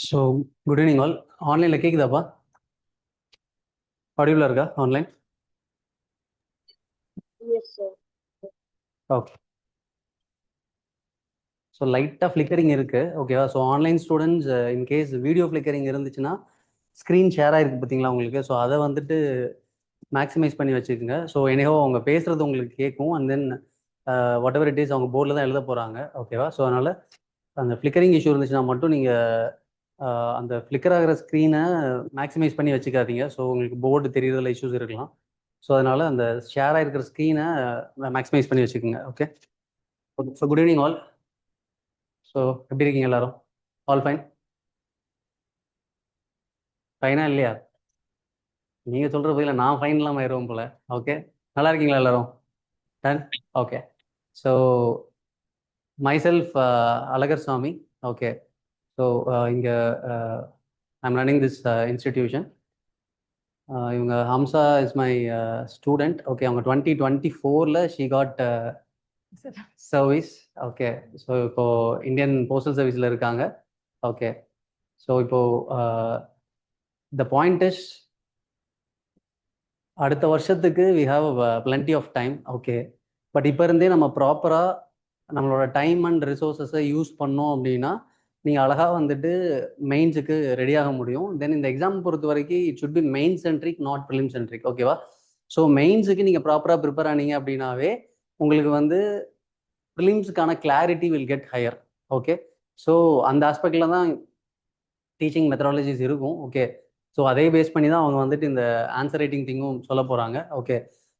So good evening all. ஆன்லைனில் கேட்குதாப்பா? ஆடியோவில் இருக்கா online? Yes, sir. Okay. So லைட்டாக ஃப்ளிக்கரிங் இருக்குது, ஓகேவா? So online students in case video flickering இருந்துச்சுன்னா ஸ்க்ரீன் ஷேர் ஆகிருக்கு பார்த்தீங்களா உங்களுக்கு? ஸோ அதை வந்துட்டு மேக்ஸிமைஸ் பண்ணி வச்சுக்கோங்க. ஸோ எனேவோ அவங்க பேசுகிறது உங்களுக்கு கேட்கும். And then what ever it is அவங்க போர்டில் தான் எழுத போகிறாங்க, ஓகேவா? ஸோ அதனால் அந்த ஃப்ளிக்கரிங் இஷ்யூ இருந்துச்சுன்னா மட்டும் நீங்கள் அந்த ஃப்ளிக்கர் ஆகிற ஸ்க்ரீனை மேக்ஸிமைஸ் பண்ணி வச்சுக்காதீங்க. ஸோ உங்களுக்கு போர்டு தெரியறதுல இஷ்யூஸ் இருக்கலாம். ஸோ அதனால் அந்த ஷேர் ஆகிருக்கிற ஸ்க்ரீனை மேக்ஸிமைஸ் பண்ணி வச்சுக்கோங்க. Okay. So good evening all. So எப்படி இருக்கீங்க எல்லாரும்? All fine? ஃபைனா இல்லையா? நீங்கள் சொல்கிற பதில் நான் ஃபைன் இல்லாமல் ஆயிடுவோம் போல். ஓகே. நல்லா இருக்கீங்களா எல்லாரும்? Done. Okay. So myself Alagar Sami. Okay. So இங்கே ஐம் ரன்னிங் திஸ் இன்ஸ்டிடியூஷன். இவங்க Hamsa is my student. Okay. அவங்க 2024 she got service. Okay. So இப்போது இந்தியன் போஸ்டல் சர்வீஸில் இருக்காங்க. ஓகே. ஸோ இப்போது த பாயிண்ட் இஸ் அடுத்த வருஷத்துக்கு we have plenty of time. Okay. But இப்போ இருந்தே நம்ம ப்ராப்பராக நம்மளோட டைம் அண்ட் ரிசோர்ஸஸை யூஸ் பண்ணோம் அப்படின்னா நீங்கள் அழகாக வந்துட்டு மெயின்ஸுக்கு ரெடியாக முடியும். தென் இந்த எக்ஸாம் பொறுத்த வரைக்கும் it should be main centric, not prelim centric, ஓகேவா? ஸோ மெயின்ஸுக்கு நீங்கள் ப்ராப்பராக ப்ரிப்பேர் ஆனீங்க அப்படின்னாவே உங்களுக்கு வந்து ப்ரிலிம்ஸுக்கான clarity will get higher. Okay. So அந்த ஆஸ்பெக்டில் தான் டீச்சிங் மெத்தடாலஜிஸ் இருக்கும். ஓகே. ஸோ அதே பேஸ் பண்ணி தான் அவங்க வந்துட்டு இந்த ஆன்சர் ரைட்டிங் திங்கும் சொல்ல போகிறாங்க. Okay.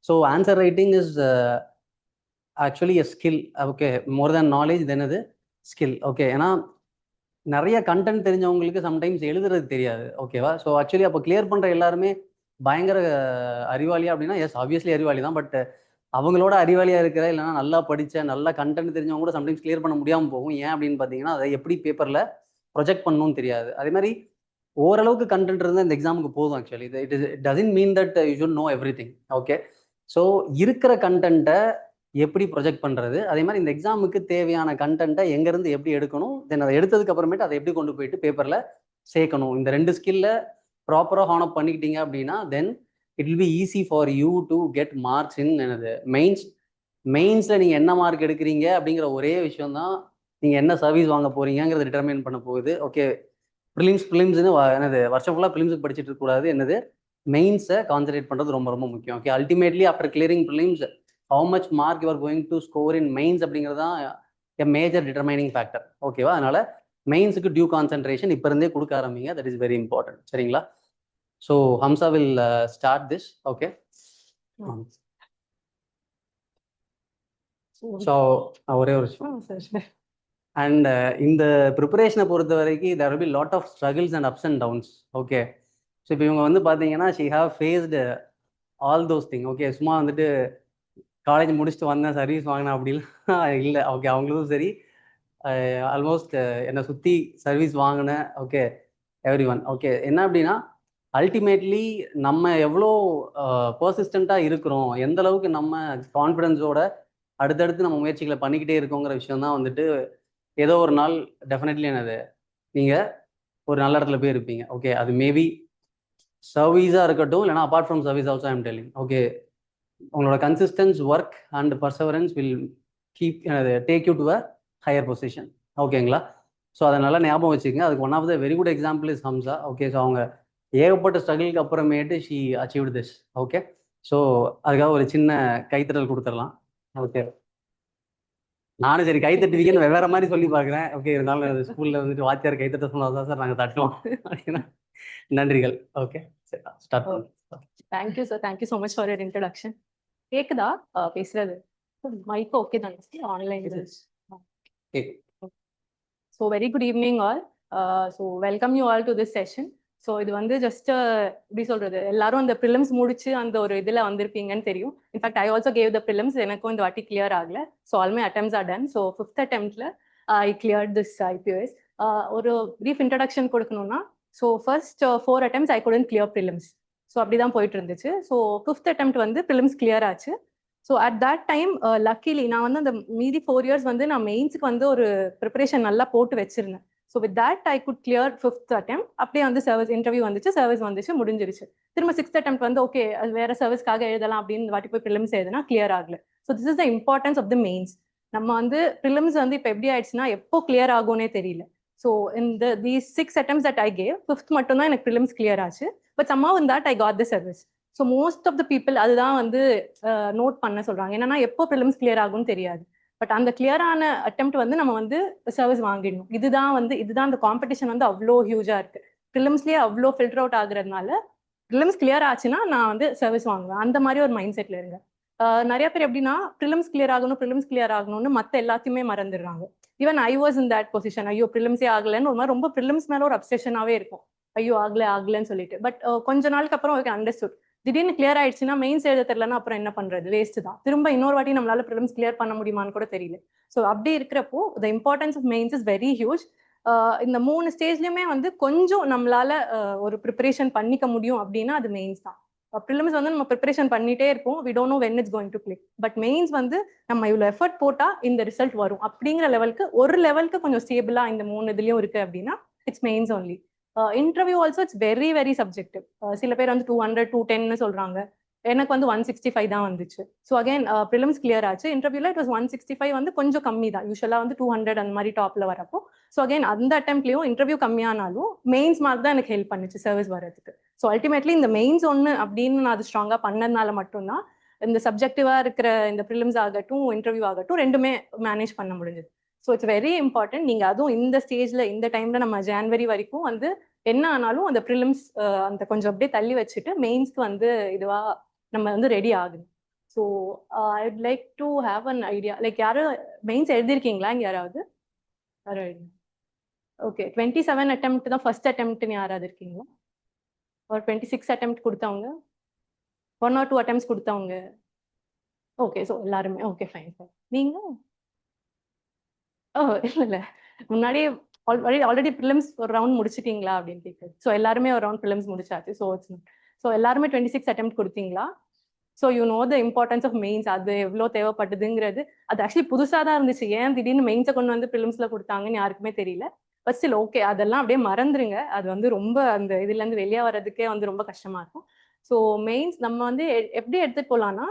So answer writing is actually a skill. Okay. More than knowledge then அது ஸ்கில். ஓகே. ஏன்னா நிறைய கண்டென்ட் தெரிஞ்சவங்களுக்கு சம்டைம்ஸ் எழுதுறது தெரியாது, ஓகேவா? ஸோ ஆக்சுவலி அப்போ கிளியர் பண்ணுற எல்லாருமே பயங்கர அறிவாளியா அப்படின்னா எஸ் ஆப்வியஸ்லி அறிவாளி தான். பட் அவங்களோட அறிவாளியாக இருக்கிற இல்லைனா நல்லா படித்த நல்ல கண்டென்ட் தெரிஞ்சவங்க கூட சம்டைம்ஸ் கிளியர் பண்ண முடியாமல் போகும். ஏன் அப்படின்னு பார்த்தீங்கன்னா அதை எப்படி பேப்பரில் ப்ரொஜெக்ட் பண்ணணும்னு தெரியாது. அதே மாதிரி ஓரளவுக்கு கண்டென்ட் இருந்தால் இந்த எக்ஸாமுக்கு போதும். Actually it doesn't mean that you should no every thing. Okay. So இருக்கிற கண்டென்ட்டை எப்படி ப்ரொஜெக்ட் பண்ணுறது, அதே மாதிரி இந்த எக்ஸாமுக்கு தேவையான கண்டென்ட்டை எங்கேருந்து எப்படி எடுக்கணும், தென் அதை எடுத்ததுக்கு அப்புறமேட்டு அதை எப்படி கொண்டு போயிட்டு பேப்பரில் சேர்க்கணும். இந்த ரெண்டு ஸ்கில்ல ப்ராப்பராக ஹார்ன் அப் பண்ணிக்கிட்டீங்க அப்படின்னா then it will be easy for you to get marks in எனது மெயின்ஸ். மெயின்ஸில் நீங்கள் என்ன மார்க் எடுக்கிறீங்க அப்படிங்கிற ஒரே விஷயம் தான் நீங்கள் என்ன சர்வீஸ் வாங்க போகிறீங்கிறத டிட்டர்மைன் பண்ண போகுது. ஓகே. ப்ரிலிம்ஸ்னு என்னது வருஷம் ஃபுல்லாக ப்ரிலிம்ஸுக்கு படிச்சுட்டு இருக்கக்கூடாது. என்னது மெயின்ஸை கான்சன்ட்ரேட் பண்ணுறது ரொம்ப ரொம்ப முக்கியம். Okay. Ultimately after clearing prelims how much mark you are going to score in mains அப்படிங்கிறது தான் எ மேஜர் டிட்டர்மைனிங் ஃபேக்டர், ஓகேவா? அதனால மெயின்ஸுக்கு டியூ கான்சன்ட்ரேஷன் இப்போ இருந்தே கொடுக்க ஆரம்பிங்க. That is very important. சரிங்களா? So Hamsa will start this. Okay. So ஒரே ஒரு விஷயம். அண்ட் இந்த ப்ரிப்பரேஷனை பொறுத்த வரைக்கும் there will be lot of struggles and ups and downs. Okay. So இப்போ இவங்க வந்து பார்த்தீங்கன்னா she have faced all those thing. Okay. சும்மா வந்துட்டு காலேஜ் முடிச்சுட்டு வந்தேன் சர்வீஸ் வாங்கினேன் அப்படிலாம் இல்லை. ஓகே. அவங்களுக்கும் சரி ஆல்மோஸ்ட் என்னை சுற்றி சர்வீஸ் வாங்கினேன். ஓகே. Every one. ஓகே. என்ன அப்படின்னா அல்டிமேட்லி நம்ம எவ்வளோ பர்சிஸ்டண்ட்டாக இருக்கிறோம், எந்த அளவுக்கு நம்ம கான்ஃபிடென்ஸோட அடுத்தடுத்து நம்ம முயற்சிகளை பண்ணிக்கிட்டே இருக்கோங்கிற விஷயம் தான் வந்துட்டு ஏதோ ஒரு நாள் டெஃபினெட்லி என்னது நீங்கள் ஒரு நல்ல இடத்துல போய் இருப்பீங்க. ஓகே. அது மேபி சர்வீஸாக இருக்கட்டும், இல்லைனா apart from service also I'm telling. Okay. உங்களோட consistence work and perseverance will keep take you to a higher position. ஓகேங்களா? ஸோ அதை நல்லா ஞாபகம் வச்சுக்கோங்க. அதுக்கு one of the very good example is Hamsa. Okay. So அவங்க ஏகப்பட்ட ஸ்ட்ரகிளுக்கு அப்புறமேட்டு she achieved this. Okay. So அதுக்காக ஒரு சின்ன கைத்தட்டல் கொடுத்துடலாம். ஓகே. நானும் சரி கை தட்டுவீங்கன்னு வேற மாதிரி சொல்லி பார்க்குறேன். ஓகே. இருந்தாலும் ஸ்கூலில் வந்துட்டு வாத்தியார் கைத்தட்ட சொன்னால் தான் சார் நாங்கள் தட்டுவோம் அப்படின்னா நன்றிகள். ஓகே. ஸ்டார்ட் பண்ணுங்க. Thank you sir. Thank you so much for your introduction. கேக்குதா பேசுறது? மைக் ஓகே தானே? Online. So very good evening all. So welcome you all to this session. So இது வந்து ஜஸ்ட் எப்படி சொல்றது, எல்லாரும் அந்த ப்ரிலிம்ஸ் முடிச்சு அந்த ஒரு இதில் வந்திருப்பீங்கன்னு தெரியும். In fact I also gave the prelims. எனக்கும் இந்த வாட்டி கிளியர் ஆகல. So all my attempts are done. So 5th அட்டெம்ப்ட்ல ஐ கிளியர் திஸ் IPOS. ஒரு ப்ரீஃப் இன்ட்ரடக்ஷன் கொடுக்கணும்னா, so first 4 attempts I couldn't clear prelims. So அப்படிதான் போயிட்டு இருந்துச்சு. ஸோ 5th attempt வந்து ப்ரிலிம்ஸ் கிளியர் ஆச்சு. So at that time luckily நான் வந்து அந்த மீதி 4 years வந்து நான் மெயின்ஸுக்கு வந்து ஒரு ப்ரிப்பரேஷன் நல்லா போட்டு வச்சிருந்தேன். So with that I could clear 5th attempt. அப்படியே வந்து சர்வீஸ் இன்டர்வியூ வந்துச்சு, சர்வீஸ் வந்துச்சு, முடிஞ்சிருச்சு. திரும்ப 6th attempt வந்து ஓகே அது வேற சர்வீஸ்க்காக எழுதலாம் அப்படின்னு வாட்டி போய் ப்ரிலிம்ஸ் எழுதுனா கிளியர் ஆகல. So this is the importance of the mains. நம்ம வந்து ப்ரிலிம்ஸ் வந்து இப்போ எப்படி ஆயிடுச்சுன்னா எப்போ கிளியர் ஆகும்னே தெரியல. ஸோ இந்த these 6 attempts that I gave, 5th மட்டும் தான் எனக்கு ப்ரிலிம்ஸ் கிளியர் ஆச்சு. But somehow in that I got the service. So most of the people அதுதான் வந்து நோட் பண்ண சொல்றாங்க. என்னன்னா எப்போ ப்ரிலிம்ஸ் கிளியர் ஆகும்னு தெரியாது. பட் அந்த கிளியரான அட்டெம்ப்ட் வந்து நம்ம வந்து சர்வீஸ் வாங்கிடணும். இதுதான் அந்த காம்படிஷன் வந்து அவ்வளோ ஹியூஜா இருக்கு. ப்ரிலிம்ஸ்லயே அவ்வளோ ஃபில்டர் அவுட் ஆகுறதுனால ப்ரிலிம்ஸ் கிளியர் ஆச்சுன்னா நான் வந்து சர்வீஸ் வாங்குவேன். அந்த மாதிரி ஒரு மைண்ட் செட்ல இருங்க. நிறைய பேர் எப்படின்னா ப்ரிலிம்ஸ் கிளியர் ஆகணும்னு மற்ற எல்லாத்தையுமே மறந்துடுறாங்க. Even I was in that position. ஐயோ ப்ரிலிம்ஸே ஆகலன்னு ஒரு மாதிரி ரொம்ப ப்ரிலிம்ஸ் மேல ஒரு அப்செஷனாவே இருக்கும். ஐயோ ஆகலன்னு சொல்லிட்டு. பட் கொஞ்ச நாளுக்கு அப்புறம் ஓகே அண்டர்ஸ்டுட். திடீர்னு கிளியர் ஆயிடுச்சுன்னா மெயின்ஸ் எழுத தெரியலன்னா அப்புறம் என்ன பண்றது, வேஸ்ட் தான். திரும்ப இன்னொரு வாட்டி நம்மளால ப்ரிலிம்ஸ் கிளியர் பண்ண முடியுமான்னு கூட தெரியல. ஸோ அப்படி இருக்கிறப்போ the importance of mains is very huge. இந்த 3 ஸ்டேஜ்லயுமே வந்து கொஞ்சம் நம்மளால ஒரு ப்ரிப்பரேஷன் பண்ணிக்க முடியும் அப்படின்னா அது மெயின்ஸ் தான். ப்ரிலிம்ஸ் வந்து நம்ம ப்ரிப்பரேஷன் பண்ணிட்டே இருப்போம், we don't know when it's going to click. But mains வந்து நம்ம இவ்வளோ எஃபர்ட் போட்டா இந்த ரிசல்ட் வரும் அப்படிங்கிற லெவலுக்கு ஒரு லெவலுக்கு கொஞ்சம் ஸ்டேபிளா இந்த 3 இதுலயும் இருக்கு அப்படின்னா it's mains only. Interview also it's very very subjective. சில பேர் வந்து 200 210 சொல்றாங்க. எனக்கு வந்து 165 தான் வந்துச்சு. ஸோ அகைன் ப்ரிலிம்ஸ் கிளியர் ஆச்சு. இன்டர்வியூல இட் வாஸ் 165 வந்து கொஞ்சம் கம்மி தான். யூஸ்வலா வந்து 200 அந்த மாதிரி டாப்ல வரப்போ. ஸோ அகைன் அந்த அட்டெம்ப்ட்லயும் இன்டர்வியூ கம்மியானாலும் மெயின்ஸ் மார்க் தான் எனக்கு ஹெல்ப் பண்ணுச்சு சர்வீஸ் வரதுக்கு. ஸோ அல்டிமேட்லி இந்த மெயின்ஸ் ஒன்று அப்படின்னு நான் அது ஸ்ட்ராங்கா பண்ணதுனால மட்டும்தான் இந்த சப்ஜெக்டிவா இருக்கிற இந்த ப்ரிலிம்ஸ் ஆகட்டும் இன்டர்வியூ ஆகட்டும் ரெண்டுமே மேனேஜ் பண்ண முடிஞ்சது. So it's very important. நீங்க அதுவும் இந்த ஸ்டேஜ்ல இந்த டைம்ல நம்ம ஜான்வரி வரைக்கும் வந்து என்ன ஆனாலும் அந்த ப்ரிலிம்ஸ் அந்த கொஞ்சம் அப்படியே தள்ளி வச்சுட்டு மெயின்ஸ்க்கு வந்து இதுவா நம்ம வந்து ரெடி ஆகணும். So I would like to have an idea. Like யாரும் மெயின்ஸ் எழுதிருக்கீங்களா இங்க யாராவது? ஓகே 27 அட்டெம்ப்ட் தான் ஃபர்ஸ்ட் அட்டெம்ப்ட்னு யாராவது இருக்கீங்களா? ஒரு 26 அட்டெம்ப்ட் கொடுத்தவங்க, 1 or 2 அட்டெம்ப்ட்ஸ் கொடுத்தவங்க. ஓகே ஸோ எல்லாருமே ஓகே ஃபைன் ஃபைன். நீங்க இல்ல முன்னாடியே ஆல்ரெடி ப்ரிலிம்ஸ் ஒரு ரவுண்ட் முடிச்சிட்டீங்களா அப்படின்னு கேட்குது. ஸோ எல்லாருமே ஒரு ரவுண்ட் ப்ரிலிம்ஸ் முடிச்சாச்சு. ஸோ எல்லாருமே 26 அட்டெம்ப்ட் கொடுத்தீங்களா? So you know the importance of mains. அது எவ்வளோ தேவைப்பட்டதுங்கிறது அது ஆக்சுவலி புதுசாக தான் இருந்துச்சு. ஏன் திடீர்னு மெயின்ஸை கொண்டு வந்து ப்ரிலிம்ஸ்ல கொடுத்தாங்கன்னு யாருக்குமே தெரியல. பட் ஸ்டில் ஓகே அதெல்லாம் அப்படியே மறந்துருங்க. அது வந்து ரொம்ப அந்த இதுலேருந்து வெளியே வர்றதுக்கே வந்து ரொம்ப கஷ்டமா இருக்கும். ஸோ மெயின்ஸ் நம்ம வந்து எப்படி எடுத்துட்டு போகலான்னா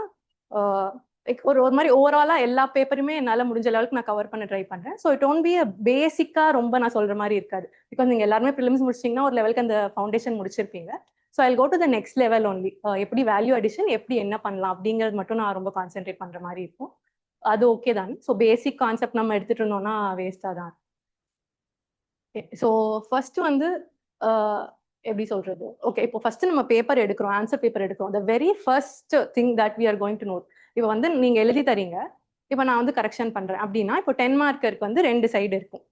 ஒரு மாதிரி ஓவராலா எல்லா பேப்பருமே என்னால முடிஞ்ச லெவலுக்கு நான் கவர் பண்ண ட்ரை பண்றேன். ஸோ இட் ஒன்ட் பி பேசிக்கா ரொம்ப நான் சொல்ற மாதிரி இருக்காது. பிகாஸ் நீங்க எல்லாருமே ப்ரிலிம்ஸ் முடிச்சிங்கன்னா ஒரு லெவலுக்கு அந்த ஃபவுண்டேஷன் முடிச்சிருப்பீங்க. So I go to the next level only. எப்படி வேல்யூ அடிஷன் எப்படி என்ன பண்ணலாம் அப்படிங்கிறது மட்டும் நான் ரொம்ப கான்சென்ட்ரேட் பண்ற மாதிரி இருக்கும். அது ஓகே தான். ஸோ பேசிக் கான்செப்ட் நம்ம எடுத்துட்டு இருந்தோம்னா வேஸ்டா தான். ஸோ ஃபர்ஸ்ட் வந்து எப்படி சொல்றது, ஓகே இப்போ ஃபர்ஸ்ட் நம்ம பேப்பர் எடுக்கிறோம், ஆன்சர் பேப்பர் எடுக்கிறோம். The very first thing that we are going to note. இப்போ வந்து நீங்க எழுதி தரீங்க, இப்போ நான் வந்து கரெக்ஷன் பண்றேன் அப்படின்னா இப்போ 10 மார்க்கருக்கு வந்து 2 சைடு இருக்கும்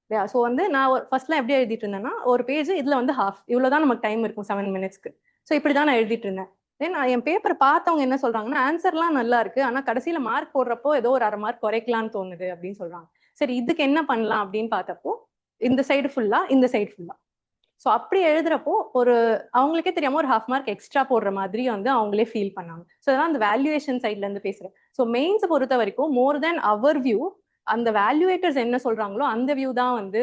இல்லையா? ஸோ வந்து நான் ஃபர்ஸ்ட்லாம் எப்படி எழுதிட்டு இருந்தேன்னா ஒரு பேஜ் இதுல வந்து ஹாஃப் இவ்வளவுதான் நமக்கு டைம் இருக்கும் 7 மினிட்ஸ்க்கு. ஸோ இப்படிதான் நான் எழுதிட்டு இருந்தேன். நான் என் பேப்பர் பார்த்தவங்க என்ன சொல்றாங்கன்னா ஆன்சர்லாம் நல்லா இருக்கு, ஆனா கடைசியில மார்க் போடுறப்போ ஏதோ ஒரு 1/2 மார்க் குறைக்கலாம்னு தோணுது அப்படின்னு சொல்றாங்க. சரி இதுக்கு என்ன பண்ணலாம் அப்படின்னு பார்த்தப்போ இந்த சைடு ஃபுல்லா இந்த சைடு ஃபுல்லா. ஸோ அப்படி எழுதுறப்போ ஒரு அவங்களுக்கே தெரியாம ஒரு 1/2 மார்க் எக்ஸ்ட்ரா போடுற மாதிரி வந்து அவங்களே ஃபீல் பண்ணாங்க. ஸோ அதெல்லாம் அந்த வேல்யூவேஷன் சைட்ல இருந்து பேசுறேன். ஸோ மெயின்ஸை பொறுத்த வரைக்கும் மோர் தேன் அவர் வியூ அந்த வேல்யூவேட்டர்ஸ் என்ன சொல்றாங்களோ அந்த வியூ தான் வந்து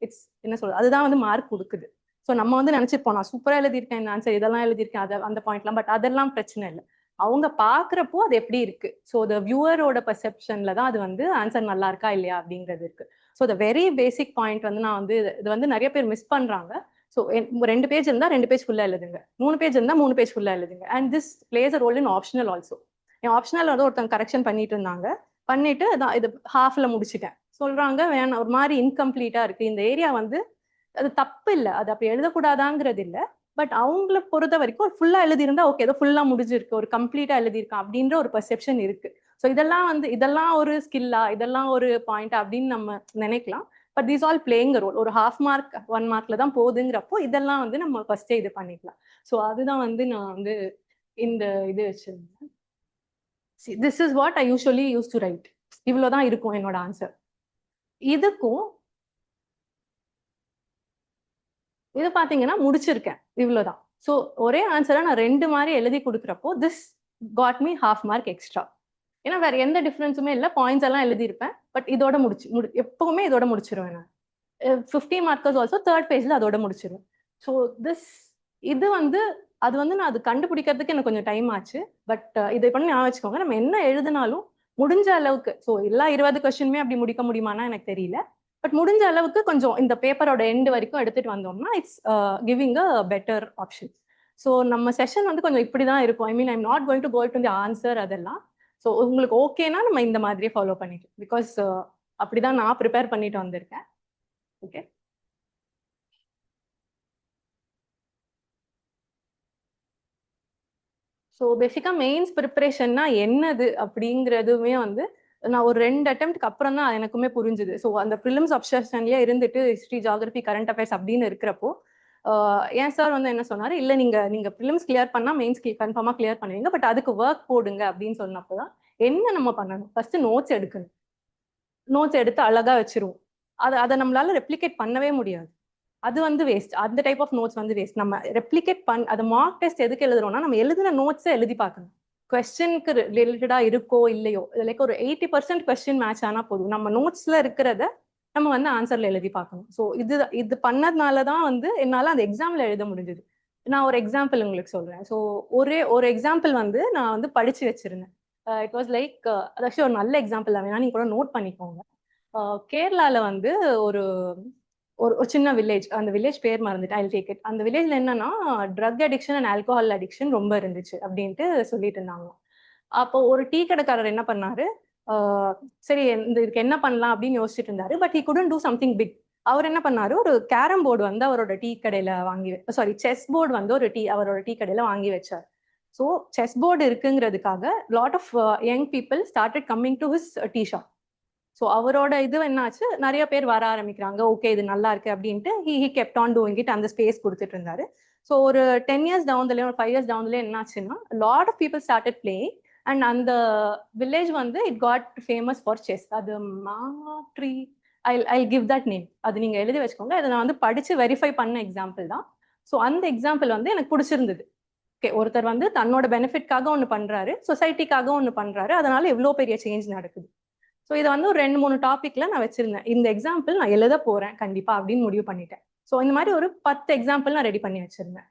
இட்ஸ் என்ன சொல்றது அதுதான் வந்து மார்க் கொடுக்குது. ஸோ நம்ம வந்து நினைச்சிருப்போம் நான் சூப்பரா எழுதியிருக்கேன் இந்த ஆன்சர் இதெல்லாம் எழுதியிருக்கேன் அதை அந்த பாயிண்ட்லாம். பட் அதெல்லாம் பிரச்சனை இல்லை. அவங்க பாக்குறப்போ அது எப்படி இருக்கு. ஸோ த வியூவரோட பெர்செப்ஷன்ல தான் அது வந்து ஆன்சர் நல்லா இருக்கா இல்லையா அப்படிங்கிறது இருக்கு. So the very basic point வந்து நான் வந்து இது வந்து நிறைய பேர் மிஸ் பண்றாங்க. ஸோ 2 பேஜ் இருந்தா 2 பேஜ் ஃபுல்லா எழுதுங்க, 3 பேஜ் இருந்தா 3 பேஜ் ஃபுல்லா எழுதுங்க. And this plays a role in optional also. என் ஆப்ஷனல் வந்து ஒருத்தவங்க கரெக்ஷன் பண்ணிட்டு இருந்தாங்க, பண்ணிட்டு இது ஹாஃப்ல முடிச்சிட்டேன் சொல்றாங்க. வேணாம் ஒரு மாதிரி இன்கம்ப்ளீட்டா இருக்கு இந்த ஏரியா வந்து. அது தப்பு இல்லை, அது அப்படி எழுதக்கூடாதாங்கிறது இல்லை. பட் அவங்கள பொறுத்த வரைக்கும் ஒரு ஃபுல்லா எழுதியிருந்தா ஓகே ஏதோ ஃபுல்லா முடிஞ்சிருக்கு ஒரு கம்ப்ளீட்டா எழுதியிருக்கான் அப்படின்ற ஒரு பெர்செப்ஷன் இருக்கு. ஸோ இதெல்லாம் வந்து இதெல்லாம் ஒரு ஸ்கில்லா இதெல்லாம் ஒரு பாயிண்டா அப்படின்னு நம்ம நினைக்கலாம். But these all playing role. ஒரு 1/2 மார்க் 1 மார்க்ல தான் போகுதுங்கிறப்போ இதெல்லாம் வந்து நம்ம ஃபர்ஸ்டே இது பண்ணிக்கலாம். ஸோ அதுதான் வந்து நான் வந்து இந்த இது வச்சிருந்தேன். This is what I usually use to right. இவ்வளவுதான் இருக்கும் என்னோட ஆன்சர். இதுக்கும் இது பாத்தீங்கன்னா முடிச்சிருக்கேன் இவ்வளவுதான். ஸோ ஒரே ஆன்சரா நான் 2 மாதிரி எழுதி கொடுக்குறப்போ this got me 1/2 mark extra. ஏன்னா வேற எந்த டிஃபரன்ஸுமே இல்லை, பாயிண்ட்ஸ் எல்லாம் எழுதியிருப்பேன். பட் இதோட எப்பவுமே இதோட முடிச்சிருவேன் நான். 50 மார்க்கர்ஸ் ஆல்சோ தேர்ட் பேஜ்ல அதோட முடிச்சிடும். ஸோ இது வந்து அது வந்து நான் அது கண்டுபிடிக்கிறதுக்கு எனக்கு கொஞ்சம் டைம் ஆச்சு. பட் இதை பண்ணி ஞாபகம் வச்சுக்கோங்க, நம்ம என்ன எழுதினாலும் முடிஞ்ச அளவுக்கு, ஸோ எல்லா 20 கொஸ்டினுமே அப்படி முடிக்க முடியுமானா எனக்கு தெரியல. பட் முடிஞ்ச அளவுக்கு கொஞ்சம் இந்த பேப்பரோட எண்டு வரைக்கும் எடுத்துட்டு வந்தோம்னா it's giving a better option. So நம்ம செஷன் வந்து கொஞ்சம் இப்படி தான் இருக்கும். I mean I'm not going to go to the answer அதெல்லாம். ஸோ உங்களுக்கு ஓகேனா நம்ம இந்த மாதிரியே ஃபாலோ பண்ணிக்கலாம். பிகாஸ் அப்படிதான் நான் ப்ரிப்பேர் பண்ணிட்டு வந்திருக்கேன். ஓகே. ஸோ பேசிக்காக மெயின்ஸ் ப்ரிப்பரேஷன்னா என்னது அப்படிங்கிறதுமே வந்து நான் ஒரு 2 அட்டெம்ப்ட்க்கு அப்புறம் தான் எனக்குமே புரிஞ்சுது. ஸோ அந்த ப்ரிலிம்ஸ் அப்சஷன்லேயே இருந்துட்டு ஹிஸ்ட்ரி, ஜியாகிரபி, கரண்ட் அஃபேர்ஸ் அப்படின்னு இருக்கிறப்போ ஏன் சார் வந்து என்ன சொன்னார், இல்லை நீங்க ப்ரிலிம்ஸ் கிளியர் பண்ணால் மெயின்ஸ் கன்ஃபார்மாக கிளியர் பண்ணுவீங்க, பட் அதுக்கு ஒர்க் போடுங்க அப்படின்னு சொன்னப்போ தான் என்ன நம்ம பண்ணணும், ஃபர்ஸ்ட் நோட்ஸ் எடுக்கணும். நோட்ஸ் எடுத்து அழகா வச்சிருவோம். அதை நம்மளால ரெப்ளிகேட் பண்ணவே முடியாது. அது வந்து வேஸ்ட். அந்த டைப் ஆஃப் நோட்ஸ் வந்து வேஸ்ட். நம்ம ரெப்ளிகேட் அது மார்க் டெஸ்ட் எதுக்கு எழுதுறோம்னா நம்ம எழுதின நோட்ஸை எழுதி பார்க்கணும். கொஸ்டினுக்கு ரிலேட்டடா இருக்கோ இல்லையோ, லைக் ஒரு 80% கொஸ்டின் மேட்ச் ஆனா போதும். நம்ம நோட்ஸ்ல இருக்கிறத நம்ம வந்து ஆன்சர்ல எழுதி பார்க்கணும். ஸோ இது பண்ணதுனால தான் வந்து என்னால் அந்த எக்ஸாம்ல எழுத முடிஞ்சது. நான் ஒரு எக்ஸாம்பிள் உங்களுக்கு சொல்றேன். ஸோ ஒரு எக்ஸாம்பிள் வந்து நான் வந்து படிச்சு வச்சிருந்தேன். இட் வாஸ் லைக் அதாச்சும் ஒரு நல்ல எக்ஸாம்பிள் தான், வேணா நீங்க கூட நோட் பண்ணிக்கோங்க. கேரளால வந்து ஒரு ஒரு சின்ன வில்லேஜ், அந்த வில்லேஜ் பேர் மறந்துட்டு, ஐ டேக் இட். அந்த வில்லேஜ்ல என்னன்னா drug addiction and alcohol addiction ரொம்ப இருந்துச்சு அப்படின்ட்டு சொல்லிட்டு இருந்தாங்க. அப்போ ஒரு டீ கடைக்காரர் என்ன பண்ணாரு, சரி இதுக்கு என்ன பண்ணலாம் அப்படின்னு யோசிச்சுட்டு இருந்தாரு. But he couldn't do something big. அவர் என்ன பண்ணாரு, ஒரு கேரம் போர்டு வந்து அவரோட டீ கடையில செஸ் போர்டு வந்து அவரோட டீ கடையில வாங்கி வச்சார். ஸோ செஸ் போர்டு இருக்குங்கிறதுக்காக lot of young people started coming to his tea shop. So அவரோட இது என்னாச்சு, நிறைய பேர் வர ஆரம்பிக்கிறாங்க. ஓகே இது நல்லா இருக்கு அப்படின்ட்டு he kept on doing it. அந்த ஸ்பேஸ் கொடுத்துட்டு இருந்தாரு. ஸோ ஒரு 10 இயர்ஸ் டவுன்லயே, ஒரு 5 இயர்ஸ் டவுன்லயே என்னாச்சுன்னா lot of people started playing and அந்த வில்லேஜ் வந்து it got famous for chess. அது மாட்ரி, ஐ கிவ் தட் நேம். அது நீங்க எழுதி வச்சுக்கோங்க. அதை நான் வந்து படிச்சு வெரிஃபை பண்ண எக்ஸாம்பிள் தான். ஸோ அந்த எக்ஸாம்பிள் வந்து எனக்கு பிடிச்சிருந்தது. ஓகே, ஒருத்தர் வந்து தன்னோட பெனிஃபிட்காக ஒன்று பண்றாரு, சொசைட்டிக்காக ஒன்று பண்றாரு, அதனால எவ்வளோ பெரிய சேஞ்ச் நடக்குது. ஸோ இதை வந்து ஒரு 2-3 டாபிக்ல நான் வச்சிருந்தேன். இந்த எக்ஸாம்பிள் நான் எழுத போறேன் கண்டிப்பா அப்படின்னு முடிவு பண்ணிட்டேன். ஸோ இந்த மாதிரி ஒரு 10 எக்ஸாம்பிள் நான் ரெடி பண்ணி வச்சிருந்தேன்.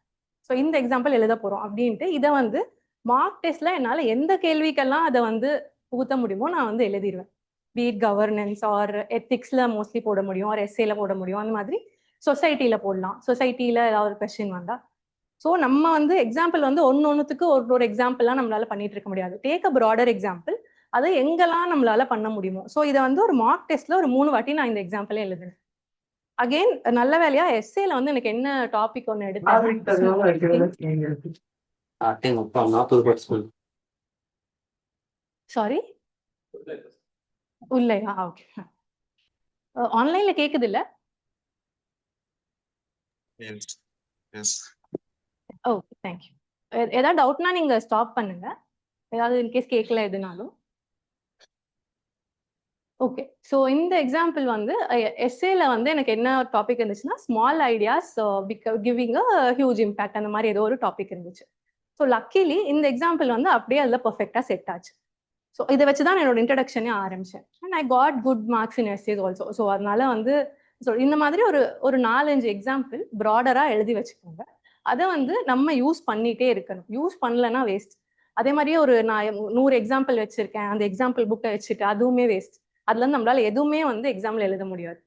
ஸோ இந்த எக்ஸாம்பிள் எழுத போறோம் அப்படின்ட்டு இதை வந்து மார்க் டெஸ்ட்ல என்னால் எந்த கேள்விக்கெல்லாம் அதை வந்து புகுத்த முடியுமோ நான் வந்து எழுதிடுவேன். பீட் கவர்னன்ஸ் ஆர் எத்திக்ஸ்ல மோஸ்ட்லி போட முடியும், ஆர் எஸ்ஏல போட முடியும். அந்த மாதிரி சொசைட்டில போடலாம். சொசைட்டில ஏதாவது ஒரு கொஸ்டின் வந்தா. ஸோ நம்ம வந்து எக்ஸாம்பிள் வந்து ஒன்னொன்னுத்துக்கு ஒரு எக்ஸாம்பிள்லாம் நம்மளால பண்ணிட்டு இருக்க முடியாது. Take a broader example. அது எங்கெல்லாம் நம்மளால பண்ண முடியுமோ. ஸோ இதை வந்து ஒரு மார்க் டெஸ்ட்ல ஒரு 3 வாட்டி நான் இந்த எக்ஸாம்பிளே எழுதுனேன். அகெயின் நல்ல வேலையா எஸ்ஏல வந்து எனக்கு என்ன டாபிக் ஒன்று எடுத்தேன். சாரி, இல்லையா? ஓகே. ஆன்லைன்ல கேக்குது இல்ல? Okay, thank you. ஏதாவது டவுட்னா நீங்க ஸ்டாப் பண்ணுங்க. ஏதாவது இன்கேஸ் கேட்கல எதுனாலும். ஓகே. ஸோ இந்த எக்ஸாம்பிள் வந்து எஸ்ஏல வந்து எனக்கு என்ன டாபிக் இருந்துச்சுன்னா small ideas giving a huge impact, அந்த மாதிரி ஏதோ ஒரு டாபிக் இருந்துச்சு. ஸோ லக்கிலி இந்த எக்ஸாம்பிள் வந்து அப்படியே அதில் பர்ஃபெக்டாக செட் ஆச்சு. ஸோ இதை வச்சு தான் என்னோட இன்ட்ரடக்ஷனே ஆரம்பிச்சேன். And I got good marks in essays also. So அதனால வந்து இந்த மாதிரி ஒரு 4-5 எக்ஸாம்பிள் ப்ராடராக எழுதி வச்சுக்கோங்க. அதை வந்து நம்ம யூஸ் பண்ணிட்டே இருக்கணும். யூஸ் பண்ணலன்னா வேஸ்ட். அதே மாதிரியே நான் 100 எக்ஸாம்பிள் வச்சிருக்கேன், அந்த எக்ஸாம்பிள் புக்கை வச்சுட்டு அதுவுமே வேஸ்ட். அதுல இருந்து நம்மளால எதுவுமே வந்து எக்ஸாம்ல எழுத முடியாது.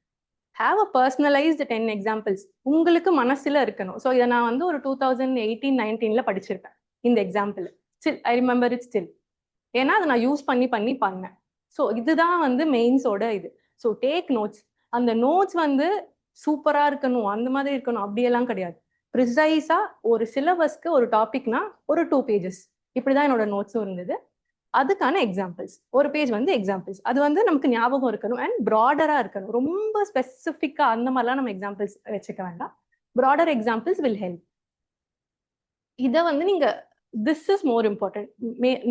ஹாவ் அ பர்சனலைஸ்டு 10 எக்ஸாம்பிள்ஸ் உங்களுக்கு மனசுல இருக்கணும். ஸோ இதை நான் வந்து ஒரு 2018-19 படிச்சிருப்பேன் இந்த example. Still I remember it still. ஏன்னா அதை நான் யூஸ் பண்ணி பண்ணேன். ஸோ இதுதான் வந்து மெயின்ஸோட இது. So take notes. அந்த நோட்ஸ் வந்து சூப்பரா இருக்கணும், அந்த மாதிரி இருக்கணும் அப்படியெல்லாம் கிடையாது. ப்ரிசைஸா ஒரு சிலபஸ்க்கு ஒரு டாபிக்னா ஒரு 2 பேஜஸ் இப்படிதான் என்னோட நோட்ஸும் இருந்தது. அதுக்கான எக்ஸாம்பிள்ஸ் ஒரு பேஜ் வந்து எக்ஸாம்பிள்ஸ். அது வந்து நமக்கு ஞாபகம் இருக்கணும் அண்ட் ப்ராடரா இருக்கணும். ரொம்ப ஸ்பெசிஃபிக்கா அந்த மாதிரிலாம் நம்ம எக்ஸாம்பிள்ஸ் வச்சுக்க வேண்டாம். Broader examples will help. இதை வந்து நீங்க this is more important.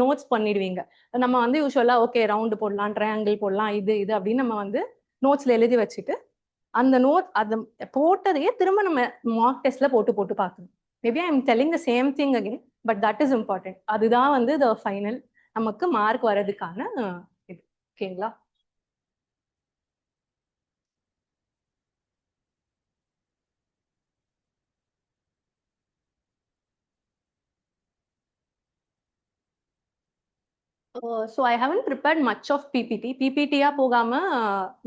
Notes பண்ணிடுவீங்க. நம்ம வந்து யூஸ்வலா ஓகே ரவுண்டு போடலாம், ட்ரையாங்கிள் போடலாம், இது அப்படின்னு நம்ம வந்து நோட்ஸ்ல எழுதி வச்சுட்டு அந்த நோட் அதை போட்டதையே திரும்ப நம்ம மார்க் டெஸ்ட்ல போட்டு பார்க்கணும். Maybe I am telling the same thing again, but that is important. அதுதான் வந்து த ஃபைனல் நமக்கு மார்க் வர்றதுக்கான இது. ஓகேங்களா? So I haven't prepared much of PPT. பிபிடியா போகாம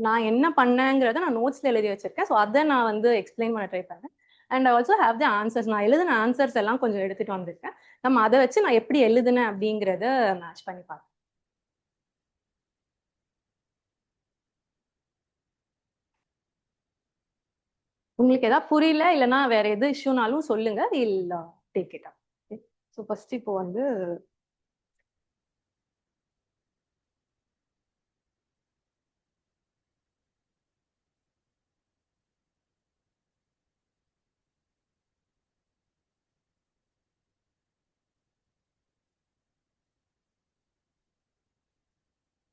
நான் என்ன பண்ணேங்கிறத நான் நோட்ஸ்ல எழுதி வச்சிருக்கேன். ஸோ அதை நான் வந்து எக்ஸ்பிளைன் பண்ண ட்ரை பண்ணேன். And I also have the answers. நான் எழுதின ஆன்சர்ஸ் எல்லாம் கொஞ்சம் எடுத்துட்டு வந்திருக்கேன். நம்ம அதை வச்சு நான் எப்படி எழுதுனேன் அப்படிங்கிறத மேட்ச் பண்ணி பார்க்கலாம். உங்களுக்கு ஏதாவது புரியல இல்லைன்னா வேற எது இஷ்யூனாலும் சொல்லுங்க, இல்ல take it up. So first இப்போ வந்து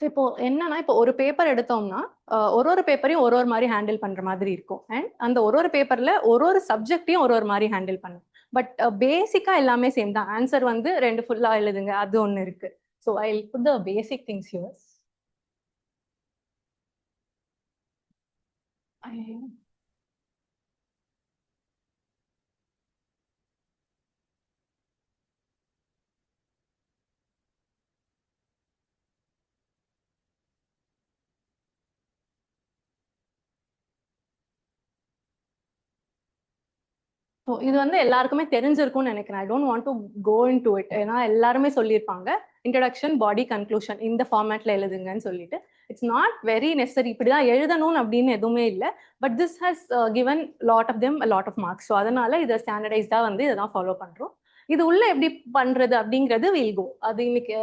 இப்போ என்னன்னா, இப்போ ஒரு பேப்பர் எடுத்தோம்னா ஒரு பேப்பரையும் ஒரு மாதிரி ஹேண்டில் பண்ற மாதிரி இருக்கும். அண்ட் அந்த ஒரு பேப்பர்ல ஒரு சப்ஜெக்டையும் ஒரு மாதிரி ஹேண்டில் பண்ணும். பட் பேசிக்கா எல்லாமே சேம் தான். ஆன்சர் வந்து 2 ஃபுல்லா எழுதுங்க, அது ஒண்ணு இருக்கு. So I put the basic things here. So இது வந்து எல்லாருக்குமே தெரிஞ்சிருக்கும்னு நினைக்கிறேன். I don't want to go in to it. ஏன்னா எல்லாருமே சொல்லியிருப்பாங்க இன்ட்ரடக்ஷன், பாடி, கன்க்ளூஷன் இந்த ஃபார்மேட்ல எழுதுங்கன்னு சொல்லிட்டு. இட்ஸ் நாட் வெரி நெசசரி இப்படிதான் எழுதணும்னு அப்படின்னு எதுவுமே இல்லை. But this has given lot of them lot of marks. So அதனால இதை ஸ்டாண்டர்டைஸ்டா வந்து இதான் ஃபாலோ பண்றோம். இது உள்ள எப்படி பண்றது அப்படிங்கிறது வில் கோ. அது இன்னைக்கு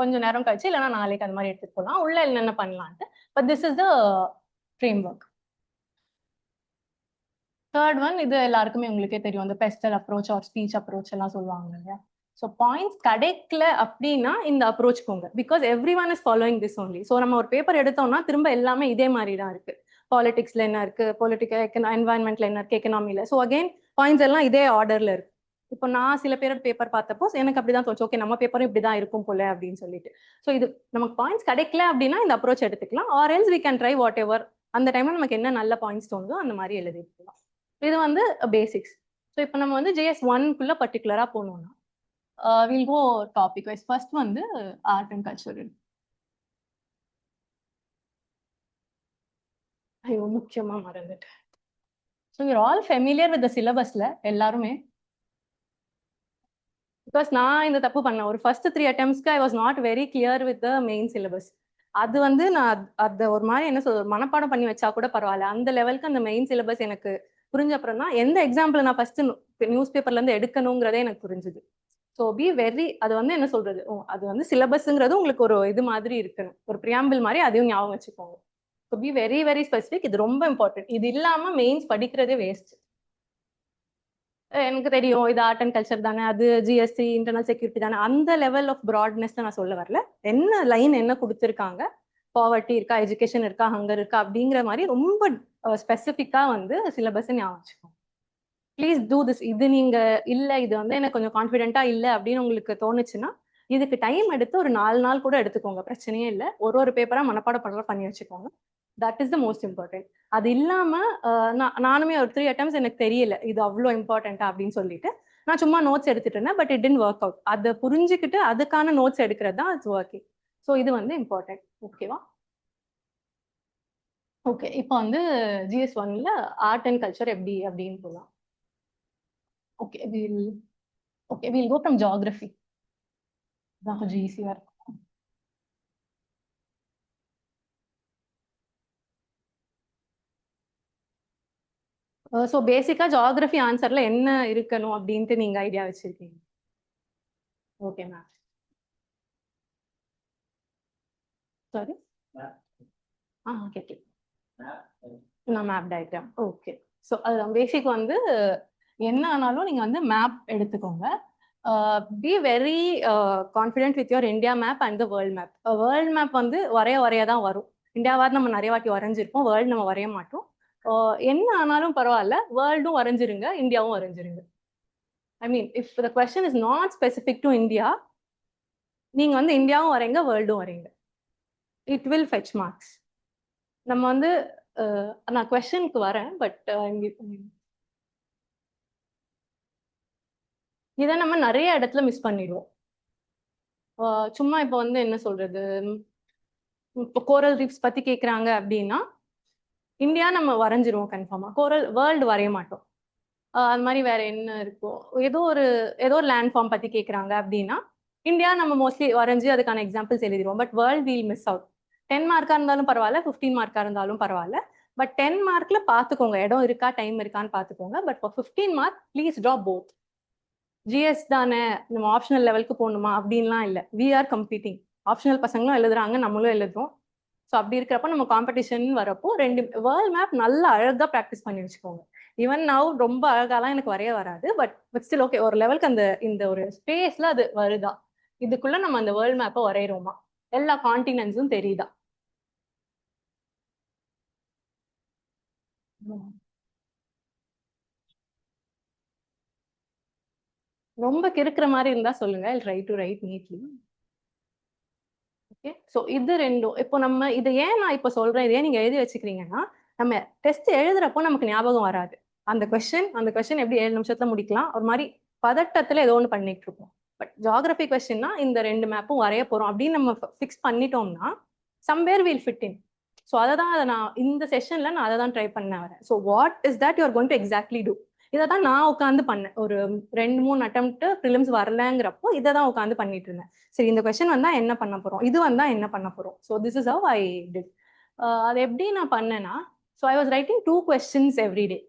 கொஞ்சம் நேரம் கழிச்சு இல்லைன்னா நாளைக்கு அது மாதிரி எடுத்துட்டு போகலாம். உள்ள என்னென்ன பண்ணலான்ட்டு. But this is the framework. Third one, இது எல்லாருக்குமே உங்களுக்கே தெரியும், அந்த PESTEL approach or speech approach எல்லாம் சொல்லுவாங்க இல்லையா. ஸோ பாயிண்ட்ஸ் கிடைக்கல அப்படின்னா இந்த அப்ரோச் போங்க. Because every one is following this only. So நம்ம ஒரு பேப்பர் எடுத்தோம்னா திரும்ப எல்லாமே இதே மாதிரி தான் இருக்கு. பாலிடிக்ஸ்ல என்ன இருக்கு, பொலிட்டிக்கல் என்வாயன்மெண்ட்ல என்ன இருக்கு, எக்கனாமில. ஸோ அகைன் பாயிண்ட்ஸ் எல்லாம் இதே ஆர்டர்ல இருக்கு. இப்போ நான் சில பேரோட பேப்பர் பார்த்தப்போ எனக்கு அப்படிதான் தோச்சு, ஓகே நம்ம பேப்பரும் இப்படிதான் இருக்கும் போல அப்படின்னு சொல்லிட்டு. ஸோ இது நமக்கு பாயிண்ட்ஸ் கிடைக்கல அப்படின்னா இந்த அப்ரோச் எடுத்துக்கலாம். Or else we can try whatever. அந்த டைம்ல நமக்கு என்ன நல்ல பாயிண்ட்ஸ் தோணுதோ அந்த மாதிரி எழுதிக்கலாம். இது வந்து பேசிக்ஸ். ஸோ இப்போ நம்ம வந்து JS 1 பர்டிகுலரா போனோம்னா will go topic wise. First வந்து ஆர்ட் அண்ட் கல்ச்சர். ஐயோ முக்கியமா மறந்துட்டேன். So you're all familiar with the சிலபஸ்ல எல்லாருமே. பிகாஸ் நான் இந்த தப்பு பண்ணேன். ஒரு ஃபர்ஸ்ட் 3 அட்டெம்ப்ட்ஸ்க்கு I was not very clear with the main syllabus. அது வந்து நான் அதை ஒரு மாதிரி என்ன சொல்றது, மனப்பாடம் பண்ணி வச்சா கூட பரவாயில்ல. அந்த லெவலுக்கு அந்த மெயின் சிலபஸ் எனக்கு புரிஞ்ச அப்புறம் தான் எந்த எக்ஸாம்பிள் நான் ஃபர்ஸ்ட் நியூஸ் பேப்பர்ல இருந்து எடுக்கணுங்கிறதே எனக்கு புரிஞ்சுது. ஸோ பி வெரி, அது வந்து என்ன சொல்றது, அது வந்து சிலபஸ்ங்கிறது உங்களுக்கு ஒரு இது மாதிரி இருக்கணும், ஒரு பிரியாம்பிள் மாதிரி, அதையும் ஞாபகம் வச்சுக்கோங்க. So be very very specific. இது ரொம்ப இம்பார்ட்டன்ட். இது இல்லாம மெயின்ஸ் படிக்கிறதே வேஸ்ட். எனக்கு தெரியும் இது ஆர்ட் அண்ட் கல்ச்சர் தானே, அது GST இன்டர்னல் செக்யூரிட்டி தானே, அந்த லெவல் ஆஃப் ப்ராட்னஸ் நான் சொல்ல வரல. என்ன லைன் என்ன கொடுத்துருக்காங்க, பாவர்ட்டி இருக்கா, எஜுகேஷன் இருக்கா, ஹங்கர் இருக்கா அப்படிங்கிற மாதிரி ரொம்ப ஸ்பெசிஃபிக்கா வந்து சிலபஸ் ஞாபகம் வச்சுக்கோங்க. Please do this. இது நீங்க இல்ல, இது வந்து எனக்கு கொஞ்சம் கான்ஃபிடென்ட்டா இல்ல அப்படின்னு உங்களுக்கு தோணுச்சுன்னா இதுக்கு டைம் எடுத்து ஒரு 4 நாள் கூட எடுத்துக்கோங்க, பிரச்சனையே இல்லை. ஒரு பேப்பரா மனப்பாடம் பண்ணி வச்சுக்கோங்க. That is the most important. அது இல்லாம நானுமே ஒரு 3 அட்டம்ஸ் எனக்கு தெரியல இது அவ்வளோ இம்பார்ட்டன்டா அப்படின்னு சொல்லிட்டு நான் சும்மா நோட்ஸ் எடுத்துட்டு இருந்தேன். But it did work out. அதை புரிஞ்சுக்கிட்டு அதுக்கான நோட்ஸ் எடுக்கிறது தான் இட்ஸ் ஒர்க்கிங். ஸோ இது வந்து இம்பார்ட்டன்ட். ஓகேவா? ஓகே, இப்போ வந்து GS 1 ஆர்ட் அண்ட் கல்ச்சர் எப்படி அப்படின்னு போகலாம். Okay we'll go from geography. தான் கொஞ்சம் ஈஸியா இருக்கும். ஸோ பேசிக்கா ஜியாகிரபி ஆன்சர்ல என்ன இருக்கணும் அப்படின்ட்டு நீங்க ஐடியா வச்சிருக்கீங்க? Okay ma'am. சாரி, கேட்கல. நான் மேப் டயக்ராம். ஓகே. ஸோ அதுதான் பேசிக். வந்து என்ன ஆனாலும் நீங்க வந்து மேப் எடுத்துக்கோங்க. Be very confident with your India map and the world map. World map வந்து வரைய தான் வரும். இந்தியாவாவது நம்ம நிறைய வாட்டி வரைஞ்சிருப்போம், வேர்ல்டு நம்ம வரைய மாட்டோம். என்ன ஆனாலும் பரவாயில்ல, வேர்ல்டும் வரைஞ்சிருங்க, இந்தியாவும் வரைஞ்சிருங்க. I mean if the question is not specific to India, நீங்க வந்து இந்தியாவும் வரைங்க, வேர்ல்டும் வரைங்க. It will fetch marks. நம்ம வந்து நான் கொஸ்டினுக்கு வரேன். பட் இதை நம்ம நிறைய இடத்துல மிஸ் பண்ணிடுவோம். சும்மா இப்போ வந்து என்ன சொல்றது, இப்போ கோரல் ரீஃப்ஸ் பத்தி கேக்குறாங்க அப்படின்னா இந்தியா நம்ம வரைஞ்சிருவோம் கன்ஃபார்மா. கோரல் வேர்ல்டு வரைய மாட்டோம். அது மாதிரி வேற என்ன இருக்கும், ஏதோ ஒரு லேண்ட் ஃபார்ம் பத்தி கேக்குறாங்க அப்படின்னா இந்தியா நம்ம மோஸ்ட்லி வரைஞ்சி அதுக்கான எக்ஸாம்பிள்ஸ் எழுதிடுவோம். But world will miss out. 10 மார்க்கா இருந்தாலும் பரவாயில்ல, 15 மார்க்கா இருந்தாலும் பரவாயில்ல. பட் 10 மார்க்ல பாத்துக்கோங்க, இடம் இருக்கா டைம் இருக்கான்னு பாத்துக்கோங்க. But for 15 mark please draw both. GS தானே நம்ம ஆப்ஷனல் லெவலுக்கு போகணுமா அப்படின்லாம் இல்லை. We are competing. ஆப்ஷனல் பசங்களும் எழுதுறாங்க, நம்மளும் எழுதுறோம். ஸோ அப்படி இருக்கிறப்ப நம்ம காம்படிஷன் வரப்போ ரெண்டு வேர்ல்ட் மேப் நல்லா அழகா ப்ராக்டிஸ் பண்ணி வச்சுக்கோங்க. ஈவன் நவ் ரொம்ப அழகாலாம் எனக்கு வரைய வராது. பட் ஸ்டில் ஓகே, ஒரு லெவலுக்கு அந்த இந்த ஒரு ஸ்பேஸ்ல அது வருதா, இதுக்குள்ள நம்ம அந்த வேர்ல்ட் மேப்பை வரைகிறோமா, எல்லா கான்டினென்ட்ஸும் தெரியுதா. ரொம்ப கிறுக்குற மாதிரி இருந்தா சொல்லுங்க, I try to right neatly. Okay, so இது ரெண்டும் இப்போ நம்ம இதை ஏன் நான் இப்போ சொல்றேன், இதே நீங்க எழுதி வச்சுக்கிறீங்கன்னா நம்ம டெஸ்ட் எழுதுறப்போ நமக்கு ஞாபகம் வராது. அந்த கொஸ்டின் எப்படி 7 நிமிஷத்துல முடிக்கலாம், ஒரு மாதிரி பதட்டத்துல ஏதோ ஒன்று பண்ணிட்டு இருக்கோம். பட் ஜியாகிரபி கொஸ்டின்னா இந்த 2 மேப்பும் வரைய போறோம் அப்படின்னு நம்ம ஃபிக்ஸ் பண்ணிட்டோம்னா somewhere will fit in. So அதை தான் நான் இந்த செஷன்ல நான் அதை தான் ட்ரை பண்ண வரேன். So what is that you are going to exactly do. இதை தான் நான் உட்காந்து பண்ணேன். ஒரு 2-3 அட்டெம்ப்ட் ப்ரிலிம்ஸ் வரலங்கிறப்போ இதை தான் உட்காந்து பண்ணிட்டு இருந்தேன். சரி, இந்த கொஸ்டின் வந்தா என்ன பண்ண போறோம், இது வந்தா என்ன பண்ண போறோம். So this is how I did. அது எப்படி நான் பண்ணேன்னா, so I was writing 2 questions every day.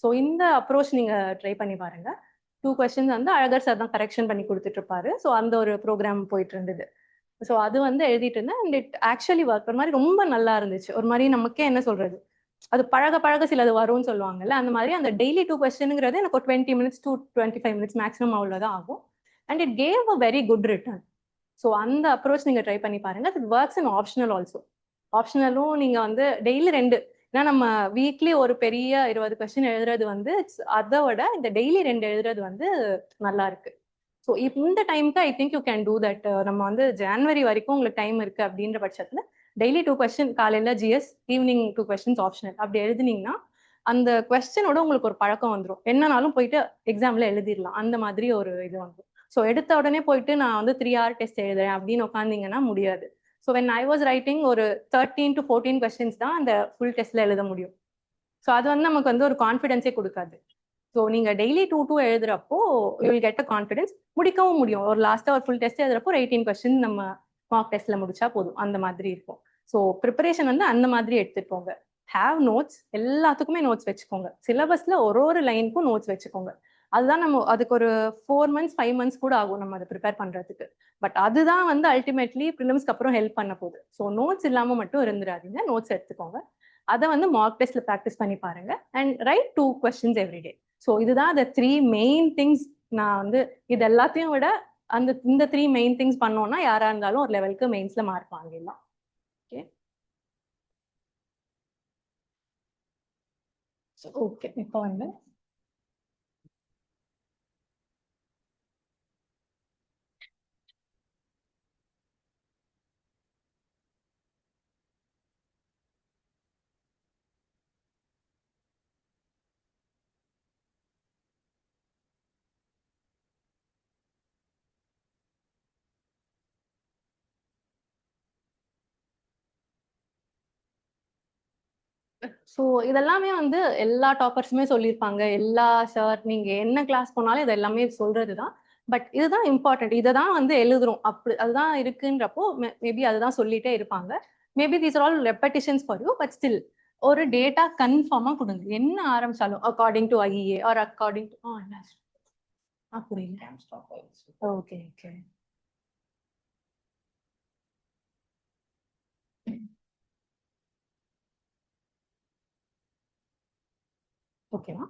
So இந்த அப்ரோச் நீங்க ட்ரை பண்ணி பாருங்க. 2 questions வந்து அழகர் சார் தான் கரெக்ஷன் பண்ணி கொடுத்துட்டு இருப்பாரு. ஸோ அந்த ஒரு ப்ரோக்ராம் போயிட்டு இருந்தது. ஸோ அது வந்து எழுதிட்டு இருந்தேன். And it actually work. ஒரு மாதிரி ரொம்ப நல்லா இருந்துச்சு. ஒரு மாதிரி நமக்கே என்ன சொல்றது, அது பழக பழக சிலது வரும்னு சொல்லுவாங்கல்ல, அந்த மாதிரி அந்த டெய்லி 2 questionங்கிறது எனக்கு ஒரு 20 minutes to 25 minutes மேக்ஸிமம் அவ்வளோதான் ஆகும். And it gave a very good return. So அந்த அப்ரோச் நீங்க ட்ரை பண்ணி பாருங்க. It works in optional also. ஆப்ஷனலும் நீங்க வந்து டெய்லி 2, ஏன்னா நம்ம வீக்லி ஒரு பெரிய 20 கொஸ்டின் எழுதுறது வந்து அதை விட இந்த டெய்லி 2 எழுதுறது வந்து நல்லா இருக்கு. ஸோ இந்த டைமுக்கு I think you can do that. நம்ம வந்து ஜனவரி வரைக்கும் உங்களுக்கு டைம் இருக்கு அப்படின்ற பட்சத்துல டெய்லி 2 கொஸ்டின், காலையில ஜிஎஸ், ஈவினிங் 2 questions ஆப்ஷனல் அப்படி எழுதுனீங்கன்னா அந்த கொஸ்டினோட உங்களுக்கு ஒரு பழக்கம் வந்துடும். என்னன்னாலும் போயிட்டு எக்ஸாம்ல எழுதிடலாம், அந்த மாதிரி ஒரு இது வந்துடும். ஸோ எடுத்த உடனே போயிட்டு நான் வந்து 3 hour டெஸ்ட் எழுதுறேன் அப்படின்னு உட்காந்தீங்கன்னா முடியாது. So when I was writing ஒரு 13 to 14 questions தான் அந்த ஃபுல் டெஸ்ட்ல எழுத முடியும். ஸோ அது வந்து நமக்கு வந்து ஒரு கான்ஃபிடென்ஸே கொடுக்காது. ஸோ நீங்க டெய்லி 2 எழுதுறப்போ you will get a confidence. முடிக்கவும் முடியும். ஒரு லாஸ்டா ஒரு ஃபுல் டெஸ்ட் எழுதுறப்போ 18 கொஸ்டின் நம்ம மார்க் டெஸ்ட்ல முடிச்சா போதும், அந்த மாதிரி இருக்கும். ஸோ ப்ரிப்பரேஷன் வந்து அந்த மாதிரி எடுத்துட்டு போங்க. ஹேவ் நோட்ஸ், எல்லாத்துக்குமே நோட்ஸ் வச்சுக்கோங்க. சிலபஸ்ல ஒரு லைனுக்கும் நோட்ஸ் வச்சுக்கோங்க. அதுதான் நம்ம அதுக்கு ஒரு 4 months 5 months கூட ஆகும் நம்ம அதை ப்ரிப்பேர் பண்றதுக்கு. பட் அதுதான் வந்து அல்டிமேட்லி ப்ரிலிம்ஸ்க்கு அப்புறம் ஹெல்ப் பண்ண போகுது. ஸோ நோட்ஸ் இல்லாம மட்டும் இருந்துடாதீங்க, நோட்ஸ் எடுத்துக்கோங்க. அதை வந்து மார்க் டெஸ்ட்ல ப்ராக்டிஸ் பண்ணி பாருங்க. And right 2 questions every day. So இதுதான் அந்த 3 மெயின் திங்ஸ். நான் வந்து இது எல்லாத்தையும் விட இந்த 3 மெயின் திங்ஸ் பண்ணோம்னா யாரா இருந்தாலும் ஒரு லெவலுக்கு மெயின்ஸ்ல மார்க் வாங்கிடலாம். ஓகே ஓகே, இப்போ வந்து ஸோ இதெல்லாமே வந்து எல்லா டாப்பர்ஸுமே சொல்லியிருப்பாங்க. எல்லா சார் நீங்க என்ன கிளாஸ் போனாலும் இது எல்லாமே சொல்றதுதான். பட் இதுதான் இம்பார்ட்டன்ட். இதை தான் வந்து எழுதுறோம், அப்படி அதுதான் இருக்குன்றப்போ மேபி அதுதான் சொல்லிட்டே இருப்பாங்க. Maybe these are all repetitions for you. But still ஒரு டேட்டா கன்ஃபார்மா கொடுங்க. என்ன ஆரம்பிச்சாலும் according to IA or according to புரியல. ஓகே ஓகே ஓகேவா.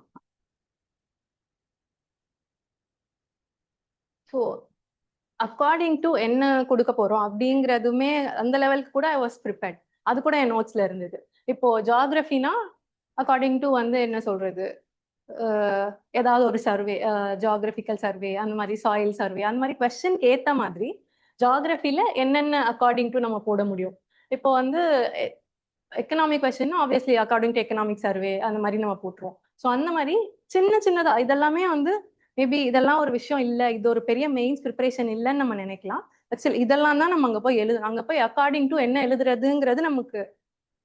ஸோ அக்கார்டிங் டு என்ன கொடுக்க போறோம் அப்படிங்கிறதுமே அந்த லெவலுக்கு கூட ஐ வாஸ் ப்ரிப்பேர்ட். அது கூட என் நோட்ஸ்ல இருந்தது. இப்போ ஜியாகிரபினா அக்கார்டிங் டு வந்து என்ன சொல்றது, ஏதாவது ஒரு சர்வே, ஜியாகிரபிக்கல் சர்வே, அந்த மாதிரி சாயில் சர்வே, அந்த மாதிரி கொஸ்டினுக்கு ஏற்ற மாதிரி ஜியாகிரபில என்னென்ன அக்கார்டிங் டு நம்ம போட முடியும். இப்போ வந்து economic question obviously according to economic survey அந்த மாதிரி நம்ம போட்டுருவோம். ஸோ அந்த மாதிரி சின்னதா இதெல்லாமே வந்து மேபி இதெல்லாம் ஒரு விஷயம் இல்லை, இது ஒரு பெரிய மெயின்ஸ் ப்ரிப்பரேஷன் இல்லைன்னு நம்ம நினைக்கலாம். ஆக்சுவலி இதெல்லாம் தான் நம்ம அங்க போய் எழுதணும். அங்க போய் அக்கார்டிங் டு என்ன எழுதுறதுங்கிறது நமக்கு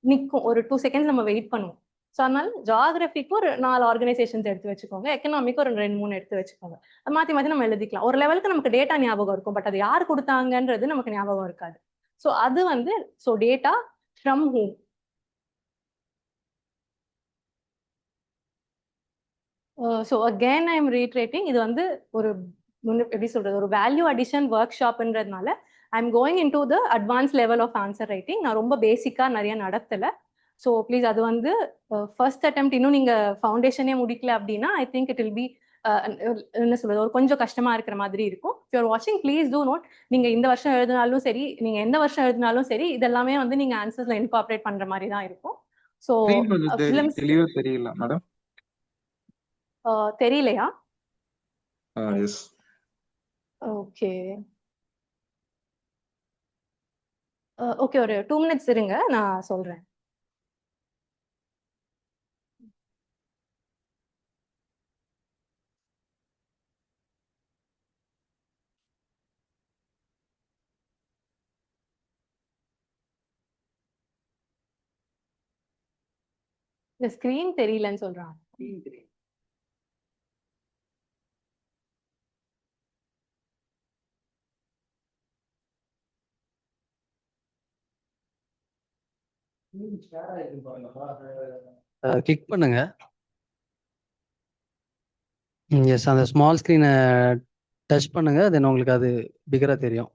நிற்கும். ஒரு 2 செகண்ட்ஸ் நம்ம வெயிட் பண்ணுவோம். ஸோ அதனால ஜாகிரபிக்கு ஒரு 4 ஆர்கனைசேஷன்ஸ் எடுத்து வச்சுக்கோங்க, எக்கனாமிக்கு ஒரு 2-3 எடுத்து வச்சுக்கோங்க. மாற்றி மாற்றி நம்ம எழுதிக்கலாம். ஒரு லெவலுக்கு நமக்கு டேட்டா ஞாபகம் இருக்கும், பட் அது யார் கொடுத்தாங்கன்றது நமக்கு ஞாபகம் இருக்காது. ஸோ அது வந்து so data from home. So again I am reiterating, இது வந்து ஒரு எப்படி சொல்றது, ஒரு வேல்யூ அடிஷன் ஒர்க் ஷாப்ன்றதுனால I am going in to the advance level of answer writing. நான் ரொம்ப பேசிக்கா நிறைய நடத்தல. ஸோ ப்ளீஸ் அது வந்து ஃபர்ஸ்ட் அட்டெம்ப்ட், இன்னும் நீங்க ஃபவுண்டேஷனே முடிக்கல அப்படின்னா I think it will B என்ன சொல்றது, ஒரு கொஞ்சம் கஷ்டமா இருக்கிற மாதிரி இருக்கும். இஃப் யூஆர் வாட்சிங் ப்ளீஸ் டூ நோட். நீங்க இந்த வருஷம் எழுதினாலும் சரி, நீங்க எந்த வருஷம் எழுதினாலும் சரி, இதெல்லாமே வந்து நீங்க ஆன்சர்ஸ்ல இன்கார்பரேட் பண்ற மாதிரி தான் இருக்கும். ஸோ தெளிவா தெரியல மேடம். தெரியலையா? எஸ். ஓகே ஓகே, ஒரு 2 minutes இருங்க, நான் சொல்றேன். இந்த ஸ்கிரீன் தெரியலன்னு சொல்றாங்க. கிளிக் பண்ணுங்க. எஸ், அந்த ஸ்மால் ஸ்க்ரீனை டச் பண்ணுங்க, தென் உங்களுக்கு அது பிகரா தெரியும்.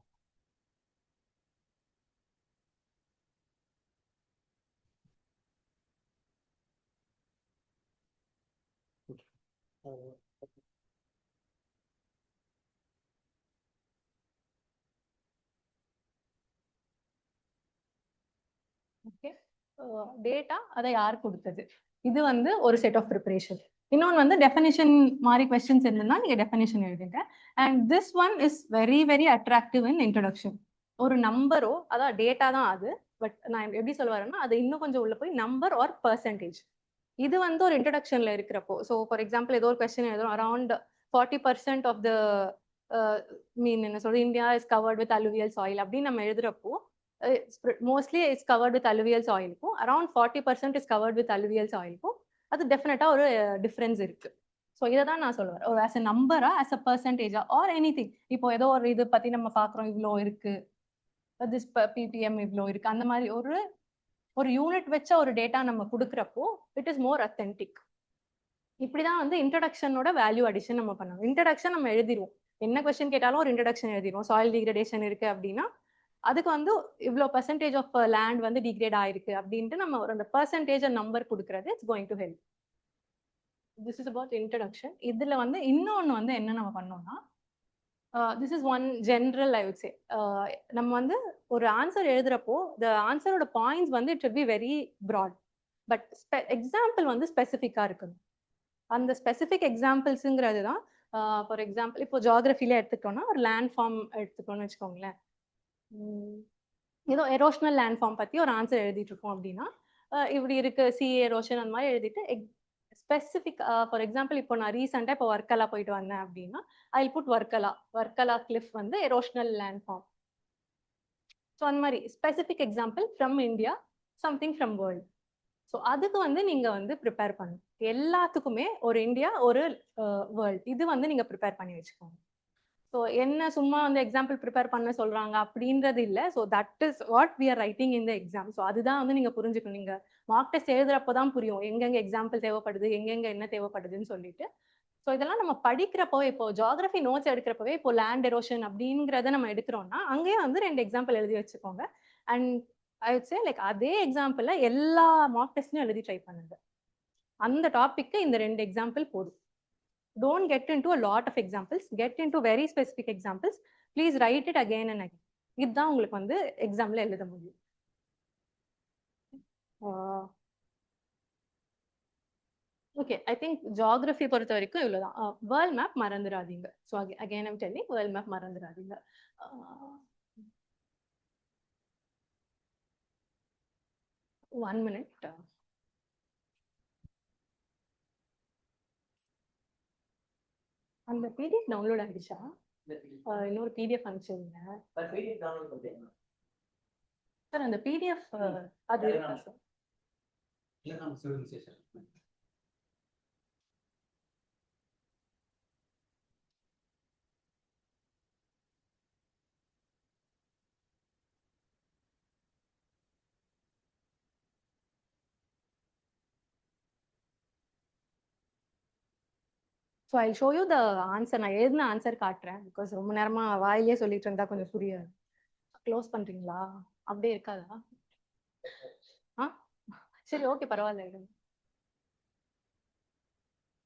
ஓகே, டேட்டா அதை யார் கொடுத்தது, இது வந்து ஒரு செட் ஆஃப் ப்ரிப்பரேஷன். இன்னொன்று வந்து டெஃபினிஷன் மாதிரி கொஸ்டின்ஸ் இருந்ததுன்னா நீங்க டெஃபினிஷன் எழுதுங்க. And this one is very very attractive in introduction. ஒரு நம்பரோ, அதான் டேட்டா தான் அது, பட் நான் எப்படி சொல்ல வரேன்னா அது இன்னும் கொஞ்சம் உள்ள போய் நம்பர் ஆர் பர்சன்டேஜ். இது வந்து ஒரு இன்ட்ரடக்ஷன்ல இருக்கிறப்போ, ஸோ ஃபார் எக்ஸாம்பிள் ஏதோ ஒரு கொஸ்டின் எழுதுறோம், அரௌண்ட் 40% ஆஃப் த மீன் என்ன சொல்றது, India is covered with alluvial soil அப்படின்னு நம்ம எழுதுறப்போ, mostly is covered with alluvial சாயிலுக்கும் around 40% is covered with alluvial சாயிலுக்கும் அது டெஃபினட்டா ஒரு டிஃபரன்ஸ் இருக்கு. ஸோ இதை தான் நான் சொல்லுவேன், ஒரு ஆஸ் அ நம்பரா, ஆஸ் அ பர்சன்டேஜா ஆர் எனி திங். இப்போ ஏதோ ஒரு இது பத்தி நம்ம பாக்குறோம், இவ்வளோ இருக்கு, திஸ் பிபிஎம் இவ்வளோ இருக்கு, அந்த மாதிரி ஒரு யூனிட் வச்ச ஒரு டேட்டா நம்ம கொடுக்குறப்போ இட் இஸ் மோர் அத்தென்டிக். இப்படிதான் வந்து இன்ட்ரடக்ஷனோட வேல்யூ அடிஷன் நம்ம பண்ணணும். இன்ட்ரடக்ஷன் நம்ம எழுதிடுவோம், என்ன கொஸ்டின் கேட்டாலும் ஒரு இன்ட்ரடக்ஷன் எழுதிடுவோம். சாயில் டிகிரேடேஷன் இருக்கு அப்படின்னா அதுக்கு வந்து இவ்வளோ பர்சன்டேஜ் ஆஃப் லேண்ட் வந்து டிகிரேட் ஆயிருக்கு அப்படின்ட்டு நம்ம ஒரு அந்த பர்சன்டேஜ் நம்பர் கொடுக்கறது it's going to help. This is about introduction. இதுல வந்து இன்னொன்று வந்து என்ன நம்ம பண்ணோம்னா, this is one general I would say. நம்ம வந்து ஒரு ஆன்சர் எழுதுறப்போ த ஆன்சரோட பாயிண்ட்ஸ் வந்து it should be very broad, but example வந்து ஸ்பெசிஃபிக்காக இருக்கணும். அந்த ஸ்பெசிஃபிக் எக்ஸாம்பிள்ஸுங்கிறது தான், ஃபார் எக்ஸாம்பிள் இப்போ ஜியாகிரஃபில எடுத்துக்கிட்டோம்னா ஒரு லேண்ட் ஃபார்ம் எடுத்துக்கோன்னு வச்சுக்கோங்களேன். ஏதோ எரோஷனல் லேண்ட் ஃபார்ம் பத்தி ஒரு ஆன்சர் எழுதிட்டு இருக்கோம் அப்படின்னா, இப்படி இருக்கு சி எரோஷன் அந்த மாதிரி எழுதிட்டு ஸ்பெசிஃபிக், ஃபார் எக்ஸாம்பிள் இப்போ நான் ரீசெண்டாக இப்போ வர்க்கலா போயிட்டு வந்தேன் அப்படின்னா ஐ புட் வர்க்கலா கிளிஃப் வந்து எரோஷனல் லேண்ட் ஃபார்ம். ஸோ அந்த மாதிரி specific example from India, something from world. So அதுக்கு வந்து நீங்க வந்து ப்ரிப்பேர் பண்ணணும். எல்லாத்துக்குமே ஒரு இந்தியா ஒரு வேர்ல்டு, இது வந்து நீங்க ப்ரிப்பேர் பண்ணி வச்சுக்கோங்க. ஸோ என்ன சும்மா வந்து எக்ஸாம்பிள் ப்ரிப்பேர் பண்ண சொல்றாங்க அப்படின்றது இல்லை. So that is what we are writing in the exam. So அதுதான் வந்து நீங்க புரிஞ்சுக்கணும். நீங்க மார்க் டெஸ்ட் எழுதுறப்போ தான் புரியும் எங்கெங்க எக்ஸாம்பிள் தேவைப்படுது, எங்கெங்க என்ன தேவைப்படுதுன்னு சொல்லிட்டு. ஸோ இதெல்லாம் நம்ம படிக்கிறப்போ, இப்போ ஜியாகிரபி நோட்ஸ் எடுக்கிறப்பவே இப்போ லேண்ட் எரோஷன் அப்படிங்கிறத நம்ம எடுக்கிறோம்னா அங்கேயே வந்து 2 எக்ஸாம்பிள் எழுதி வச்சுக்கோங்க. And I would say like அதே எக்ஸாம்பிள எல்லா மார்க் டெஸ்ட்லையும் எழுதி ட்ரை பண்ணுங்க. அந்த டாபிக்கு இந்த 2 எக்ஸாம்பிள் போதும். Don't get into a lot of examples, get into very specific examples. Please write it again and again. இதுதான் உங்களுக்கு வந்து எக்ஸாம்ல எழுத முடியும். ஓகே, ஐ திங்க் ஜியாகிரபி பொறுத்த வரைக்கும் இவ்வளவுதான். வேர்ல்ட் மேப் மறந்துடாதீங்க. So again I'm telling, world map மறந்துடாதீங்க. One minute. அந்த பிடிஎஃப் டவுன்லோட் ஆகிடுச்சா? இன்னொரு பிடிஎஃப் அனுப்பிச்சிருங்க சார். அந்த பிடிஎஃப் அது இருக்கா sir? So I show you the answer. நான் எழுதின ஆன்சர் காட்டுறேன். பிகாஸ் ரொம்ப நேரமா வாயிலே சொல்லிட்டு இருந்தா கொஞ்சம் புரியாது. க்ளோஸ் பண்றீங்களா? அப்படியே இருக்காதா? ஆ சரி, ஓகே, பரவாயில்ல.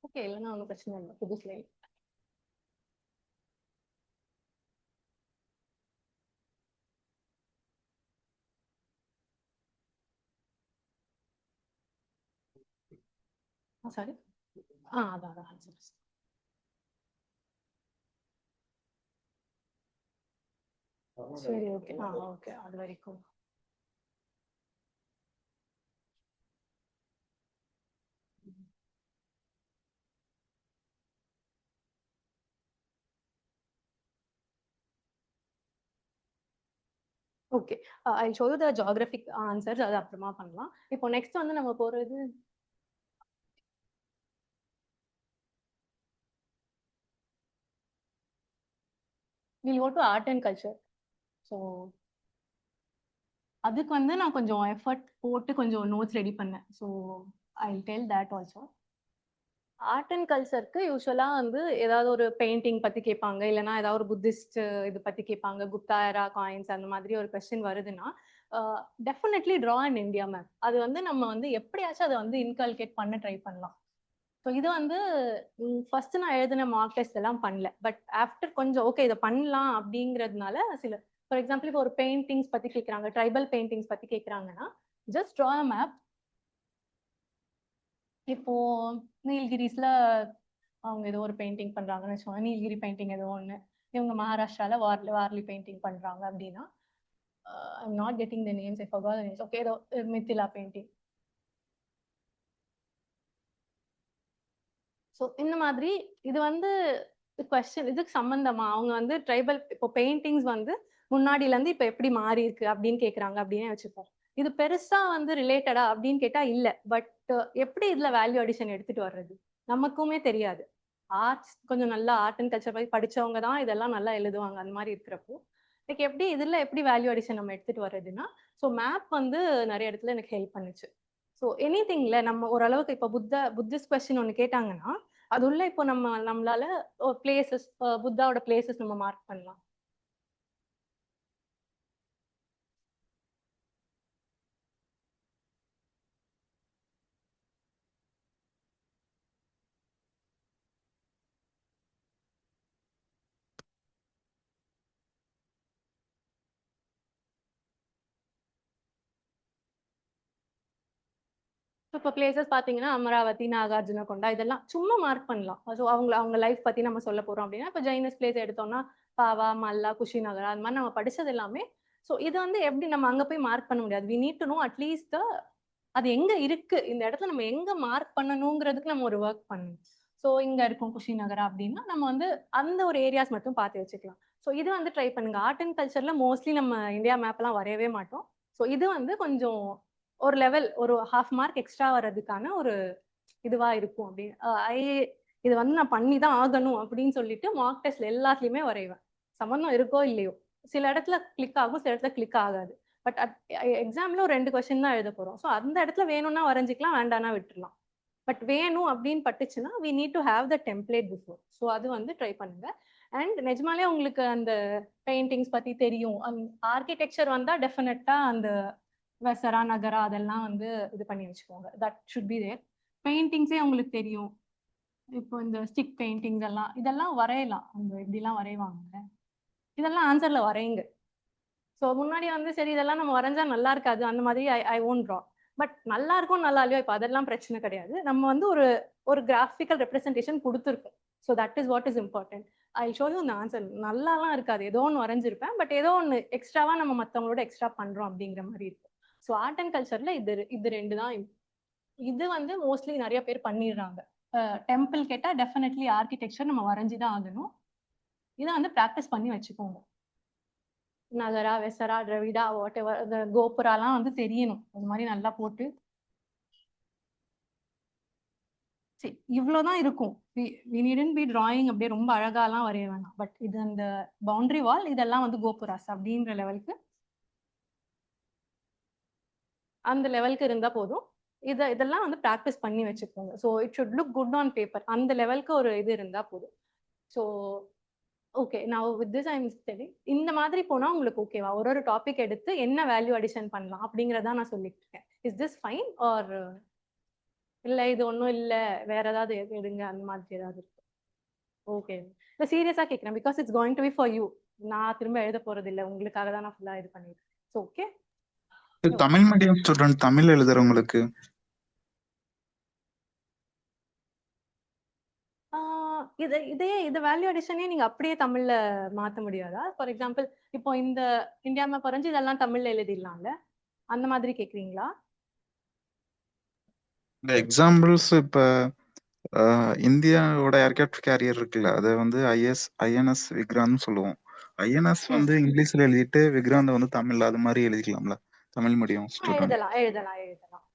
ஓகே, இல்லைன்னா ஒன்றும் பிரச்சனை இல்லை. புது ஸ்லைட். சாரி, அதான் ஆன்சர். சரி, ஓகே. ஓகே, அது வரைக்கும். Okay, I show you the geographic answers. அது அப்புறமா பண்ணலாம். இப்போ நெக்ஸ்ட் வந்து நம்ம போறது will go to art and culture. So அதுக்கு வந்து நான் கொஞ்சம் எஃபர்ட் போட்டு கொஞ்சம் நோட்ஸ் ரெடி பண்ணேன். So I tell that also. Art and கல்ச்சருக்கு யூஸ்வலாக வந்து ஏதாவது ஒரு பெயிண்டிங் பற்றி கேட்பாங்க, இல்லைனா ஏதாவது ஒரு புத்திஸ்ட் இது பற்றி கேட்பாங்க, குப்தா எரா காயின்ஸ் அந்த மாதிரி ஒரு கொஸ்டின் வருதுன்னா definitely draw in India map. அது வந்து நம்ம வந்து எப்படியாச்சும் அதை வந்து இன்கல்கேட் பண்ண ட்ரை பண்ணலாம். ஸோ இது வந்து ஃபர்ஸ்ட் நான் எழுதின மார்க் டெஸ்ட் எல்லாம் பண்ணல. பட் ஆஃப்டர் கொஞ்சம் ஓகே இதை பண்ணலாம் அப்படிங்கிறதுனால சில, ஃபார் எக்ஸாம்பிள் இப்போ ஒரு பெயிண்டிங்ஸ் பற்றி கேட்குறாங்க, ட்ரைபல் பெயிண்டிங்ஸ் பற்றி கேட்குறாங்கன்னா ஜஸ்ட் ட்ரா அ மேப். இப்போ நீல்கிரிஸ்ல அவங்க ஏதோ ஒரு பெயிண்டிங் பண்றாங்கன்னு வச்சுக்கோங்க, நீல்கிரி பெயிண்டிங் ஏதோ ஒன்று. இவங்க மகாராஷ்டிரால வார்லி பெயிண்டிங் பண்றாங்க அப்படின்னா I'm not getting the names, I forgot the names. Okay, ஏதோ மித்திலா பெயிண்டிங். ஸோ இந்த மாதிரி இது வந்து கொஸ்டின் இதுக்கு சம்பந்தமா அவங்க வந்து ட்ரைபல் இப்போ பெயிண்டிங்ஸ் வந்து முன்னாடில இருந்து இப்போ எப்படி மாறி இருக்கு அப்படின்னு கேட்குறாங்க அப்படின்னு வச்சுப்போம். இது பெருசா வந்து ரிலேட்டடா அப்படின்னு கேட்டா இல்ல. பட் எப்படி இதுல வேல்யூ அடிஷன் எடுத்துட்டு வர்றது நமக்குமே தெரியாது. ஆர்ட்ஸ் கொஞ்சம் நல்லா ஆர்ட் அண்ட் கல்ச்சர் பத்தி படிச்சவங்க தான் இதெல்லாம் நல்லா எழுதுவாங்க. அந்த மாதிரி இருக்கிறப்போ எனக்கு எப்படி இதுல எப்படி வேல்யூ அடிஷன் நம்ம எடுத்துட்டு வர்றதுன்னா, ஸோ மேப் வந்து நிறைய இடத்துல எனக்கு ஹெல்ப் பண்ணுச்சு. ஸோ எனி திங்ல நம்ம ஓரளவுக்கு இப்போ புத்திஸ்ட் கொஸ்டின் ஒன்று கேட்டாங்கன்னா அது உள்ள இப்போ நம்மளால பிளேசஸ், புத்தாவோட பிளேசஸ் நம்ம மார்க் பண்ணலாம். இப்போ பிளேசஸ் பார்த்தீங்கன்னா அமராவதி, நாகார்ஜுன கொண்டா இதெல்லாம் சும்மா மார்க் பண்ணலாம். ஸோ அவங்க லைஃப் பத்தி நம்ம சொல்ல போறோம் அப்படின்னா இப்போ ஜைனஸ் பிளேஸ் எடுத்தோம்னா பாவா, மல்லா, குஷிநகரா அது மாதிரி நம்ம படிச்சது எல்லாமே. ஸோ இது வந்து எப்படி நம்ம அங்கே போய் மார்க் பண்ண முடியாது. We need to know at least அது எங்க இருக்கு, இந்த இடத்துல நம்ம எங்க மார்க் பண்ணணுங்கிறதுக்கு நம்ம ஒரு ஒர்க் பண்ணணும். ஸோ இங்க இருக்கும் குஷிநகரா அப்படின்னா நம்ம வந்து அந்த ஒரு ஏரியாஸ் மட்டும் பார்த்து வச்சுக்கலாம். ஸோ இது வந்து ட்ரை பண்ணுங்க. ஆர்ட் அண்ட் கல்ச்சர்ல மோஸ்ட்லி நம்ம இந்தியா மேப்லாம் வரையவே மாட்டோம். ஸோ இது வந்து கொஞ்சம் ஒரு லெவல் ஒரு ஹாஃப் மார்க் எக்ஸ்ட்ரா வர்றதுக்கான ஒரு இதுவா இருக்கும் அப்படின்னு இது வந்து நான் பண்ணி தான் ஆகணும் அப்படின்னு சொல்லிட்டு மார்க் டெஸ்ட்ல எல்லாத்துலயுமே வரைவேன். சம்மந்தம் இருக்கோ இல்லையோ சில இடத்துல கிளிக் ஆகும், சில இடத்துல கிளிக் ஆகாது. பட் எக்ஸாம்ல ஒரு 2 கொஸ்டின் தான் எழுத போறோம். ஸோ அந்த இடத்துல வேணும்னா வரைஞ்சிக்கலாம், வேண்டாம்னா விட்டுடலாம். பட் வேணும் அப்படின்னு பட்டுச்சுன்னா we need to have the template before. So அது வந்து ட்ரை பண்ணுங்க. அண்ட் நிஜமாலே உங்களுக்கு அந்த பெயிண்டிங்ஸ் பத்தி தெரியும், ஆர்கிடெக்சர் வந்தா டெஃபினட்டா அந்த வெசரா நகரா அதெல்லாம் வந்து இது பண்ணி வச்சுக்கோங்க. That should be there. பெயிண்டிங்ஸே உங்களுக்கு தெரியும். இப்போ இந்த ஸ்டிக் பெயிண்டிங்ஸ் எல்லாம் இதெல்லாம் வரையலாம். அந்த இப்படிலாம் வரைவாங்க, இதெல்லாம் ஆன்சர்ல வரையுங்க. ஸோ முன்னாடி வந்து சரி இதெல்லாம் நம்ம வரைஞ்சா நல்லா இருக்காது அந்த மாதிரி ஐ ஓன்ட் ட்ரா. பட் நல்லா இருக்கும் நல்லா இல்லையோ இப்போ அதெல்லாம் பிரச்சனை கிடையாது. நம்ம வந்து ஒரு கிராஃபிக்கல் ரெப்ரஸன்டேஷன் கொடுத்துருக்கோம். So that is what is important. I show you அந்த ஆன்சர். நல்லாலாம் இருக்காது, ஏதோ ஒன்று வரைஞ்சிருப்பேன். பட் ஏதோ ஒன்று எக்ஸ்ட்ராவா நம்ம மற்றவங்களோட எக்ஸ்ட்ரா பண்றோம் அப்படிங்கிற மாதிரி இருக்கும். ஸோ ஆர்ட் அண்ட் கல்ச்சர்ல இது ரெண்டு தான். இது வந்து மோஸ்ட்லி நிறைய பேர் பண்ணிடுறாங்க. டெம்பிள் கேட்டா டெஃபினெட்லி ஆர்கிடெக்சர் நம்ம வரைஞ்சி தான் ஆகணும். இதை வந்து ப்ராக்டிஸ் பண்ணி வச்சுக்கோங்க. நகரா, வெசரா, திராவிடா, வாட் எவர், இந்த கோபுராலாம் வந்து தெரியணும். அது மாதிரி நல்லா போட்டு சரி, இவ்வளவுதான் இருக்கும். we needn't be drawing அப்படியே ரொம்ப அழகாலாம் வரைய வேணாம். பட் இது அந்த பவுண்டரி வால், இதெல்லாம் வந்து கோபுராஸ் அப்படின்ற லெவலுக்கு, அந்த லெவலுக்கு இருந்தா போதும். இதெல்லாம் வந்து ப்ராக்டிஸ் பண்ணி வச்சுக்கோங்க. So it should look good on paper. அந்த லெவலுக்கு ஒரு இது இருந்தா போதும். ஸோ ஓகே, நான் வித் திஸ் ஐம் டெல்லிங், இந்த மாதிரி போனா உங்களுக்கு ஓகேவா? ஒரு டாபிக் எடுத்து என்ன வேல்யூ அடிஷன் பண்ணலாம் அப்படிங்கறத நான் சொல்லிட்டு இருக்கேன். இஸ் திஸ் ஃபைன் ஆர் இல்ல இது ஒன்றும் இல்ல வேற ஏதாவது எடுங்க அந்த மாதிரி ஏதாவது இருக்கு? ஓகே, இல்லை சீரியஸா கேட்குறேன். Because it's going to be for you. நான் திரும்ப எழுத போறது இல்லை, உங்களுக்காக தான் நான் ஃபுல்லா இது பண்ணிருக்கேன். So okay, Tamil medium student Tamil எழுதுறவங்களுக்கு இது வேல்யூ அடிஷனே நீங்க அப்படியே தமிழ்ல மாத்த முடியாதா? ஃபார் எக்ஸாம்பிள், இப்போ இந்த இந்தியா மேப் வரைஞ்சு இதெல்லாம் தமிழ்ல எழுதிடலாம்ல, அந்த மாதிரி கேக்குறீங்களா? இந்த எக்ஸாம்பிள்ஸ் இப்ப இந்தியாவோட ஏர்கிராஃப்ட் கேரியர் இருக்குல்ல, அதை வந்து ஐஎன்எஸ் விக்ராந்த் சொல்லுவோம். ஐஎன்எஸ் வந்து இங்கிலீஷ்ல எழுதிட்டு விக்ராந்த் வந்து தமிழ்ல அது மாதிரி எழுதிக்கலாம்ல தமிழ் மீடியம் ஸ்டூடெண்ட்? எழுதலாம் எழுதலாம் எழுதலாம்.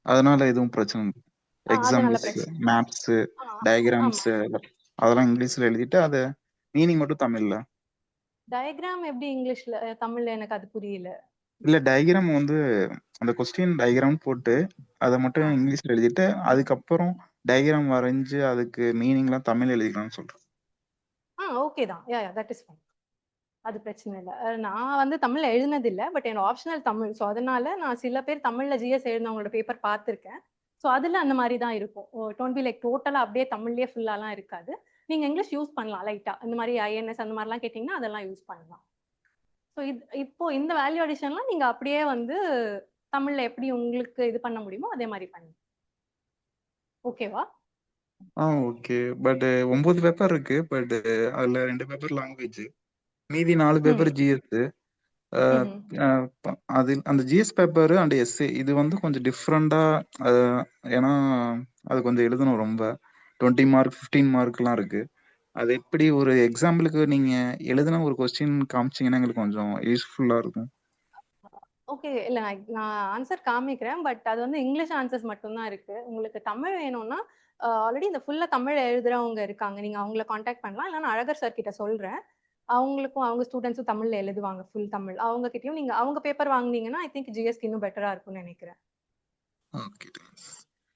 அதனால எதுவும் பிரச்சனை இல்லை. அதனால எக்ஸாம்பிள்ஸ், பிரச்சனை. மேப்ஸ், ஆமா. டயக்ராம்ஸ் அதெல்லாம் இங்கிலீஷ்ல எழுதிட்டு அதை மீனிங் மட்டும் தமிழ்ல. டயக்ராம் எப்படி இங்கிலீஷ்ல தமிழ்ல எனக்கு அது புரியல. இல்ல டயக்ராம் வந்து அந்த கொஸ்டின் டயக்ராம் போட்டு அதை மட்டும் இங்கிலீஷ்ல எழுதிட்டு அதுக்கப்புறம் டயக்ராம் வரைஞ்சு அதுக்கு மீனிங்லாம் தமிழ் எழுதிக்கலாம்னு சொல்றேன். ஓகே தான். Yeah that is fine. அது பிரச்சனை இல்லை. நான் வந்து தமிழ்ல எழுதினது இல்லை, but N optional Tamil. So அதனால நான் சில பேர் தமிழ்ல ஜிஎஸ் எழுதினவங்களோட பேப்பர் பார்த்துருக்கேன். ஸோ அதில் அந்த மாதிரி தான் இருக்கும். டோன்ட் பி லைக் டோட்டலாக அப்படியே தமிழ்லேயே ஃபுல்லாலாம் இருக்காது. நீங்கள் இங்கிலீஷ் யூஸ் பண்ணலாம் லைட்டாக. இந்த மாதிரி ஐஎன்எஸ் அந்த மாதிரிலாம் கேட்டிங்கன்னா அதெல்லாம் யூஸ் பண்ணலாம். ஸோ இப்போ இந்த வேல்யூ அடிஷன்லாம் நீங்கள் அப்படியே வந்து தமிழில் எப்படி உங்களுக்கு இது பண்ண முடியுமோ அதே மாதிரி பண்ணி. ஓகேவா? ஓகே. பட் 9 பேப்பர் இருக்கு. பட் அதுல 2 பேப்பர் லாங்குவேஜ், மீதி 4 பேப்பர் ஜிஎஸ். அது அந்த ஜிஎஸ் பேப்பர் அண்ட் எஸ்ஏ இது வந்து கொஞ்சம் டிஃப்ரெண்டா. ஏன்னா அது கொஞ்சம் எழுதணும் ரொம்ப. 20 மார்க் 15 மார்க்லாம் இருக்கு. அது எப்படி ஒரு எக்ஸாம்பிளுக்கு நீங்க எழுதின ஒரு கொஸ்டின் காமிச்சீங்கன்னா எங்களுக்கு கொஞ்சம் யூஸ்ஃபுல்லா இருக்கும். ஓகே, இல்லை நான் ஆன்சர் காமிக்கிறேன். பட் அது வந்து இங்கிலீஷ் ஆன்சர்ஸ் மட்டும்தான் இருக்கு. உங்களுக்கு தமிழ் வேணும்னா ஆல்ரெடி இந்த ஃபுல்லா தமிழ் எழுதுறவங்க இருக்காங்க, நீங்க அவங்கள காண்டாக்ட் பண்ணலாம். இல்லை நான் அழகர் சார் கிட்ட சொல்றேன், அவங்களுக்கும் அவங்க ஸ்டூடெண்ட்ஸும் தமிழ்ல எழுதுவாங்க ஃபுல் தமிழ். அவங்க கிட்டயும் நீங்க அவங்க பேப்பர் வாங்குனீங்கன்னா ஐ திங்க் ஜிஎஸ்க்கு இன்னும் பெட்டரா இருக்கும்னு நினைக்கிறேன். ஓகே.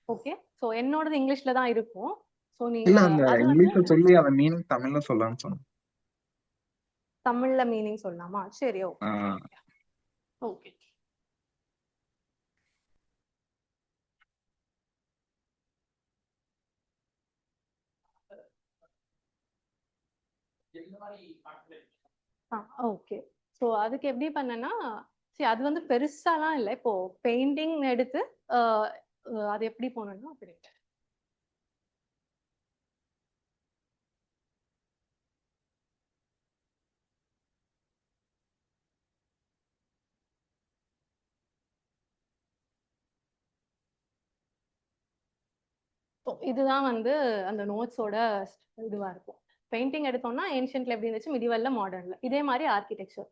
ஓகே, ஸோ என்னோடது இங்கிலீஷ்ல தான் இருக்கும். ஸோ நீங்க இல்ல அந்த அது வந்து இங்கிலீஷ்ல சொல்லி அந்த மீனிங் தமிழ்ல சொல்லலாம்னு சொன்னேன். தமிழ்ல மீனிங் சொல்லலாமா? சரி, ஓகே ஓகே. ஓகே, ஸோ அதுக்கு எப்படி பண்ணனா, சரி அது வந்து பெருசாலாம் இல்லை. இப்போ பெயிண்டிங் எடுத்து அது எப்படி போனோம்னா அப்படி இதுதான் வந்து அந்த நோட்ஸோட இதுவா இருக்கும். பெயிண்டிங் எடுத்தோம்னா ஏன்ஷியன்ட்ல எப்படி இருந்துச்சு, மிடிவல்ல, மாடர்ன்ல, இதே மாதிரி ஆர்கிடெக்சர்.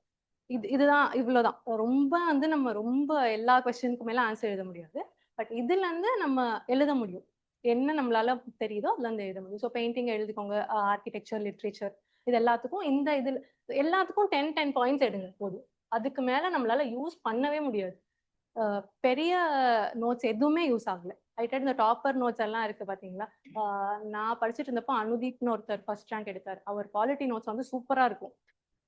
இதுதான், இவ்வளவுதான். ரொம்ப வந்து நம்ம ரொம்ப எல்லா கொஸ்டினுக்கும் மேல ஆன்சர் எழுத முடியாது. பட் இதுல இருந்து நம்ம எழுத முடியும், என்ன நம்மளால தெரியுதோ அதுல இருந்து எழுத முடியும். ஸோ பெயிண்டிங் எழுதிக்கோங்க, ஆர்கிடெக்சர், லிட்ரேச்சர், இது எல்லாத்துக்கும் இந்த இதுல எல்லாத்துக்கும் 10 பாயிண்ட்ஸ் எடுங்க போதும். அதுக்கு மேல நம்மளால யூஸ் பண்ணவே முடியாது. பெரிய நோட்ஸ் எதுவுமே யூஸ் ஆகல. ரைட்டர் இந்த டாப்பர் நோட்ஸ் எல்லாம் இருக்கு பாத்தீங்களா? நான் படிச்சுட்டு இருந்தப்போ அனுதீப்னு ஒருத்தர் ஃபர்ஸ்ட் ரேங்க் எடுத்தார். அவர் குவாலிட்டி நோட்ஸ் வந்து சூப்பரா இருக்கும்.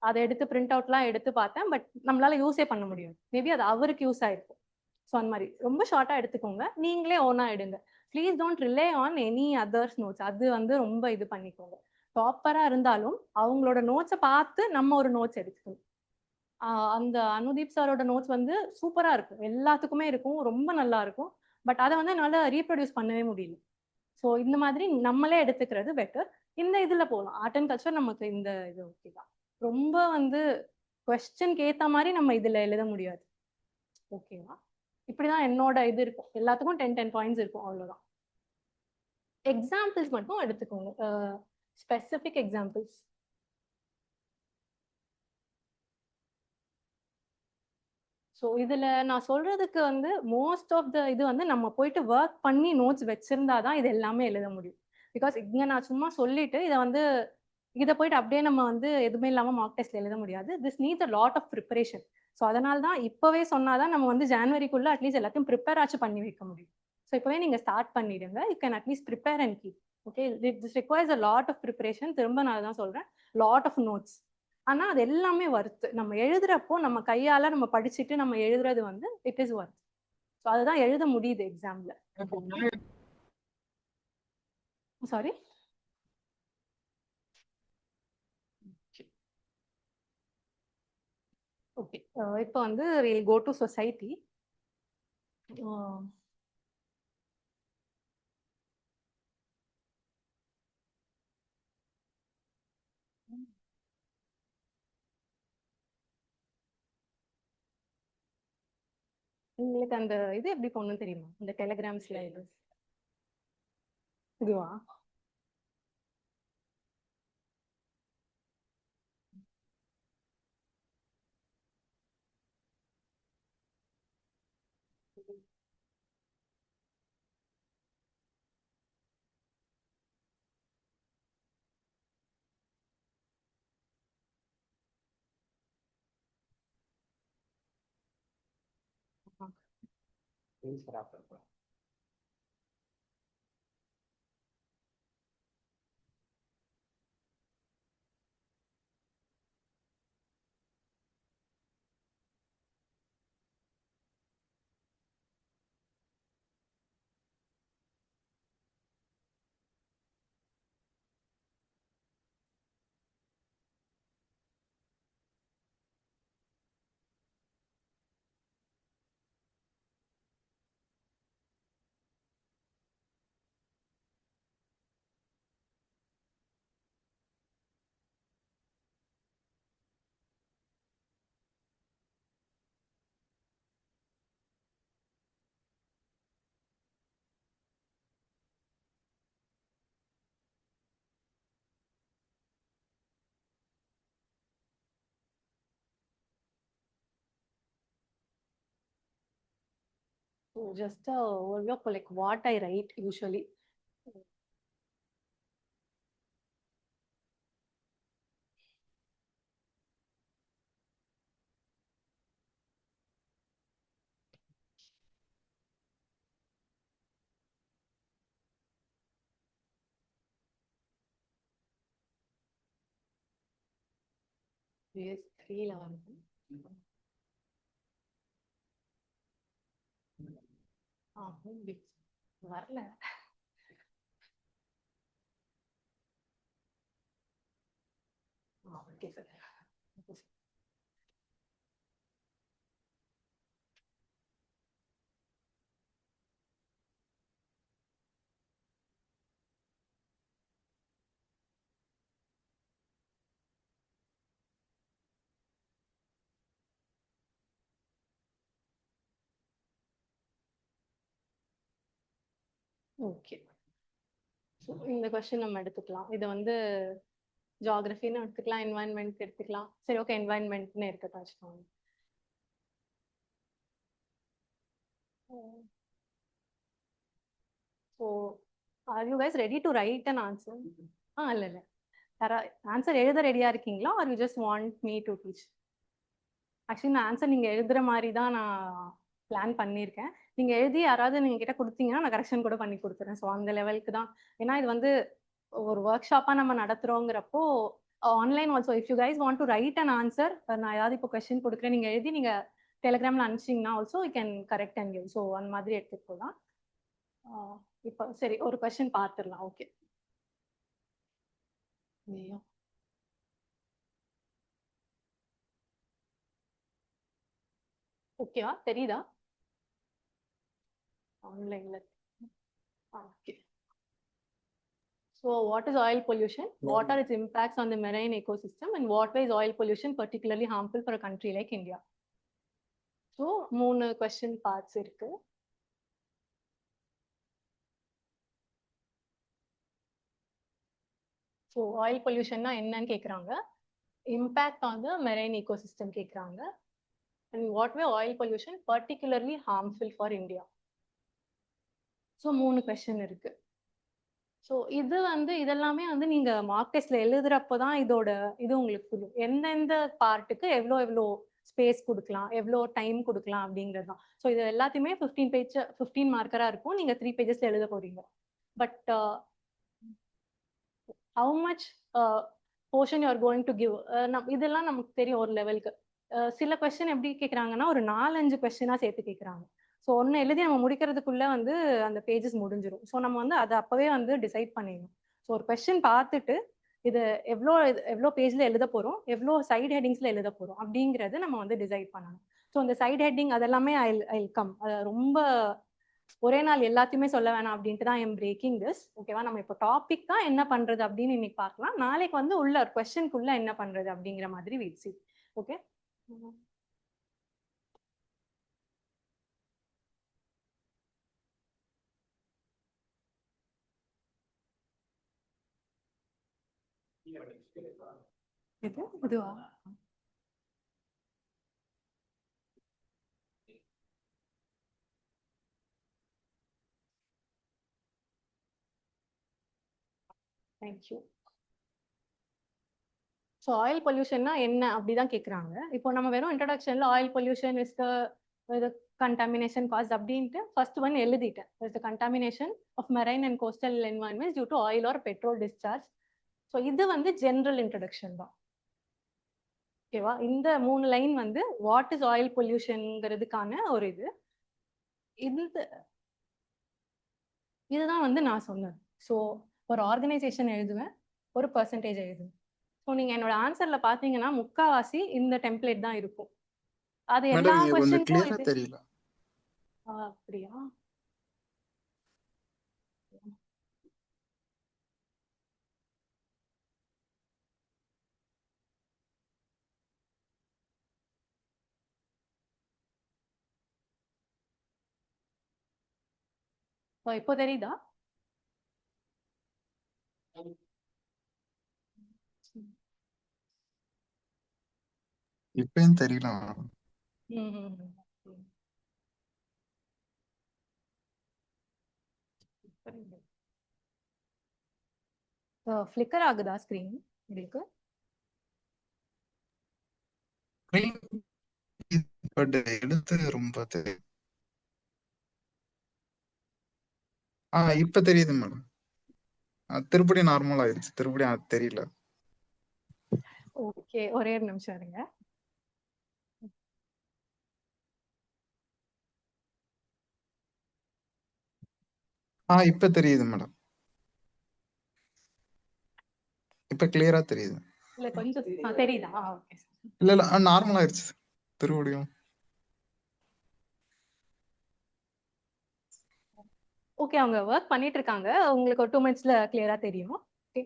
அதை எடுத்து பிரிண்ட் அவுட்லாம் எடுத்து பார்த்தேன். பட் நம்மளால யூஸே பண்ண முடியும். மேபி அது அவருக்கு யூஸ் ஆயிருக்கும். ஸோ அந்த மாதிரி ரொம்ப ஷார்ட்டா எடுத்துக்கோங்க, நீங்களே ஓனா எடுங்க. Please don't relay on any others notes. அது வந்து ரொம்ப இது பண்ணிக்கோங்க. டாப்பரா இருந்தாலும் அவங்களோட நோட்ஸை பார்த்து நம்ம ஒரு நோட்ஸ் எடுத்துக்கணும். அந்த அனுதீப் சாரோட நோட்ஸ் வந்து சூப்பரா இருக்கும், எல்லாத்துக்குமே இருக்கும், ரொம்ப நல்லா இருக்கும். பட் அதை வந்து என்னால ரீப்ரொடியூஸ் பண்ணவே முடியல. ஸோ இந்த மாதிரி நம்மளே எடுத்துக்கிறது பெட்டர். இந்த இதுல போகலாம், ஆர்ட் அண்ட் கல்ச்சர் நமக்கு இந்த இது ஓகே தான். ரொம்ப வந்து கொஸ்டின்க்கு ஏத்த மாதிரி நம்ம இதுல எழுத முடியாது. ஓகேவா? இப்படிதான் என்னோட இது இருக்கும். எல்லாத்துக்கும் 10 பாயிண்ட்ஸ் இருக்கும், அவ்வளவுதான். எக்ஸாம்பிள்ஸ் மட்டும் எடுத்துக்கோங்க, ஸ்பெசிபிக் எக்ஸாம்பிள்ஸ். ஸோ இதில் நான் சொல்றதுக்கு வந்து மோஸ்ட் ஆஃப் த இது வந்து நம்ம போயிட்டு ஒர்க் பண்ணி நோட்ஸ் வச்சிருந்தா தான் இது எல்லாமே எழுத முடியும். பிகாஸ் இங்கே நான் சும்மா சொல்லிட்டு இதை போயிட்டு அப்படியே நம்ம வந்து எதுவுமே இல்லாமல் மார்க் டெஸ்ட்ல எழுத முடியாது. This needs a lot of preparation. So அதனால தான் இப்போவே சொன்னாதான் நம்ம வந்து ஜான்வரிக்குள்ள அட்லீஸ்ட் எல்லாத்தையும் ப்ரிப்பேர் ஆச்சு பண்ணி வைக்க முடியும். ஸோ இப்போவே நீங்கள் ஸ்டார்ட் பண்ணிடுங்க. You can at least prepare and keep. Okay, this requires a lot of preparation. திரும்ப நான் தான் சொல்கிறேன், லாட் ஆஃப் நோட்ஸ். ஆனா அது எல்லாமே ஒர்த். நம்ம எழுதுறப்போ நம்ம கையால நம்ம படிச்சுட்டு நம்ம எழுதுறது வந்து இட் இஸ் ஒர்த். ஸோ அதுதான் எழுத முடியுது எக்ஸாம்ல. சாரி. ஓகே, இப்போ வந்து வில் கோ டு சொசைட்டி. உங்களுக்கு அந்த இது எப்படி போடணும் தெரியுமா? இந்த டெலிகிராம்ஸ்ல இதுவா? So just a overview of like what I write usually. Yes, 3 வரல. Okay sir. ஓகே, ஸோ இந்த கொஸ்டின் நம்ம எடுத்துக்கலாம். இதை வந்து ஜியாகிரபின்னு எடுத்துக்கலாம், என்வாயன்மெண்ட் எடுத்துக்கலாம். சரி, ஓகே, என்வாயன்மெண்ட்னு இருக்கட்டும் வச்சுக்கோங்க. So are you guys ready to write an answer? இல்லை இல்லை, ஆன்சர் எழுத ரெடியா இருக்கீங்களா? Are you just want me to teach? Actually நான் ஆன்சர் நீங்கள் எழுதுகிற மாதிரி தான் நான் பிளான் பண்ணியிருக்கேன். நீங்கள் எழுதி யாராவது நீங்கள் கிட்ட கொடுத்தீங்கன்னா நான் கரெக்ஷன் கூட பண்ணி கொடுத்துறேன். ஸோ அந்த லெவலுக்கு தான். ஏன்னா இது வந்து ஒரு ஒர்க் ஷாப்பாக நம்ம நடத்துகிறோங்கிறப்போ online also if you guys want to write an answer, நான் ஏதாவது இப்போ கொஸ்டின் கொடுக்குறேன், நீங்கள் எழுதி நீங்கள் டெலிகிராமில் அனுப்பிச்சிங்கன்னா also you can correct and give. So அந்த மாதிரி எடுத்துகிட்டு போகலாம். இப்போ சரி, ஒரு கொஸ்டின் பார்த்துடலாம். ஓகே, ஓகேவா? தெரியுதா ஆன்லைன்ல? Okay. So what is oil pollution? What are its impacts on the marine ecosystem? And what way is oil pollution particularly harmful for a country like India? So 3 question parts இருக்கு. So oil pollution என்னன்னு கேக்குறாங்க. Impact on the marine ecosystem கேக்குறாங்க. and what way oil pollution particularly harmful for India. So 3 question இருக்கு. So இது வந்து இதெல்லாமே வந்து நீங்க மார்க் டெஸ்ட்ல எழுதுறப்போ தான் இதோட இது உங்களுக்கு புரியும். எந்தெந்த பார்ட்டுக்கு எவ்வளோ எவ்வளோ ஸ்பேஸ் கொடுக்கலாம், எவ்வளோ டைம் கொடுக்கலாம் அப்படிங்கிறது தான். ஸோ இது எல்லாத்தையுமே 15 மார்க்கரா இருக்கும். நீங்க 3 பேஜஸ்ல எழுத போறீங்க. But how much portion you are going to give, இதெல்லாம் நமக்கு தெரியும் ஒரு லெவலுக்கு. சில கொஸ்டின் எப்படி கேட்குறாங்கன்னா ஒரு 4-5 கொஸ்டினா சேர்த்து கேட்குறாங்க. ஸோ ஒன்று எழுதி நம்ம முடிக்கிறதுக்குள்ள வந்து அந்த பேஜஸ் முடிஞ்சிடும். ஸோ நம்ம வந்து அதை அப்பவே வந்து டிசைட் பண்ணிடணும். ஸோ ஒரு கொஸ்டின் பார்த்துட்டு இது எவ்வளோ பேஜ்ல எழுத போறோம், எவ்வளோ சைட் ஹெட்டிங்ஸ்ல எழுத போறோம் அப்படிங்கிறது நம்ம வந்து டிசைட் பண்ணணும். ஸோ அந்த சைட் ஹெட்டிங் அதெல்லாமே ஐ கம் ரொம்ப ஒரே நாள் எல்லாத்தையுமே சொல்ல வேணாம் அப்படின்ட்டு தான் ஐம் பிரேக்கிங் திஸ். ஓகேவா? நம்ம இப்போ டாபிக் தான் என்ன பண்றது அப்படின்னு இன்னைக்கு பார்க்கலாம். நாளைக்கு வந்து உள்ள ஒரு கொஸ்டின்குள்ள என்ன பண்றது அப்படிங்கிற மாதிரி வீட் சி. ஓகே, இதுவா? தேங்க்யூ. ஸோ ஆயில் பொல்யூஷன்னா என்ன அப்படிதான் கேட்குறாங்க. இப்போ நம்ம வெறும் இன்ட்ரடக்ஷன்ல oil pollution is the contamination caused அப்படின்ட்டு ஃபர்ஸ்ட் ஒன் எழுதிட்டேன். Is the contamination of marine and coastal environments due to oil or petrol discharge. So இது வந்து ஜென்ரல் இன்ட்ரடக்ஷன் தான். ஓகேவா? இந்த 3 லைன் வந்து வாட் இஸ் ஆயில் பொல்யூஷன்ங்கிறதுக்கான ஒரு இதுதான் வந்து நான் சொன்னது. ஸோ ஒரு ஆர்கனைசேஷன் எழுதுவேன், ஒரு பர்சன்டேஜ் எழுதுவேன். ஸோ நீங்க என்னோட ஆன்சர்ல பாத்தீங்கன்னா முக்காவாசி இந்த டெம்ப்ளேட் தான் இருக்கும். அது எல்லா கொஸ்டினுக்கும் தெரியல. அப்படியா? இப்போ தெரியுதா? இப்பயும் தெரியல. ஃபிளிக்கர் ஆகுதா ஸ்கிரீன் உங்களுக்கு? பட் எழுத்து ரொம்ப தெரியும். இப்ப தெரியுது மேடம். திருப்படி நார்மல் ஆயிடுச்சு. திருப்படி தெரியல. ஓகே, ஒரே ஒரு நிமிஷம் இருங்க. இப்ப தெரியுது மேடம். இப்ப கிளியரா தெரியுது. இல்ல கொஞ்சம் தெரியுதா? ஓகே. இல்ல நார்மல் ஆயிடுச்சு திருப்படியும். ஓகே, அவங்க ஒர்க் பண்ணிட்டு இருக்காங்க. உங்களுக்கு ஒரு 2 மினிட்ஸ்ல கிளியரா தெரியும். ஓகே.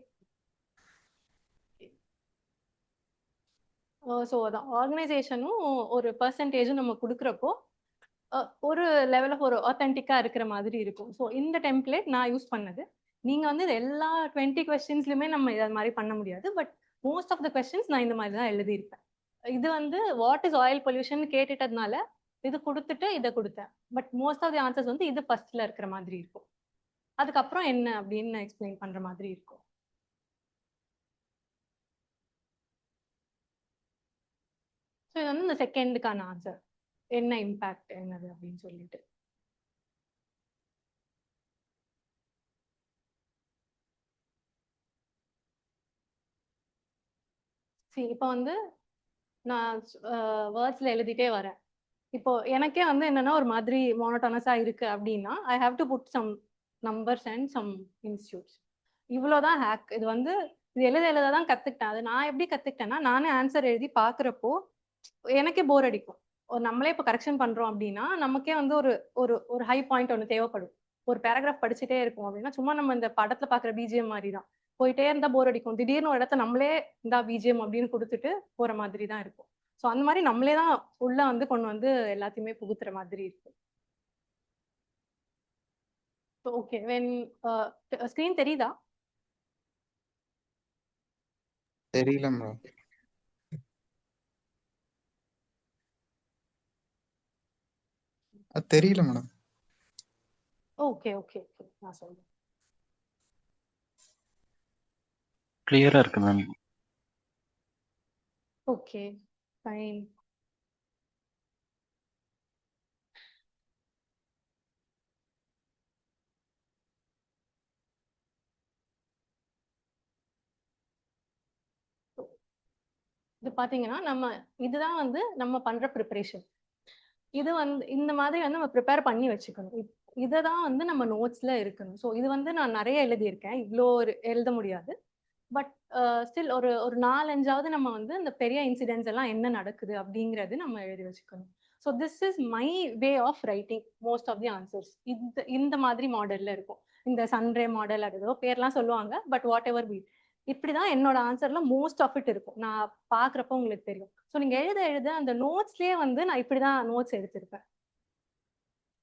ஸோ அதான் ஆர்கனைசேஷனும் ஒரு பர்சன்டேஜும் நம்ம கொடுக்குறப்போ ஒரு லெவல் ஆஃப் ஒரு ஆத்தென்டிக்கா இருக்கிற மாதிரி இருக்கும். ஸோ இந்த டெம்ப்ளேட் நான் யூஸ் பண்ணது. நீங்க வந்து எல்லா 20 கொஸ்டின்ஸ்லயுமே நம்ம இது மாதிரி பண்ண முடியாது. But most of the questions நான் இந்த மாதிரி தான் எழுதியிருப்பேன். இது வந்து வாட் இஸ் ஆயில் பொல்யூஷன் கேட்டுட்டதுனால இது கொடுத்துட்டு இதை கொடுத்தேன். But most of the answers வந்து இது ஃபர்ஸ்ட்ல இருக்கிற மாதிரி இருக்கும். அதுக்கப்புறம் என்ன அப்படின்னு எக்ஸ்பிளைன் பண்ற மாதிரி இருக்கும். ஸோ இது வந்து இந்த செகண்டுக்கான ஆன்சர், என்ன இம்பாக்ட் என்னது அப்படின்னு சொல்லிட்டு. சரி, இப்போ வந்து நான் வேர்ட்ஸ்ல எழுதிட்டே வரேன். இப்போ எனக்கே வந்து என்னன்னா ஒரு மாதிரி மோனோட்டோனஸா இருக்கு அப்படின்னா I have to put some numbers and some institutes. இவ்வளோதான் ஹேக். இது வந்து இது எழுத தான் கத்துக்கிட்டேன். அது நான் எப்படி கத்துக்கிட்டேன்னா, நானே ஆன்சர் எழுதி பாக்குறப்போ எனக்கே போர் அடிக்கும். ஒரு நம்மளே இப்போ கரெக்ஷன் பண்றோம் அப்படின்னா நமக்கே வந்து ஒரு ஒரு ஒரு ஹை பாயிண்ட் ஒன்று தேவைப்படும். ஒரு பேராகிராஃப் படிச்சுட்டே இருக்கும் அப்படின்னா சும்மா நம்ம இந்த படத்துல பாக்குற பிஜிஎம் மாதிரி தான் போயிட்டே இருந்தா போர் அடிக்கும். திடீர்னு ஒரு இடத்த நம்மளே இந்த பிஜிஎம் அப்படின்னு கொடுத்துட்டு போற மாதிரி தான் இருக்கும். ஸோ அந்த மாதிரி நம்மளே தான் உள்ள வந்து கொண்டு வந்து எல்லாத்தையுமே புகுத்துற மாதிரி இருக்கு. ஓகே, வென் ஸ்கிரீன் தெரியுதா? தெரியல மேடம். அது தெரியல மேடம். ஓகே ஓகே ஓகே, நான் சொல்றேன். கிளியரா இருக்கு மேம். Okay fine. இது பாத்தீங்கன்னா இதுதான் வந்து நம்ம பண்ற ப்ரிப்பரேஷன். இது வந்து இந்த மாதிரி வந்து நம்ம ப்ரிப்பேர் பண்ணி வச்சுக்கணும். இதை தான் வந்து நம்ம நோட்ஸ்ல இருக்கணும். ஸோ இது வந்து நான் நிறைய எழுதியிருக்கேன், இவ்வளோ எழுத முடியாது. பட் ஸ்டில் ஒரு ஒரு 4-5ஆவது நம்ம வந்து இந்த பெரிய இன்சிடென்ட்ஸ் எல்லாம் என்ன நடக்குது அப்படிங்கிறது நம்ம எழுதி வச்சுக்கணும். So this is my way of writing most of the answers. இந்த மாதிரி மாடல்ல இருக்கும். இந்த சன்ரே மாடல் அது ஏதோ பேர்லாம் சொல்லுவாங்க, பட் வாட் எவர் பி, இப்படிதான் என்னோட ஆன்சர்ல மோஸ்ட் ஆஃப் இட் இருக்கும். நான் பாக்குறப்ப உங்களுக்கு தெரியும். ஸோ நீங்க எழுத எழுத அந்த நோட்ஸ்லயே வந்து நான் இப்படிதான் நோட்ஸ் எடுத்திருப்பேன்.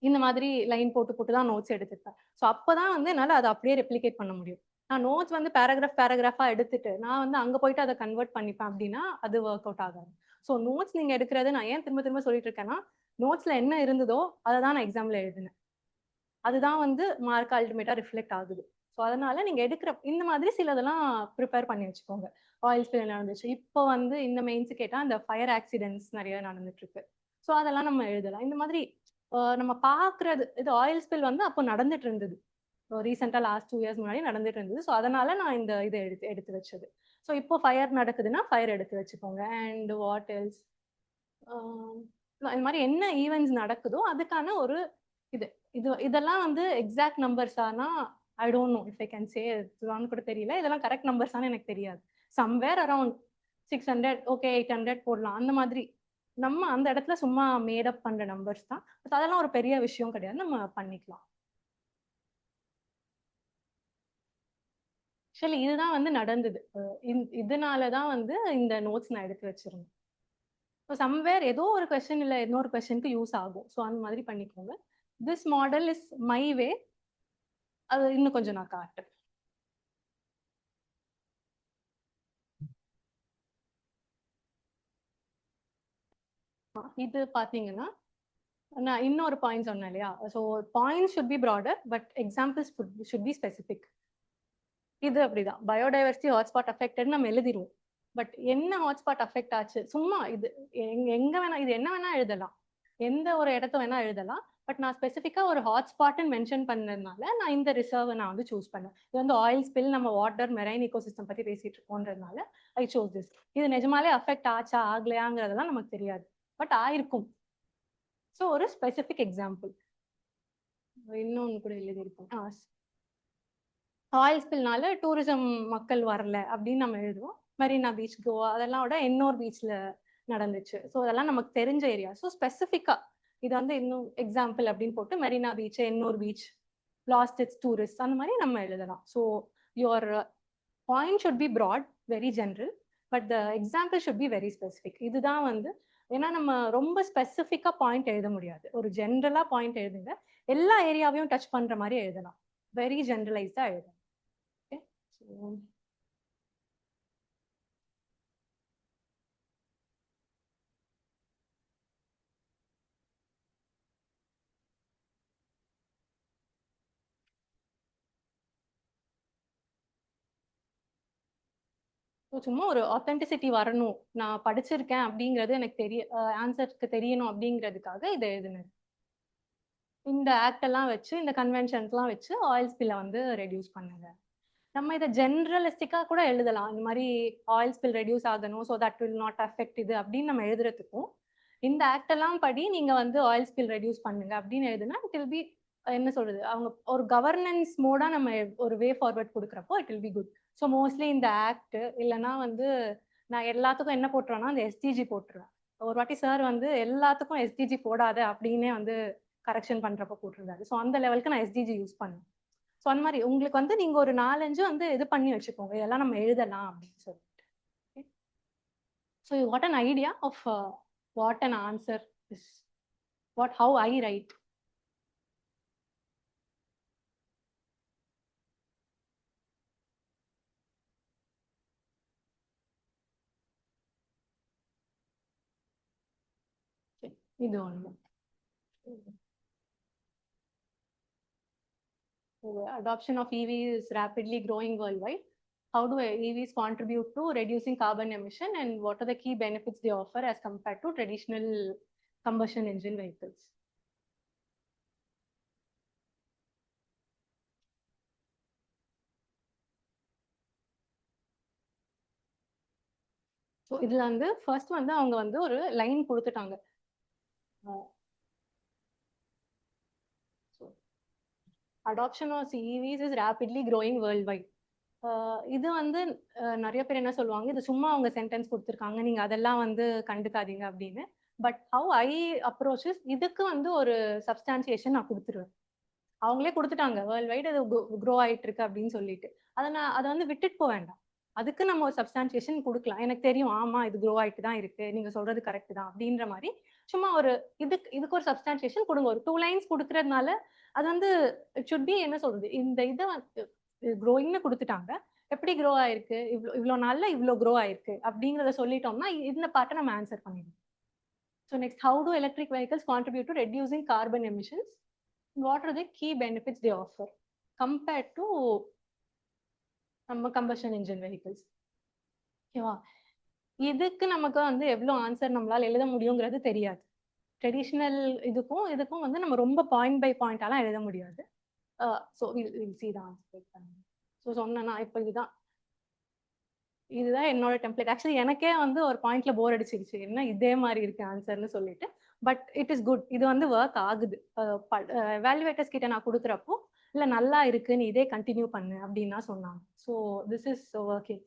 இந்த மாதிரி லைன் போட்டு போட்டு தான் நோட்ஸ் எடுத்திருப்பேன். ஸோ அப்பதான் வந்து என்னால அதை அப்படியே ரெப்ளிகேட் பண்ண முடியும். நான் நோட்ஸ் வந்து பேராகிராஃபா எடுத்துட்டு நான் வந்து அங்க போயிட்டு அதை கன்வெர்ட் பண்ணிப்பேன் அப்படின்னா அது ஒர்க் அவுட் ஆகாது. ஸோ நோட்ஸ் நீங்க எடுக்கிறது நான் ஏன் திரும்ப திரும்ப சொல்லிட்டு இருக்கேன்னா, நோட்ஸ்ல என்ன இருந்ததோ அதை தான் நான் எக்ஸாம்ல எழுதினேன். அதுதான் வந்து மார்க் அல்டிமேட்டா ரிஃப்ளெக்ட் ஆகுது. ஸோ அதனால நீங்க எடுக்கிற இந்த மாதிரி சிலதெல்லாம் ப்ரிப்பேர் பண்ணி வச்சுக்கோங்க. ஆயில் ஸ்பில் நடந்துச்சு, இப்போ வந்து இந்த மெயின்ஸ் கேட்டா அந்த ஃபயர் ஆக்சிடென்ட்ஸ் நிறைய நடந்துட்டு இருக்கு. ஸோ அதெல்லாம் நம்ம எழுதலாம். இந்த மாதிரி நம்ம பாக்குறது, இது ஆயில் ஸ்பில் வந்து அப்போ நடந்துட்டு இருந்தது, ரீசெண்டா லாஸ்ட் 2 இயர்ஸ் முன்னாடி நடந்துட்டு இருந்தது. ஸோ அதனால நான் இந்த இதை எடுத்து எடுத்து வச்சது. ஸோ இப்போ ஃபயர் நடக்குதுன்னா ஃபயர் எடுத்து வச்சுக்கோங்க. அண்ட் வாட் எல்ஸ், இந்த மாதிரி என்ன ஈவெண்ட்ஸ் நடக்குதோ அதுக்கான ஒரு இது இதெல்லாம் வந்து எக்ஸாக்ட் நம்பர்ஸானா I don't know if I can say, இதுதான் கூட தெரியல. இதெல்லாம் கரெக்ட் நம்பர்ஸானு எனக்கு தெரியாது. சம்வேர் அரௌண்ட் 600, ஓகே 800 போடலாம். அந்த மாதிரி நம்ம அந்த இடத்துல சும்மா மேடப் பண்ற நம்பர்ஸ் தான். அதெல்லாம் ஒரு பெரிய விஷயம் கிடையாது, நம்ம பண்ணிக்கலாம். ஆக்சுவலி இதுதான் வந்து நடந்தது. இதனாலதான் வந்து இந்த நோட்ஸ் நான் எடுத்து வச்சிருந்தேன். ஸோ சம்வேர் ஏதோ ஒரு கொஸ்டின் இல்லை இன்னொரு கொஸ்டினுக்கு யூஸ் ஆகும். ஸோ அந்த மாதிரி பண்ணிக்கோங்க. திஸ் மாடல் இஸ் மை வே. அது இன்னும் கொஞ்சம் நான் காட்டுறேன். இது பாத்தீங்கன்னா நான் இன்னொரு பாயிண்ட் சொன்னேன் இல்லையா. So point should be broader but examples should be specific. இது அப்படிதான். பயோடைவர்சிட்டி ஹாட்ஸ்பாட் அஃபெக்டட் நம்ம எழுதிடுவோம். பட் என்ன ஹாட்ஸ்பாட் அஃபெக்ட் ஆச்சு, சும்மா இது எங்க வேணா, இது என்ன வேணா எழுதலாம், எந்த ஒரு இடத்த வேணா எழுதலாம். பட் நான் ஸ்பெசிஃபிக்கா ஒரு ஹாட்ஸ்பாட்னு மென்ஷன் பண்ணதுனால நான் இந்த ரிசர்வை நான் வந்து சூஸ் பண்ணேன். இது வந்து ஆயில் ஸ்பில், நம்ம வாட்டர் மெரைன் ஈகோசிஸ்டம் பத்தி பேசிட்டு இருக்கோன்றதுனால ஐ சோஸ் திஸ். இது நிஜமாலே அஃபெக்ட் ஆச்சா ஆகலையாங்கிறதெல்லாம் நமக்கு தெரியாது, பட் ஆயிருக்கும். ஸோ ஒரு ஸ்பெசிஃபிக் எக்ஸாம்பிள். இன்னொன்னு கூட எழுதியிருக்கோம். ஆயில் ஸ்பில்னால டூரிசம் மக்கள் வரல அப்படின்னு நம்ம எழுதுவோம். மெரினா பீச், கோவா அதெல்லாம் விட இன்னொரு பீச்ல நடந்துச்சு. ஸோ அதெல்லாம் நமக்கு தெரிஞ்ச ஏரியா. ஸோ ஸ்பெசிஃபிக்கா இது வந்து இன்னும் எக்ஸாம்பிள் அப்படின்னு போட்டு Marina beach, Ennore beach, last it's tourist, அந்த மாதிரி நம்ம எழுதலாம். So your point should be broad, very general, but the example should be very specific. இதுதான் வந்து, ஏன்னா நம்ம ரொம்ப ஸ்பெசிஃபிக்கா பாயிண்ட் எழுத முடியாது. ஒரு ஜென்ரலா பாயிண்ட் எழுதுங்க, எல்லா ஏரியாவையும் டச் பண்ற மாதிரி எழுதலாம். வெரி ஜென்ரலைஸ்டா எழுதலாம். ஓகே, ஸோ சும்மா ஒரு ஆத்தென்டிசிட்டி வரணும், நான் படிச்சிருக்கேன் அப்படிங்கிறது எனக்கு ஆன்சருக்கு தெரியணும் அப்படிங்கிறதுக்காக இதை எழுதுனது. இந்த ஆக்ட் எல்லாம் வச்சு, இந்த கன்வென்ஷன்ஸ்லாம் வச்சு ஆயில் ஸ்பில்லை வந்து ரெடியூஸ் பண்ணுங்க. நம்ம இதை ஜென்ரலிஸ்டிக்கா கூட எழுதலாம். இந்த மாதிரி ஆயில் ஸ்பில் ரெடியூஸ் ஆகணும், so that will not affect இது அப்படின்னு நம்ம எழுதுறதுக்கும், இந்த ஆக்ட் எல்லாம் படி நீங்க வந்து ஆயில் ஸ்பில் ரெடியூஸ் பண்ணுங்க அப்படின்னு எழுதுனா இட் வில் பி, என்ன சொல்றது, அவங்க ஒரு கவர்னன்ஸ் மோடா நம்ம ஒரு வே ஃபார்வர்ட் கொடுக்குறப்போ it will be good. So mostly இந்த ஆக்ட் இல்லைன்னா வந்து நான் எல்லாத்துக்கும் என்ன போட்டுருவேன்னா அந்த எஸ்டிஜி போட்டுருவேன். ஒரு வாட்டி சார் வந்து எல்லாத்துக்கும் எஸ்டிஜி போடாத அப்படின்னே வந்து கரெக்ஷன் பண்றப்ப போட்டிருந்தாரு. ஸோ அந்த லெவலுக்கு நான் எஸ்டிஜி யூஸ் பண்ணேன். ஸோ அந்த மாதிரி உங்களுக்கு வந்து நீங்க ஒரு 4-5 வந்து இது பண்ணி வச்சுக்கோங்க, இதெல்லாம் நம்ம எழுதலாம் அப்படின்னு சொல்லிட்டு. So you what an idea of what an answer is, how I write. இது ஒன்று. Adoption of EV is rapidly growing worldwide. How do EVs contribute to reducing carbon emission, and what are the key benefits they offer as compared to traditional combustion engine vehicles? So இதில் வந்து first வந்து அவங்க வந்து ஒரு line கொடுத்துட்டாங்க. Adoption of EVs is rapidly growing worldwide. இது வந்து நிறைய பேர் என்ன சொல்லுவாங்க, இது சும்மா அவங்க சென்டென்ஸ் கொடுத்துருக்காங்க, நீங்க அதெல்லாம் வந்து கண்டுக்காதீங்க அப்படின்னு. பட் ஹவு ஐ அப்ரோச்சஸ், இதுக்கு வந்து ஒரு சப்ஸ்டான்சியேஷன் நான் கொடுத்துருவேன். அவங்களே கொடுத்துட்டாங்க வேர்ல்ட் வைட் அது க்ரோ ஆயிட்டு இருக்கு அப்படின்னு சொல்லிட்டு, அதை வந்து விட்டுட்டு போக வேண்டாம். அதுக்கு நம்ம ஒரு சப்ஸ்டான்சியேஷன் கொடுக்கலாம். எனக்கு தெரியும், ஆமா இது க்ரோ ஆயிட்டு தான் இருக்கு, நீங்க சொல்றது கரெக்ட் தான் அப்படின்ற மாதிரி சும்மா ஒரு இதுக்கு ஒரு சப்ஸ்டான்சியேஷன் கொடுங்க. ஒரு 2 lines கொடுக்கறதுனால அது வந்து இட் ஷுட் பி என்ன சொல்றது, இந்த இதை க்ரோயிங்னு கொடுத்துட்டாங்க, எப்படி க்ரோ ஆயிருக்கு, இவ்வளோ நாள்ல இவ்வளோ க்ரோ ஆயிருக்கு அப்படிங்கிறத சொல்லிட்டோம்னா இந்த பார்ட்டை நம்ம ஆன்சர் பண்ணிடுவோம். So next, how to electric vehicles contribute to reducing carbon emissions, what are the key benefits they offer compared to நம்ம combustion engine vehicles? ஓகேவா? இதுக்கு நமக்கு வந்து எவ்வளோ ஆன்சர் நம்மளால எழுத முடியுங்கிறது தெரியாது. ட்ரெடிஷ்னல் இதுக்கும் வந்து நம்ம ரொம்ப பாயிண்ட் பை பாயிண்டாலாம் எழுத முடியாது. So will see the answer. So சொன்னேன்னா இப்போ இதுதான் என்னோட டெம்ப்ளேட். ஆக்சுவலி எனக்கே வந்து ஒரு பாயிண்ட்ல போர் அடிச்சிருச்சு, என்ன இதே மாதிரி இருக்கு ஆன்சர்னு சொல்லிட்டு. பட் இட் இஸ் குட், இது வந்து ஒர்க் ஆகுது. எவாலுவேட்டர்ஸ் கிட்ட நான் கொடுக்குறப்போ இல்லை நல்லா இருக்கு, நீ இதே கண்டினியூ பண்ணு அப்படின்னா சொன்னாங்க. So this is working.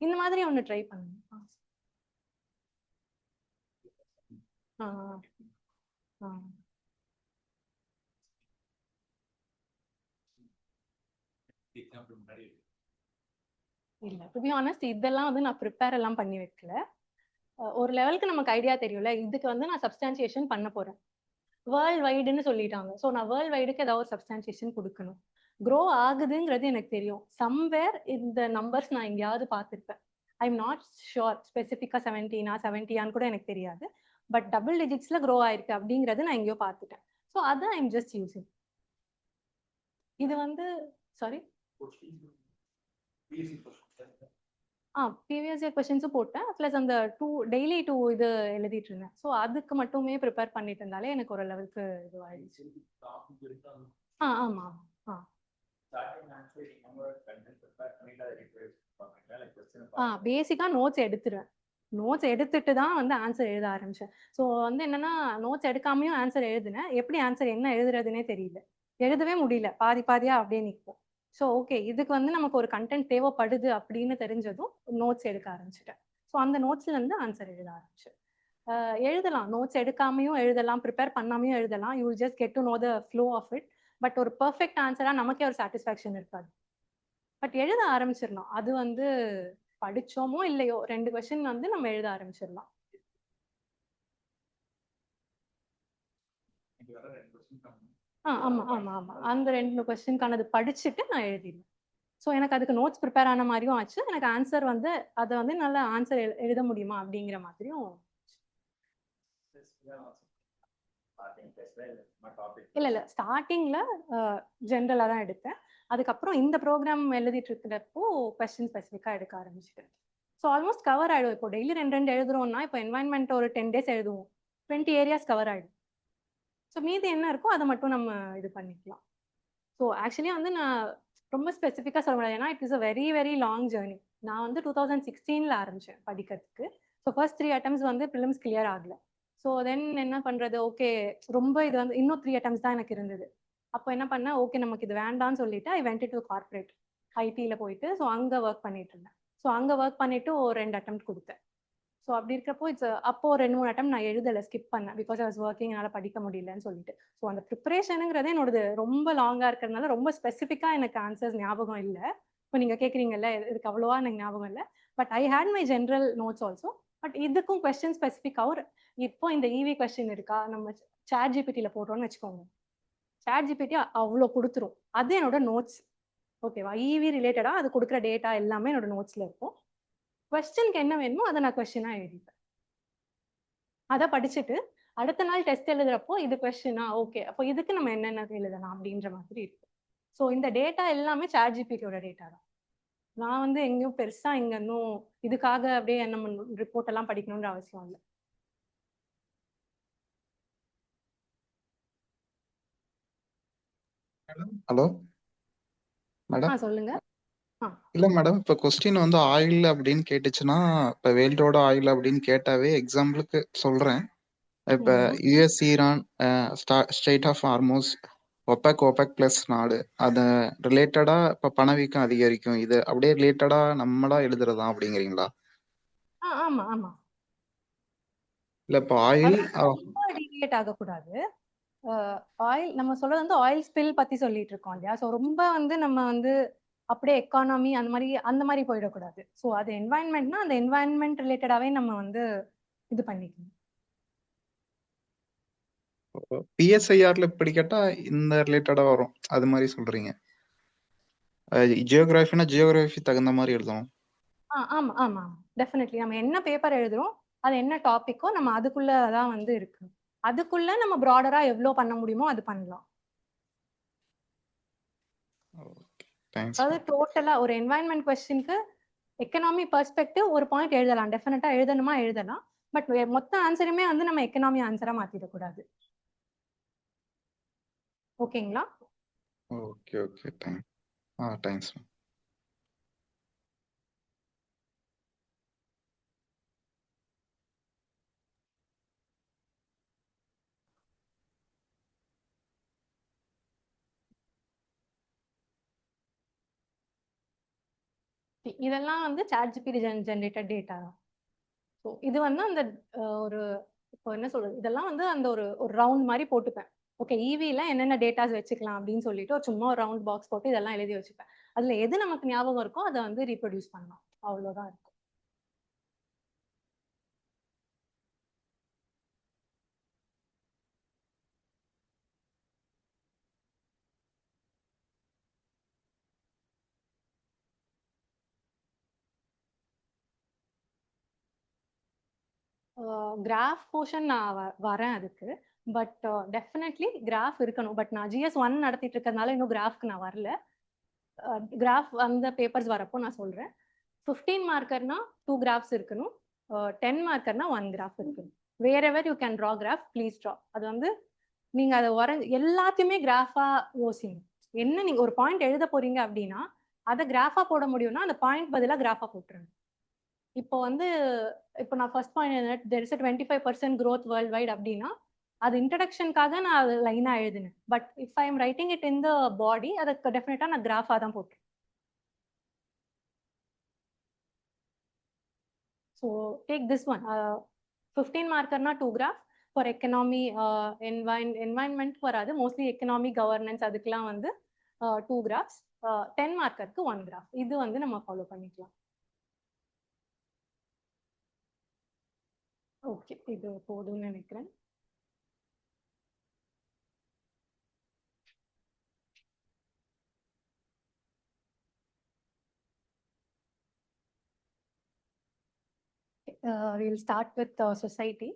இந்த மாதிரி ஒன்று ட்ரை பண்ணுங்க. இல்ல, டு பி ஆனஸ்ட் இதெல்லாம் வந்து நான் ப்ரிப்பேர் எல்லாம் பண்ணி வைக்கல. ஒரு லெவலுக்கு நமக்கு ஐடியா தெரியும்ல, இதுக்கு வந்து நான் சப்ஸ்டான்சியேஷன் பண்ண போறேன். வேர்ல்ட் வைடுன்னு சொல்லிட்டாங்க, ஸோ நான் வேர்ல்ட் வைடுக்கு ஏதாவது ஒரு சப்ஸ்டான்சியேஷன் கொடுக்கணும். க்ரோ ஆகுதுங்கிறது எனக்கு தெரியும். சம்வேர் இந்த நம்பர்ஸ் நான் எங்கேயாவது பார்த்துருப்பேன். ஐ எம் நாட் ஷுர் ஸ்பெசிஃபிக்காக 70 கூட எனக்கு தெரியாது. பட் டபுள் டிஜிட்ஸ்ல க்ரோ ஆயிருக்கு அப்படிங்கிறது நான் எங்கேயோ பார்த்துட்டேன். ஸோ அதை ஐ எம் ஜஸ்ட் யூசிங். இது வந்து சாரி ப்ரீவியஸ் இயர் கொஸ்டின்ஸும் போட்டேன், ப்ளஸ் அந்த டெய்லி 2 இது எழுதிட்டு இருந்தேன். ஸோ அதுக்கு மட்டுமே ப்ரிப்பேர் பண்ணிட்டு இருந்தாலே எனக்கு ஒரு லெவலுக்கு இதுவாயிடுச்சு. ஆமா. பேசிக்கா நோட்ஸ் எடுத்துருவேன். நோட்ஸ் எடுத்துட்டு தான் வந்து ஆன்சர் எழுத ஆரம்பிச்சேன். ஸோ வந்து என்னன்னா, நோட்ஸ் எடுக்காமையும் ஆன்சர் எழுதினேன். எப்படி ஆன்சர் என்ன எழுதுறதுனே தெரியல, எழுதவே முடியல, பாதியா அப்படியே நிற்போம். ஸோ ஓகே, இதுக்கு வந்து நமக்கு ஒரு கண்டென்ட் தேவைப்படுது அப்படின்னு தெரிஞ்சதும் நோட்ஸ் எடுக்க ஆரம்பிச்சிட்டேன். ஸோ அந்த நோட்ஸ்ல இருந்து ஆன்சர் எழுத ஆரம்பிச்சேன். எழுதலாம், நோட்ஸ் எடுக்காமையும் எழுதலாம், ப்ரிப்பேர் பண்ணாமையும் எழுதலாம். You will just get to know the flow of it. But ஒரு பெர்ஃபெக்ட் ஆன்சரா நமக்கே ஒரு சாட்டிஸ்ஃபேக்ஷன் இருக்காது. பட் எழுத ஆரம்பிச்சிடலாம். அது வந்து படிச்சோமோ இல்லையோ 2 கொஸ்டின் வந்து நம்ம எழுத ஆரம்பிச்சிடலாம். ஆமா. அந்த 2 கொஸ்டின்கானது படிச்சுட்டு நான் எழுதிடுவேன். ஸோ எனக்கு அதுக்கு நோட்ஸ் ப்ரிப்பேர் ஆன மாதிரியும் ஆச்சு, எனக்கு ஆன்சர் வந்து அதை வந்து நல்லா ஆன்சர் எழுத முடியுமா அப்படிங்கிற மாதிரியும். இல்ல ஸ்டார்டிங்ல ஜென்ரலா தான் எடுத்தேன். அதுக்கப்புறம் இந்த ப்ரோக்ராம் எழுதிட்டு இருக்கிறப்போ கொஸ்டின் ஸ்பெசிஃபிக்கா எடுக்க ஆரம்பிச்சிட்டேன். ஸோ ஆல்மோஸ்ட் கவர் ஆயிடும். இப்போ டெய்லி 2 எழுதுறோம்னா, இப்போ என்வாயன்மெண்ட் ஒரு 10 days எழுதுவோம், 20 ஏரியாஸ் கவர் ஆயிடும். ஸோ மீதி என்ன இருக்கோ அதை மட்டும் நம்ம இது பண்ணிக்கலாம். ஸோ ஆக்சுவலி வந்து நான் ரொம்ப ஸ்பெசிஃபிக்காக சொல்ல முடியாது, ஏன்னா it is a very very long journey. நான் வந்து 2016 ஆரம்பிச்சேன் படிக்கிறதுக்கு. ஸோ ஃபர்ஸ்ட் 3 attempts வந்து ப்ரிலிம்ஸ் கிளியர் ஆகல. ஸோ தென் என்ன பண்றது, ஓகே ரொம்ப இது வந்து இன்னும் 3 attempts தான் எனக்கு இருந்தது. அப்போ என்ன பண்ணேன், ஓகே நமக்கு இது வேண்டாம்னு சொல்லிட்டு ஐ வென்ட் டு கார்பரேட் ஐடியில் போயிட்டு, ஸோ அங்கே ஒர்க் பண்ணிட்டு இருந்தேன். ஸோ அங்கே ஒர்க் பண்ணிட்டு ஒரு 2 attempt கொடுத்தேன். ஸோ அப்படி இருக்கிறப்போ அப்போ 2-3 attempt நான் எழுதலை, ஸ்கிப் பண்ணேன். பிகாஸ் ஐ வாஸ் ஒர்க்கிங், என்னால் படிக்க முடியலன்னு சொல்லிட்டு. ஸோ அந்த ப்ரிப்பரேஷனுங்கிறதே என்னோடது ரொம்ப லாங்காக இருக்கிறதுனால ரொம்ப ஸ்பெசிஃபிக்காக எனக்கு ஆன்சர்ஸ் ஞாபகம் இல்லை. இப்போ நீங்கள் கேட்குறீங்கல்ல, இதுக்கு அவ்வளோவா எனக்கு ஞாபகம் இல்லை. But I had my general notes also. But இதுக்கும் கொஸ்டின் ஸ்பெசிஃபிக்காகவும் இப்போ இந்த இவி கொஸ்டின் இருக்கா, நம்ம சாட் ஜிபிடியில் போடுறோம்னு வச்சுக்கோங்க, சாட் ஜிபிடி அவ்வளோ கொடுத்துரும். அது என்னோட நோட்ஸ். ஓகேவா, இவி ரிலேட்டடாக அது கொடுக்குற டேட்டா எல்லாமே என்னோட நோட்ஸில் இருக்கும். கொஸ்டினுக்கு என்ன வேணுமோ அதை நான் கொஸ்டினா எழுதிப்பேன். அதை படிச்சுட்டு அடுத்த நாள் டெஸ்ட் எழுதுறப்போ இது கொஸ்டினா, ஓகே அப்போ இதுக்கு நம்ம என்னென்ன எழுதலாம் அப்படின்ற மாதிரி இருக்கு. ஸோ இந்த டேட்டா எல்லாமே சாட் ஜிபிடியோட டேட்டா தான். நான் வந்து எங்கேயும் பெருசா இங்க இன்னும் இதுக்காக அப்படியே நம்ம ரிப்போர்ட் எல்லாம் படிக்கணும்ன்ற அவசியம் இல்லை. Hello madam. சொல்லுங்க. இல்ல மேடம், இப்ப கொஸ்டின் வந்து ஆயில் அப்படின்னு கேட்டுச்சுன்னா, இப்ப வேர்ல்டோட ஆயில் அப்படின்னு கேட்டாவே எக்ஸாம்பிளுக்கு சொல்றேன். இப்ப US, Iran, strait of Hormuz, OPEC plus நாடு, அத ரிலேட்டடா இப்ப பணவீக்கம் அதிகரிக்கும், இது அப்படியே ரிலேட்டடா நம்மளா எழுதுறதா அப்படிங்கிறீங்களா? ஆமா ஆமா. இல்ல இப்ப ஆயில் டீவியேட் ஆகக்கூடாது. ஆயில் நம்ம சொல்றது வந்து ஆயில் ஸ்பில் பத்தி சொல்லிட்டு இருக்கோம் இல்லையா? ஸோ ரொம்ப வந்து நம்ம வந்து அப்படியே எக்கானமி அந்த மாதிரி போயிடக்கூடாது. ஸோ அது என்வாயன்மெண்ட்னா அந்த என்வாயன்மெண்ட் ரிலேட்டடாவே நம்ம வந்து இது பண்ணிக்கணும். பிஎஸ்ஐஆர்ல இப்படி கேட்டா இந்த ரிலேட்டடா வரும், அது மாதிரி சொல்றீங்க. ஜியோகிராஃபினா ஜியோகிராஃபி தகுந்த மாதிரி எழுதணும். ஆமா ஆமா டெஃபினெட்லி. நம்ம என்ன பேப்பர் எழுதுறோம், அது என்ன டாபிக்கோ நம்ம அதுக்குள்ளதான் வந்து இருக்கு. அதுக்குள்ள நம்ம ப்ராடரா எவ்வளவு பண்ண முடியுமோ அது பண்ணலாம். அதாவது டோட்டலா ஒரு என்வாயன்மெண்ட் கொஸ்டினுக்கு எக்கனாமி பெர்ஸ்பெக்டிவ் ஒரு பாயிண்ட் எழுதலாம், டெஃபினட்டா எழுதணுமா எழுதலாம். பட் மொத்த ஆன்சருமே வந்து நம்ம எக்கனாமி ஆன்சரா மாத்திடக்கூடாது. ஓகேங்களா? Okay okay, thanks. இதெல்லாம் வந்து சாட் ஜிபிடி ஜெனரேட்டட் டேட்டா தான். ஸோ இது வந்து அந்த ஒரு இப்போ என்ன சொல்றது, இதெல்லாம் வந்து அந்த ஒரு ஒரு ரவுண்ட் மாதிரி போட்டுப்பேன். ஓகே, ஈவில என்னென்ன டேட்டாஸ் வச்சுக்கலாம் அப்படின்னு சொல்லிட்டு ஒரு சும்மா ஒரு ரவுண்ட் பாக்ஸ் போட்டு இதெல்லாம் எழுதி வச்சுப்பேன். அதுல எது நமக்கு ஞாபகம் இருக்கோ அதை வந்து ரீப்ரொடியூஸ் பண்ணலாம், அவ்வளோதான் இருக்கும். கிராஃப் போர்ஷன் நான் வரேன் அதுக்கு. பட் டெஃபினெட்லி கிராஃப் இருக்கணும். பட் நான் GS1 நடத்திட்டு இருக்கிறதுனால இன்னும் கிராஃப்க்கு நான் வரல. கிராஃப் அந்த பேப்பர்ஸ் வரப்போ நான் சொல்றேன். 15 மார்க்கர்னா 2 கிராஃப்ஸ் இருக்கணும். 10 மார்க்கர்னா 1 கிராஃப் இருக்கணும். Wherever you can draw graph, please draw. அது வந்து நீங்க அதை எல்லாத்தையுமே கிராஃபா யோசிங்க. என்ன நீங்க ஒரு பாயிண்ட் எழுத போறீங்க அப்படின்னா அதை கிராஃபா போட முடியும்னா அந்த பாயிண்ட் பதிலாக கிராஃபா போட்டுருங்க. இப்போ வந்து இப்போ நான் first point there is a 25% growth worldwide அப்படின்னா அது இன்ட்ரடக்ஷனுக்காக நான் அது லைனா எழுதினேன். But if I am writing it in the body, அதுக்கு டெஃபினட்டா நான் கிராஃபா தான் போட்டேன். So take this one. 15 மார்க்கர்னா 2 கிராஃப். ஃபார் எக்கனாமி என்வாயன்மெண்ட் வராது, மோஸ்ட்லி எக்கனாமி கவர்னன்ஸ் அதுக்கெல்லாம் வந்து 2 கிராஃப்ஸ். 10 மார்க்கருக்கு 1 கிராஃப். இது வந்து நம்ம ஃபாலோ பண்ணிக்கலாம். ஓகே, இது போதும்னு நினைக்கிறேன். We'll start with society.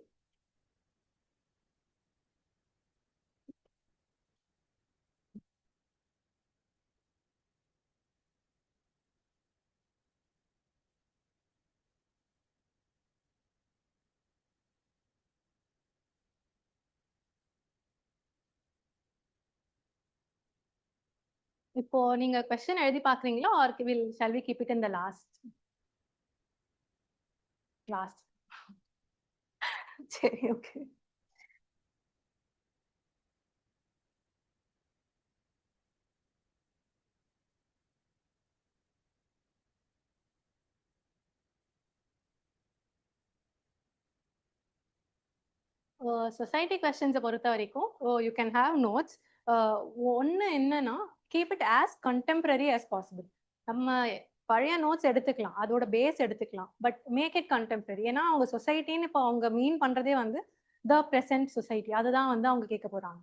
இப்போ நீங்க क्वेश्चन எழுதி பாக்குறீங்களா or shall we keep it in the last? சரி, ஓகே. சொசைட்டி கொஸ்டின்ஸை பொறுத்த வரைக்கும் யூ கேன் ஹாவ் நோட்ஸ். ஒன்று என்னன்னா, keep it as contemporary as possible. நம்ம பழைய நோட்ஸ் எடுத்துக்கலாம், அதோட பேஸ் எடுத்துக்கலாம், பட் மேக் இட் கண்டெம்பரரி. ஏன்னா அவங்க சொசைட்டின்னு இப்போ அவங்க மீன் பண்றதே வந்து த ப்ரெசன்ட் சொசைட்டி, அதுதான் வந்து அவங்க கேட்க போறாங்க.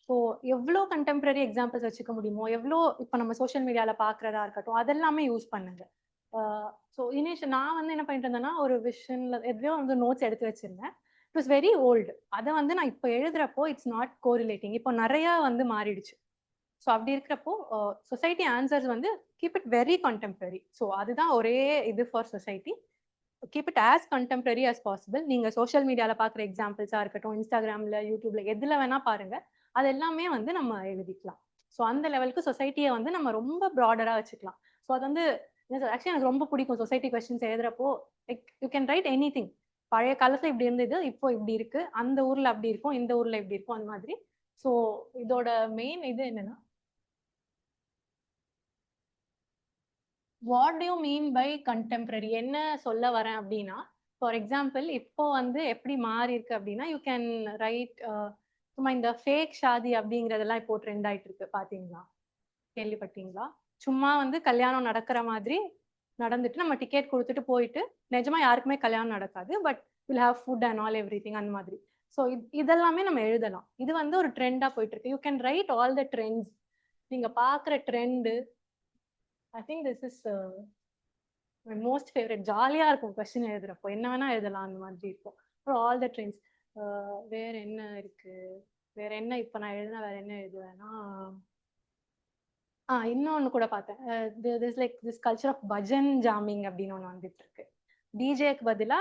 ஸோ எவ்வளோ கண்டெம்பரரி எக்ஸாம்பிள்ஸ் வச்சுக்க முடியுமோ, எவ்வளோ இப்போ நம்ம சோஷியல் மீடியாவில் பார்க்குறதா இருக்கட்டும், அதெல்லாமே யூஸ் பண்ணுங்க. ஸோ நான் வந்து என்ன பண்ணிட்டு இருந்தேன்னா, ஒரு விஷன்ல எதுலையோ வந்து நோட்ஸ் எடுத்து வச்சிருந்தேன். It was very old. அதை வந்து நான் இப்போ எழுதுறப்போ இட்ஸ் நாட் கோரிலேட்டிங். இப்போ நிறைய வந்து மாறிடுச்சு. ஸோ அப்படி இருக்கிறப்போ சொசைட்டி ஆன்சர்ஸ் வந்து keep it very contemporary. So அதுதான் ஒரே இது for society. Keep it as contemporary as possible. நீங்கள் சோஷியல் மீடியாவில் பார்க்குற எக்ஸாம்பிள்ஸாக இருக்கட்டும், இன்ஸ்டாகிராமில், யூடியூப்ல எதில் வேணால் பாருங்க, அது எல்லாமே வந்து நம்ம எழுதிக்கலாம். ஸோ அந்த லெவலுக்கு சொசைட்டியை வந்து நம்ம ரொம்ப ப்ராடராக வச்சுக்கலாம். ஸோ அது வந்து ஆக்சுவலி எனக்கு ரொம்ப பிடிக்கும் சொசைட்டி கொஸ்டின்ஸ் எழுதுறப்போ. Like you can write anything. பழைய காலத்தில் இப்படி இருந்தது, இப்போ இப்படி இருக்கு, அந்த ஊரில் அப்படி இருக்கும், இந்த ஊரில் இப்படி இருக்கும், அந்த மாதிரி. ஸோ இதோட மெயின் இது என்னன்னா, what do you mean by contemporary? என்ன சொல்ல வரேன் அப்படின்னா, ஃபார் எக்ஸாம்பிள் இப்போ வந்து எப்படி மாறி இருக்கு அப்படின்னா, யூ கேன் ரைட் சும்மா இந்த ஃபேக் ஷாதி அப்படிங்கிறதெல்லாம் இப்போ ட்ரெண்ட் ஆயிட்டு இருக்கு. பாத்தீங்களா, கேள்விப்பட்டீங்களா? சும்மா வந்து கல்யாணம் நடக்கிற மாதிரி நடந்துட்டு நம்ம டிக்கெட் கொடுத்துட்டு போயிட்டு நிஜமா யாருக்குமே கல்யாணம் நடக்காது, but will have food and all every thing, அந்த மாதிரி. ஸோ இதெல்லாமே நம்ம எழுதலாம். இது வந்து ஒரு ட்ரெண்டா போயிட்டு இருக்கு. You can right all the trends. நீங்க பாக்குற trend, I think this is my most favourite. ஜாலியா இருக்கும் கொஸ்டின் எழுதுறப்போ, என்ன வேணா எழுதலாம், அந்த மாதிரி இருக்கும். அப்புறம் ஆல் த ட்ரெண்ட்ஸ். வேற என்ன இருக்கு, வேற என்ன இப்போ நான் எழுதுனா வேற என்ன எழுதுவேன்னா, இன்னொன்னு கூட பார்த்தேன். This like this culture of bhajan jamming அப்படின்னு ஒன்று வந்துட்டு இருக்கு. டிஜேக்கு பதிலா,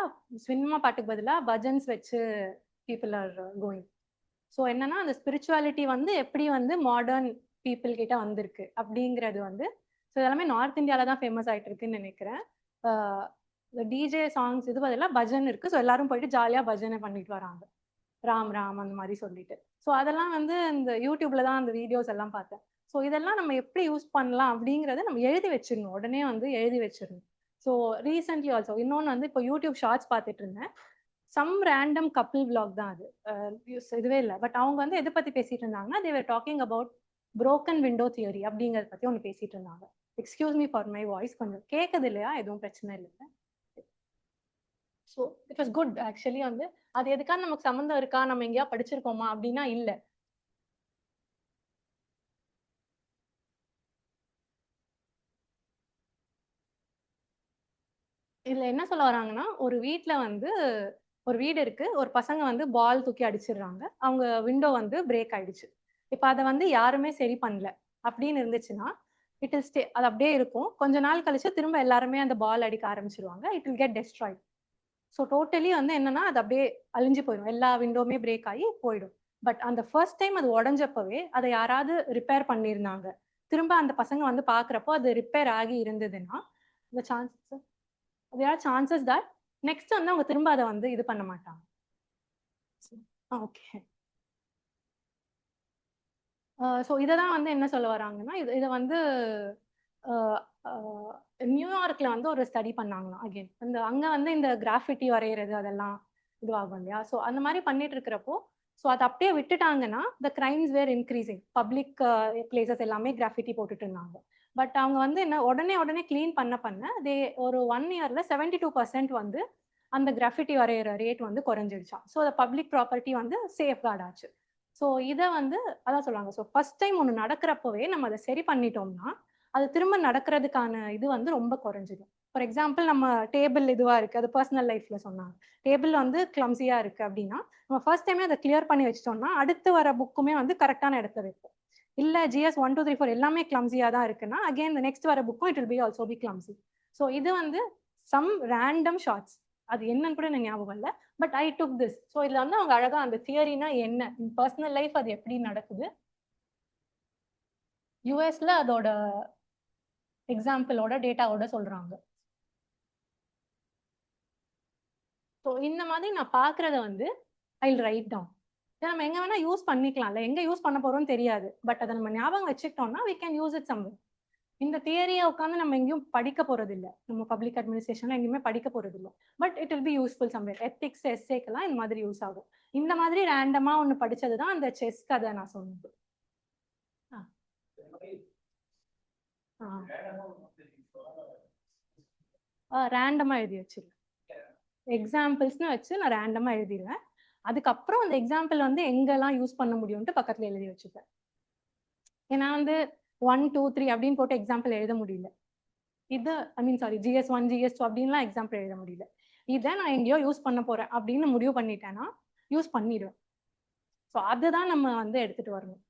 சினிமா பாட்டுக்கு பதிலா பஜன்ஸ் வச்சு பீப்புள் ஆர் கோயிங். ஸோ என்னன்னா, அந்த ஸ்பிரிச்சுவாலிட்டி வந்து எப்படி வந்து மாடர்ன் பீப்புள் கிட்ட வந்திருக்கு அப்படிங்கிறது வந்து, ஸோ இதெல்லாமே நார்த் இந்தியாவில தான் ஃபேமஸ் ஆயிட்டு இருக்குன்னு நினைக்கிறேன். டிஜே சாங்ஸ் இது பதிலாக பஜன் இருக்கு. ஸோ எல்லாரும் போயிட்டு ஜாலியாக பஜனை பண்ணிட்டு வராங்க, ராம் ராம் அந்த மாதிரி சொல்லிட்டு. ஸோ அதெல்லாம் வந்து இந்த யூடியூப்ல தான் அந்த வீடியோஸ் எல்லாம் பார்த்தேன். ஸோ இதெல்லாம் நம்ம எப்படி யூஸ் பண்ணலாம் அப்படிங்கிறத நம்ம எழுதி வச்சிடணும், உடனே வந்து எழுதி வச்சிடணும். ஸோ ரீசென்ட்லி ஆல்சோ இன்னொன்று வந்து இப்போ யூடியூப் ஷார்ட்ஸ் பார்த்துட்டு இருந்தேன். சம் ரேண்டம் கப்பிள் விளாக் தான் அது, இதுவே இல்லை. பட் அவங்க வந்து எதை பற்றி பேசிட்டு இருந்தாங்கன்னா, they were talking about broken window theory அப்படிங்கிறத பற்றி ஒன்று பேசிட்டு இருந்தாங்க. Excuse me for my voice, கொஞ்சம் கேட்குது இல்லையா? எதுவும் பிரச்சனை இல்லை. So it was good actually. வந்து அது எதுக்காக நமக்கு சம்மந்தம் இருக்கா, நம்ம எங்கேயா படிச்சிருக்கோமா அப்படின்னா இல்லை. இதுல என்ன சொல்ல வராங்கன்னா, ஒரு வீட்டுல வந்து ஒரு வீடு இருக்கு, ஒரு பசங்க வந்து பால் தூக்கி அடிச்சிடுறாங்க, அவங்க விண்டோ வந்து பிரேக் ஆயிடுச்சு. இப்ப அதை வந்து யாருமே சரி பண்ணல அப்படின்னு இருந்துச்சுன்னா, இட் இல் ஸ்டே, அது அப்படியே இருக்கும். கொஞ்ச நாள் கழிச்சு திரும்ப எல்லாருமே அந்த பால் அடிக்க ஆரம்பிச்சிருவாங்க, it will get Detroit. So totally வந்து என்னன்னா, அது அப்படியே அழிஞ்சு போயிடும், எல்லா விண்டோமே பிரேக் ஆகி போயிடும். பட் அந்த ஃபர்ஸ்ட் டைம் அது உடஞ்சப்பவே அதை யாராவது ரிப்பேர் பண்ணியிருந்தாங்க, திரும்ப அந்த பசங்க வந்து பாக்குறப்போ அது ரிப்பேர் ஆகி இருந்ததுன்னா, the chances there are chances that next வந்து அவங்க திரும்ப அதை வந்து இது பண்ண மாட்டாங்க. ஓகே. ஸோ இதை தான் வந்து என்ன சொல்ல வராங்கன்னா, இதை வந்து நியூயார்க்ல வந்து ஒரு ஸ்டடி பண்ணாங்களாம். அகெயின் அந்த அங்கே வந்து இந்த கிராஃபிட்டி வரைகிறது அதெல்லாம் இதுவாகும் இல்லையா? ஸோ அந்த மாதிரி பண்ணிட்டு இருக்கிறப்போ, ஸோ அதை அப்படியே விட்டுட்டாங்கன்னா த கிரைம்ஸ் வேர் இன்க்ரீசிங். பப்ளிக் பிளேசஸ் எல்லாமே கிராஃபிட்டி போட்டுட்டு இருந்தாங்க. பட் அவங்க வந்து என்ன உடனே கிளீன் பண்ண ஒரு 1 இயர்ல 72% வந்து அந்த கிராஃபிட்டி வரைகிற ரேட் வந்து குறைஞ்சிடுச்சான். ஸோ அந்த பப்ளிக் ப்ராப்பர்ட்டி வந்து சேஃப்கார்ட் ஆச்சு. ஸோ இதை வந்து அதான் சொல்லுவாங்க. ஸோ ஃபர்ஸ்ட் டைம் ஒன்று நடக்கிறப்பவே நம்ம அதை சரி பண்ணிட்டோம்னா அது திரும்ப நடக்கிறதுக்கான இது வந்து ரொம்ப குறைஞ்சிடும். ஃபார் எக்ஸாம்பிள், நம்ம டேபிள் இதுவா இருக்கு, அது பர்சனல் லைஃப்ல சொன்னாங்க, டேபிள் வந்து கிளம்ஸியா இருக்கு அப்படின்னா நம்ம ஃபர்ஸ்ட் டைமே அதை கிளியர் பண்ணி வச்சிட்டோம்னா அடுத்து வர புக்குமே வந்து கரெக்டான இடத்துல வைப்போம். இல்ல GS 1 2 3 4 எல்லாமே கிளம்ஸியா தான் இருக்குன்னா அகைன் நெக்ஸ்ட் வர புக்கும் it will B also be கிளம்ஸி. So இது வந்து சம் ரேண்டம் ஷார்ட்ஸ், அது என்னன்னு கூட எனக்கு ஞாபகம் இல்லை, but I took this. So இதுல வந்து அவங்க அழகா அந்த தியரினா என்ன, பர்சனல் லைஃப் அது எப்படி நடக்குது, யூஎஸ்ல அதோட எக்ஸாம்பிளோட டேட்டாவோட சொல்றாங்க. ஸோ இந்த மாதிரி நான் பாக்குறத வந்து ஐ வில் ரைட் டவுன். நம்ம எங்க வேணா யூஸ் பண்ணிக்கலாம்ல, எங்க யூஸ் பண்ண போறோம்னு தெரியாது, பட் அதை நம்ம ஞாபகம் வச்சுக்கிட்டோம்னா we can use it somewhere. இந்த தியரியை உட்காந்து நம்ம எங்கேயும் படிக்க போறது இல்லை, நம்ம பப்ளிக் அட்மினிஸ்ட்ரேஷன்ல எங்கேயுமே படிக்க போறது இல்லை, but it will be useful somewhere. Ethics எஸ்ஏக்கெல்லாம் இந்த மாதிரி யூஸ் ஆகும். இந்த மாதிரி ரேண்டமா ஒன்று படிச்சது தான் அந்த செஸ் கதை நான் சொன்னது. ரேண்டமா எழுதி வச்சிருக்கேன், எக்ஸாம்பிள்ஸ்னு வச்சு நான் ரேண்டமா எழுதிடுவேன். அதுக்கப்புறம் அந்த எக்ஸாம்பிள் வந்து எங்கெல்லாம் யூஸ் பண்ண முடியும்ட்டு பக்கத்துல எழுதி வச்சுப்பேன். ஏன்னா வந்து 1 2 3 அப்படின்னு போட்டு எக்ஸாம்பிள் எழுத முடியல. இது GS 1 GS 2 அப்படின்லாம் எக்ஸாம்பிள் எழுத முடியல. இதை நான் எங்கேயோ யூஸ் பண்ண போறேன் அப்படின்னு முடிவு பண்ணிட்டேன்னா யூஸ் பண்ணிடுவேன். ஸோ அதுதான் நம்ம வந்து எடுத்துட்டு வரணும்.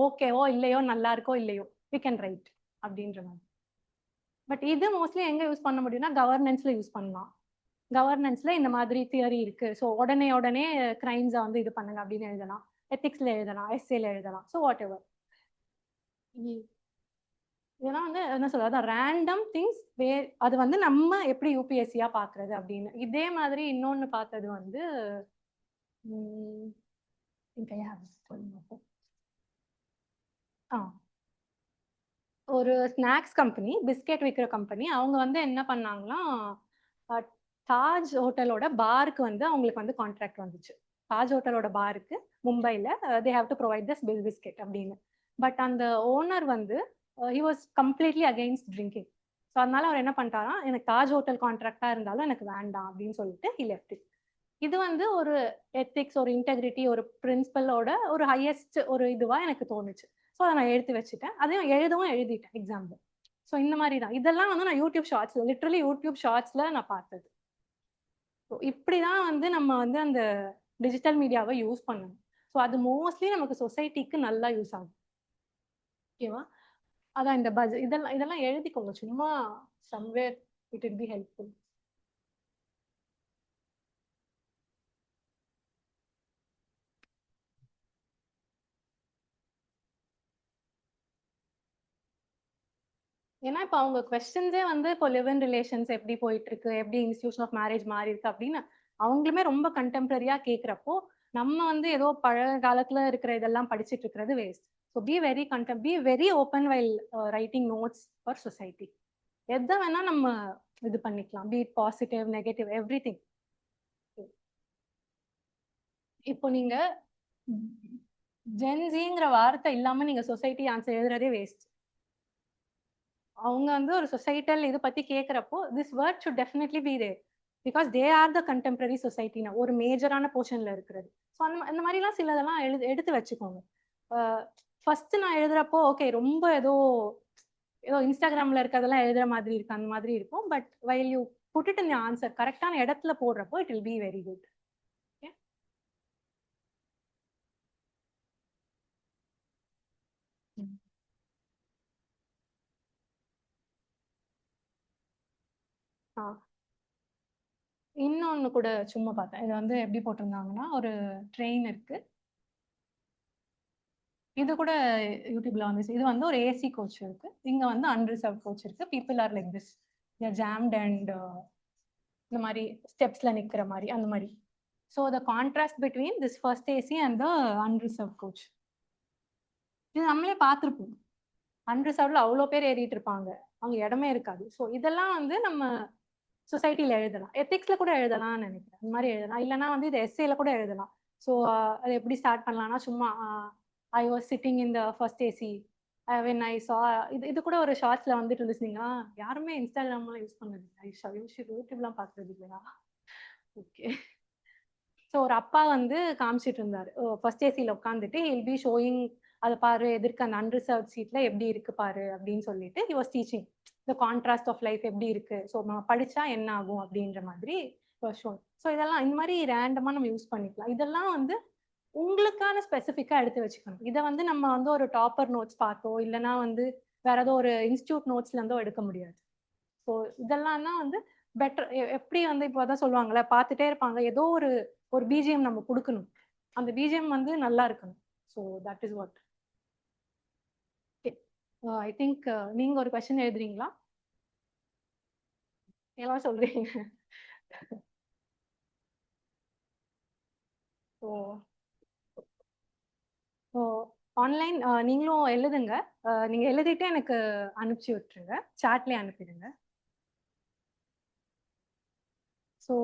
ஓகேவோ இல்லையோ, நல்லா இருக்கோ இல்லையோ, வி கேன் ரைட் அப்படின்ற மாதிரி. பட் இது மோஸ்ட்லி எங்க யூஸ் பண்ண முடியும்னா கவர்னன்ஸ்ல யூஸ் பண்ணலாம். கவர்னன்ஸ்ல இந்த மாதிரி தியரி இருக்கு, ஸோ உடனே கிரைம்ஸை வந்து இது பண்ணுங்க அப்படின்னு எழுதலாம். எத்திக்ஸ்ல எழுதலாம், எஸ்ஏல எழுதலாம். So what ever. இதெல்லாம் வந்து என்ன சொல்றது, ரேண்டம் திங்ஸ். அது வந்து நம்ம எப்படி யூபிஎஸ்சியா பாக்குறது அப்படின்னு. இதே மாதிரி இன்னொன்னு பார்த்தது வந்து ஒரு ஸ்நாக்ஸ் கம்பெனி, பிஸ்கெட் விற்கிற கம்பெனி. அவங்க வந்து என்ன பண்ணாங்கன்னா, தாஜ் ஹோட்டலோட பாருக்கு வந்து அவங்களுக்கு வந்து கான்ட்ராக்ட் வந்துச்சு. தாஜ் ஹோட்டலோட பாருக்கு மும்பைல they have to provide this biscuit அப்படின்னு. பட் அந்த ஓனர் வந்து he was completely against drinking. So அதனால அவர் என்ன பண்ணிட்டாரா, எனக்கு தாஜ் ஹோட்டல் கான்ட்ராக்டா இருந்தாலும் எனக்கு வேண்டாம் அப்படின்னு சொல்லிட்டு ஹி லெஃப்ட் இட். இது வந்து ஒரு எத்திக்ஸ், ஒரு இன்டெகிரிட்டி, ஒரு பிரின்சிபலோட ஒரு ஹையஸ்ட் ஒரு இதுவா எனக்கு தோணுச்சு. ஸோ அதை நான் எடுத்து வச்சுட்டேன். அதையும் எழுதிட்டேன் எக்ஸாம்பிள். ஸோ இந்த மாதிரி தான் இதெல்லாம் வந்து நான் யூடியூப் ஷார்ட்ஸ்ல, லிட்ரலி யூடியூப் ஷார்ட்ஸ்ல நான் பார்த்தது. ஸோ இப்படிதான் வந்து நம்ம வந்து அந்த டிஜிட்டல் மீடியாவை யூஸ் பண்ணணும். ஸோ அது மோஸ்ட்லி நமக்கு சொசைட்டிக்கு நல்லா யூஸ் ஆகும். ஓகேவா? அதான் இந்த இதெல்லாம் எழுதிக்கோங்க சும்மா, somewhere it will be helpful. ஏன்னா இப்போ அவங்க கொஸ்டின்ஸே வந்து இப்போ லிவ் இன் ரிலேஷன்ஸ் எப்படி போயிட்டு இருக்கு, எப்படி இன்ஸ்டிடியூஷன் ஆஃப் மேரேஜ் மாறி இருக்கு அப்படின்னு அவங்களுமே ரொம்ப கண்டெம்பரரியா கேட்குறப்போ நம்ம வந்து ஏதோ பழைய காலத்துல இருக்கிற இதெல்லாம் படிச்சுட்டு இருக்கிறது waste. So be very open while writing notes for society. எதை வேணா நம்ம இது பண்ணிக்கலாம், be it positive, negative, every thing. இப்போ நீங்க ஜென்சிங்கிற வார்த்தை இல்லாம நீங்க சொசைட்டி ஆன்சர் எழுதுறதே வேஸ்ட். அவங்க வந்து ஒரு சொசைட்டல் இது பத்தி கேட்குறப்போ this word should definitely be there, because they are the contemporary சொசைட்டினா ஒரு மேஜரான போர்ஷன்ல இருக்கிறது. ஸோ அந்த மாதிரிலாம் சிலதெல்லாம் எடுத்து வச்சுக்கோங்க. ஃபர்ஸ்ட் நான் எழுதுறப்போ ஓகே ரொம்ப ஏதோ இன்ஸ்டாகிராம்ல இருக்கிறதெல்லாம் எழுதுற மாதிரி இருக்கு, அந்த மாதிரி இருக்கும். But while you put it in answer கரெக்டான இடத்துல போடுறப்போ it will be very good. இன்னொன்னு கூட சும்மா பார்த்தேன். இது வந்து எப்படி போட்டிருந்தாங்கன்னா, ஒரு ட்ரெயின் இருக்கு. இது கூட யூடியூப்ல வந்துச்சு. இது வந்து ஒரு ஏசி கோச் இருக்கு, இங்க வந்து அன்ரிசர்வ் கோச் இருக்கு. People are like this, jammed and இந்த மாதிரி ஸ்டெப்ஸ்ல நிக்கிற மாதிரி அந்த மாதிரி. So the contrast between this first AC and the unreserved coach, இது நம்மளே பார்த்துருப்போம். அன்ரிசர்வ்ல அவ்வளோ பேர் ஏறிட்டு இருப்பாங்க, அங்க இடமே இருக்காது. ஸோ இதெல்லாம் வந்து நம்ம சொசைட்டில எழுதலாம், எத்திக்ஸ்ல கூட எழுதலாம்னு நினைக்கிறேன். அந்த மாதிரி எழுதலாம். இல்லைன்னா வந்து இது எஸ்ஏல கூட எழுதலாம். ஸோ அது எப்படி ஸ்டார்ட் பண்ணலாம்னா, சும்மா I was sitting in the first AC when I சா, இது கூட ஒரு ஷார்ட்ஸ்ல வந்துட்டு இருந்துச்சுங்களா. யாருமே இன்ஸ்டாகிராம்லாம் யூஸ் பண்ணது இல்லை, யூடியூப்லாம் பார்க்கறது இல்லையா? ஓகே. ஸோ ஒரு அப்பா வந்து காமிச்சிட்டு இருந்தாரு, ஃபர்ஸ்ட் ஏசியில் உட்காந்துட்டு ஹில் பி ஷோயிங், அதை பாரு எதிர்க்க அந்த அன்ரிசர்வ் சீட்ல எப்படி இருக்கு பாரு அப்படின்னு சொல்லிட்டு he was teaching the contrast of life எப்படி இருக்கு, ஸோ நம்ம படிச்சா என்ன ஆகும் அப்படின்ற மாதிரி ஷோ. ஸோ இதெல்லாம் இந்த மாதிரி ரேண்டமா நம்ம யூஸ் பண்ணிக்கலாம். இதெல்லாம் வந்து உங்களுக்கான ஸ்பெசிஃபிக்கா எடுத்து வச்சுக்கணும். இதை வந்து நம்ம வந்து ஒரு டாப்பர் நோட்ஸ் பார்த்தோ இல்லைன்னா வந்து வேற ஏதோ ஒரு இன்ஸ்டியூட் நோட்ஸ்ல இருந்தோ எடுக்க முடியாது. ஸோ இதெல்லாம் தான் வந்து பெட்டர். எப்படி வந்து இப்போ தான் சொல்லுவாங்கல்ல, பார்த்துட்டே இருப்பாங்க, ஏதோ ஒரு பிஜிஎம் நம்ம கொடுக்கணும், அந்த பிஜிஎம் வந்து நல்லா இருக்கணும். So that is what. I think நீங்க ஒரு கொஸ்டின் எழுதுறீங்களா? எல்லாம் சொல்றீங்க. ஸோ ஸோ ஆன்லைன் நீங்களும் எழுதுங்க. நீங்க எழுதிட்டு எனக்கு அனுப்பிச்சி விட்டுருங்க, சாட்லேயே அனுப்பிடுங்க. So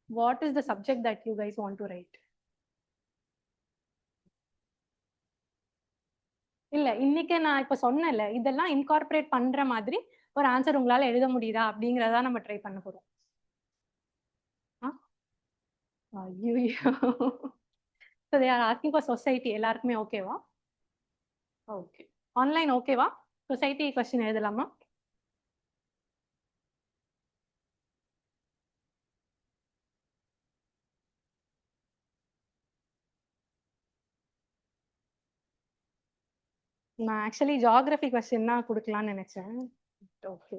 what is the subject that you guys want to right? இல்ல இன்னைக்கு நான் இப்ப சொன்னேன்ல, இதெல்லாம் இன்கார்பரேட் பண்ற மாதிரி ஒரு ஆன்சர் உங்களால எழுத முடியுதா அப்படிங்கறத நம்ம ட்ரை பண்ண போறோம். ஐயோ. So they are asking for society. எல்லாருக்குமே ஓகேவா? ஓகே. ஆன்லைன் ஓகேவா? சொசைட்டி கொஸ்டின் எழுதலாமா? நான் ஆக்சுவலி ஜியாகிரபி கொஸ்டின் தான் கொடுக்கலாம்னு நினைச்சேன். ஓகே.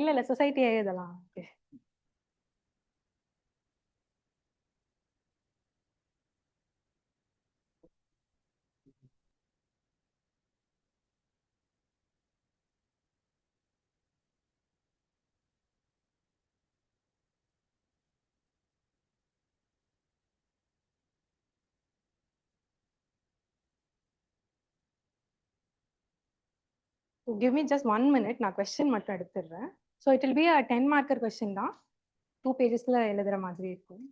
இல்ல சொசைட்டி எழுதலாம். Okay. Give me just 1 minute. நான் கொஸ்டின் மட்டும் எடுத்துடுறேன். So it will be a 10 marker question தான். 2 பேஜஸ்ல எழுதுற மாதிரி இருக்கும்.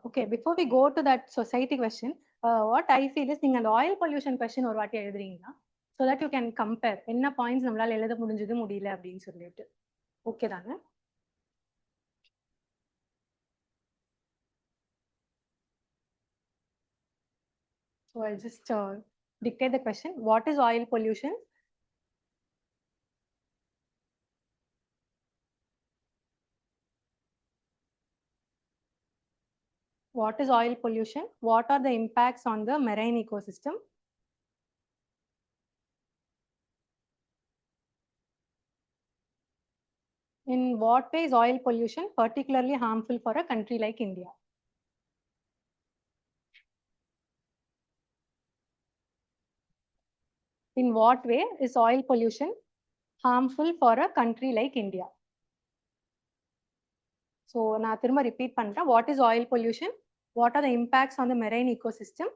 Okay, before we go to that society question, what I feel is நீங்க அந்த oil pollution question ஒரு வாட்டி எழுதுறீங்களா? So that you can compare என்ன பாயிண்ட்ஸ் நம்மளால எழுத முடிஞ்சது முடியல அப்படின்னு சொல்லிட்டு. ஓகே தானே? So I'll just dictate the question. What is oil pollution? What is oil pollution? What are the impacts on the marine ecosystem? In what way is oil pollution particularly harmful for a country like India? In what way is oil pollution harmful for a country like India? So நான் திரும்ப repeat பண்றேன். What is oil pollution? What are the impacts on the marine ecosystem?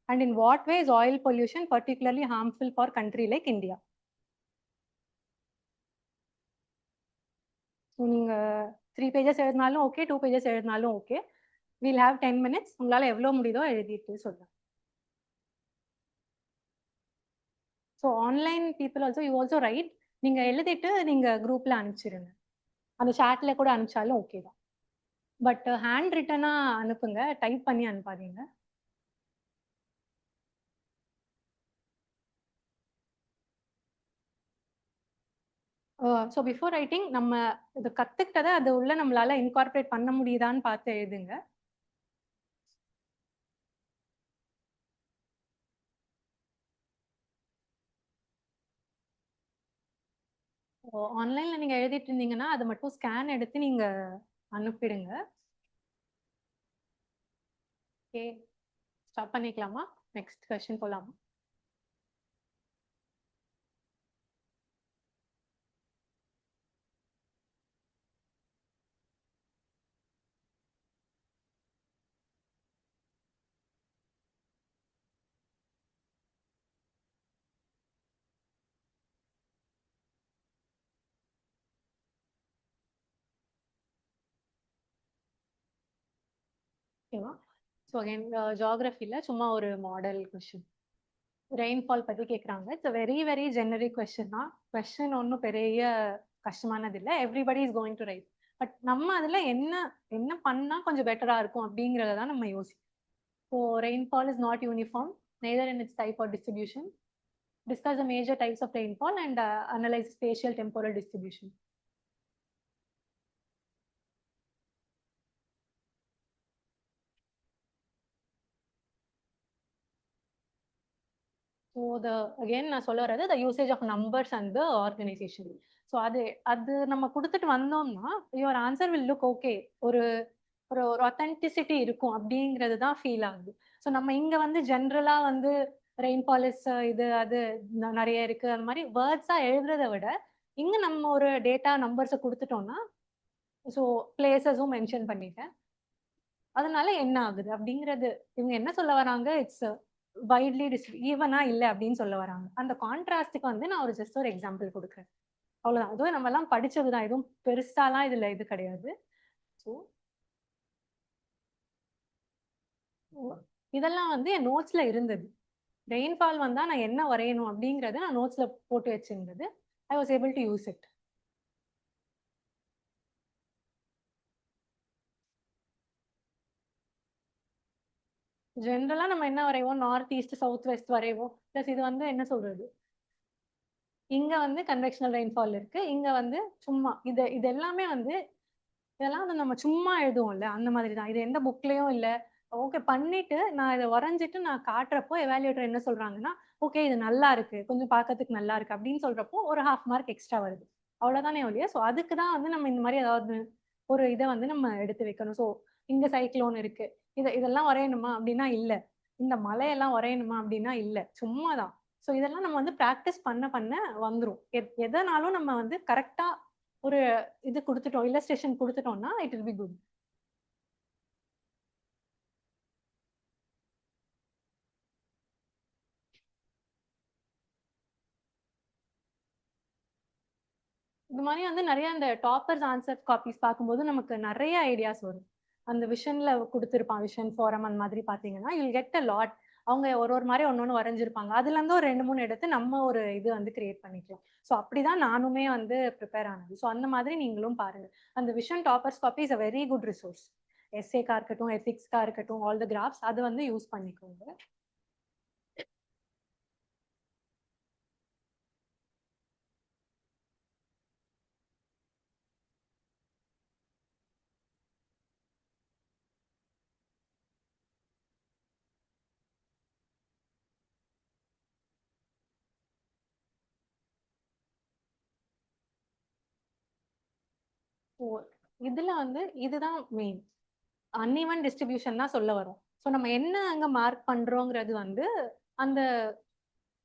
And in what way is oil pollution particularly harmful for country like India? So நீங்க 3 pages எழுதினாலும் okay, 2 pages எழுதினாலும் okay. We'll have 10 minutes. உங்களால எவ்வளவு முடியுதோ எழுதிட்டு சொல்லுங்க. So online people also, you also write. நீங்க எழுதிட்டு நீங்க குரூப்ல அனுப்பிச்சிருங்க. அந்த chatல கூட அனுப்பிச்சாலும் ஓகே தான். பட் ஹேண்ட் ரிட்டனா அனுப்புங்க, டைப் பண்ணி அனுப்பாதீங்க. ஸோ பிஃபோர் ரைட்டிங் நம்ம இது கத்துக்கிட்டதை அது உள்ள நம்மளால இன்கார்பரேட் பண்ண முடியுதான்னு பார்த்து எழுதுங்க. ஆன்லைன்ல நீங்க எழுதிட்டு இருந்தீங்கன்னா அதை மட்டும் ஸ்கேன் எடுத்து நீங்க அனுப்பிடுங்க. ஓகே, ஸ்டாப் பண்ணிக்கலாமா? நெக்ஸ்ட் கொஸ்டின் போலாமா? ஓகேவா? ஸோ அகைன் ஜியாகிரஃபியில் சும்மா ஒரு மாடல் கொஸ்டின், ரெயின்ஃபால் பற்றி கேட்குறாங்க. It's very very generic question தான். கொஸ்டின் ஒன்றும் பெரிய கஷ்டமானது இல்லை. Everybody is going to right. But நம்ம அதில் என்ன என்ன பண்ணால் கொஞ்சம் பெட்டராக இருக்கும் அப்படிங்கிறத தான் நம்ம யோசிப்போம். So rainfall is not uniform neither in its type or distribution. Discuss the major types of rainfall and analyze spatial temporal distribution. So again நான் சொல்ல வர்றது the usage of numbers and the organisation. So அது நம்ம கொடுத்துட்டு வந்தோம்னா your answer will look okay, ஒரு ஒரு ஒரு அத்தென்டிசிட்டி இருக்கும் அப்படிங்கிறது தான் ஃபீல் ஆகுது. ஸோ நம்ம இங்க வந்து ஜென்ரலா வந்து ரெயின்ஃபால் இஸ் இது அது நிறைய இருக்கு அந்த மாதிரி வேர்ட்ஸா எழுதுறதை விட இங்க நம்ம ஒரு டேட்டா நம்பர்ஸை கொடுத்துட்டோம்னா, ஸோ பிளேசஸும் மென்ஷன் பண்ணிட்டேன், அதனால என்ன ஆகுது அப்படிங்கிறது இவங்க என்ன சொல்ல வராங்க, இட்ஸ் வைட்லி ஈவனா இல்லை அப்படின்னு சொல்ல வராங்க. அந்த கான்ட்ராஸ்டுக்கு வந்து நான் ஜஸ்ட் ஒரு எக்ஸாம்பிள் கொடுக்குறேன், அவ்வளவுதான். அதுவும் நம்ம எல்லாம் படிச்சதுதான், எதுவும் பெருசாலாம் இதுல இது கிடையாது. ஸோ இதெல்லாம் வந்து என் நோட்ஸ்ல இருந்தது. ரெயின்ஃபால் வந்தா நான் என்ன வரையணும் அப்படிங்கறத நான் நோட்ஸ்ல போட்டு வச்சிருந்தது. I was able to use it. ஜென்ரலா நம்ம என்ன வரைவோம், நார்த் ஈஸ்ட் சவுத் வெஸ்ட் வரைவோம். பிளஸ் இது வந்து என்ன சொல்றது, இங்க வந்து கன்வெக்ஷனல் ரெயின்ஃபால் இருக்கு, இங்க வந்து சும்மா இது எல்லாமே வந்து இதெல்லாம் வந்து நம்ம சும்மா எழுதுவோம்ல அந்த மாதிரி தான். இது எந்த புக்லயும் இல்ல. ஓகே பண்ணிட்டு நான் இதை வரைஞ்சிட்டு நான் காட்டுறப்போ எவாலுவேட்டர் என்ன சொல்றாங்கன்னா, ஓகே இது நல்லா இருக்கு, கொஞ்சம் பார்க்கறதுக்கு நல்லா இருக்கு அப்படின்னு சொல்றப்போ ஒரு 1/2 மார்க் எக்ஸ்ட்ரா வருது, அவ்வளவுதானே ஒழிய. ஸோ அதுக்கு தான் வந்து நம்ம இந்த மாதிரி ஏதாவது ஒரு இதை வந்து நம்ம எடுத்து வைக்கணும். ஸோ இங்க சைக்ளோன் இருக்கு, இதெல்லாம் வரையணுமா அப்படின்னா இல்ல, இந்த மலையெல்லாம் வரையணுமா அப்படின்னா இல்ல, சும்மாதான். ஸோ இதெல்லாம் நம்ம வந்து ப்ராக்டிஸ் பண்ண பண்ண வந்துரும். எதனாலும் நம்ம வந்து கரெக்டா ஒரு இது கொடுத்துட்டோம், இல்லஸ்ட்ரேஷன் கொடுத்துட்டோம்னா இட் வில் பி குட். இந்த மாதிரி வந்து நிறைய இந்த டாப்பர்ஸ் ஆன்சர் காப்பீஸ் பார்க்கும்போது நமக்கு நிறைய ஐடியாஸ் வரும். அந்த விஷன்ல கொடுத்துருப்பான், விஷன் ஃபாரம் அந்த மாதிரி பாத்தீங்கன்னா யூல் கெட் அ லாட். அவங்க ஒரு மாதிரி ஒன்னொன்னு வரைஞ்சிருப்பாங்க, அதுல இருந்து ஒரு 2-3 எடுத்து நம்ம ஒரு இது வந்து கிரியேட் பண்ணிக்கலாம். ஸோ அப்படிதான் நானுமே வந்து ப்ரிப்பேர் ஆனது. ஸோ அந்த மாதிரி நீங்களும் பாருங்க. அந்த vision toppers copy is a very good resource. எஸ்ஏக்கா இருக்கட்டும், எத்திக்ஸ்க்கா இருக்கட்டும், ஆல் த கிராஃப்ஸ் அது வந்து யூஸ் பண்ணிக்கோங்க. இதுல வந்து இதுதான் மெயின், அன்இவன் டிஸ்ட்ரிபியூஷன் தான் சொல்ல வரும். ஸோ நம்ம என்ன அங்க மார்க் பண்றோங்கிறது வந்து அந்த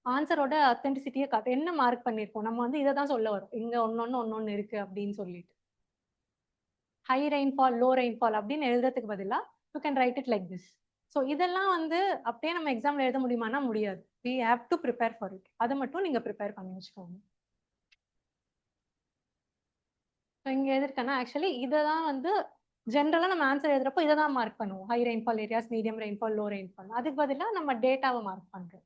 ஆன்சரோட அத்தென்டிசிட்டியை காட்டும். என்ன மார்க் பண்ணிருக்கோம் நம்ம வந்து இதை தான் சொல்ல வரும், இங்க ஒன்னொன்னு இருக்கு அப்படின்னு சொல்லிட்டு. ஹை ரெயின்ஃபால் லோ ரெயின்ஃபால் அப்படின்னு எழுதுறதுக்கு பதிலா you can write it like this. So இதெல்லாம் வந்து அப்படியே நம்ம எக்ஸாம்ல எழுத முடியுமானா முடியாது. We have to prepare for it. அதை மட்டும் நீங்க ப்ரிப்பேர் பண்ணி வச்சுக்கோங்க. இங்க எதிர்க்கன்னா ஆக்சுவலி இதை தான் வந்து ஜென்ரலா நம்ம ஆன்சர் எழுதுறப்போ இதை தான் மார்க் பண்ணுவோம், high rainfall areas, medium rainfall, low rainfall. அதுக்கு பதிலாக நம்ம டேட்டாவை மார்க் பண்றோம்.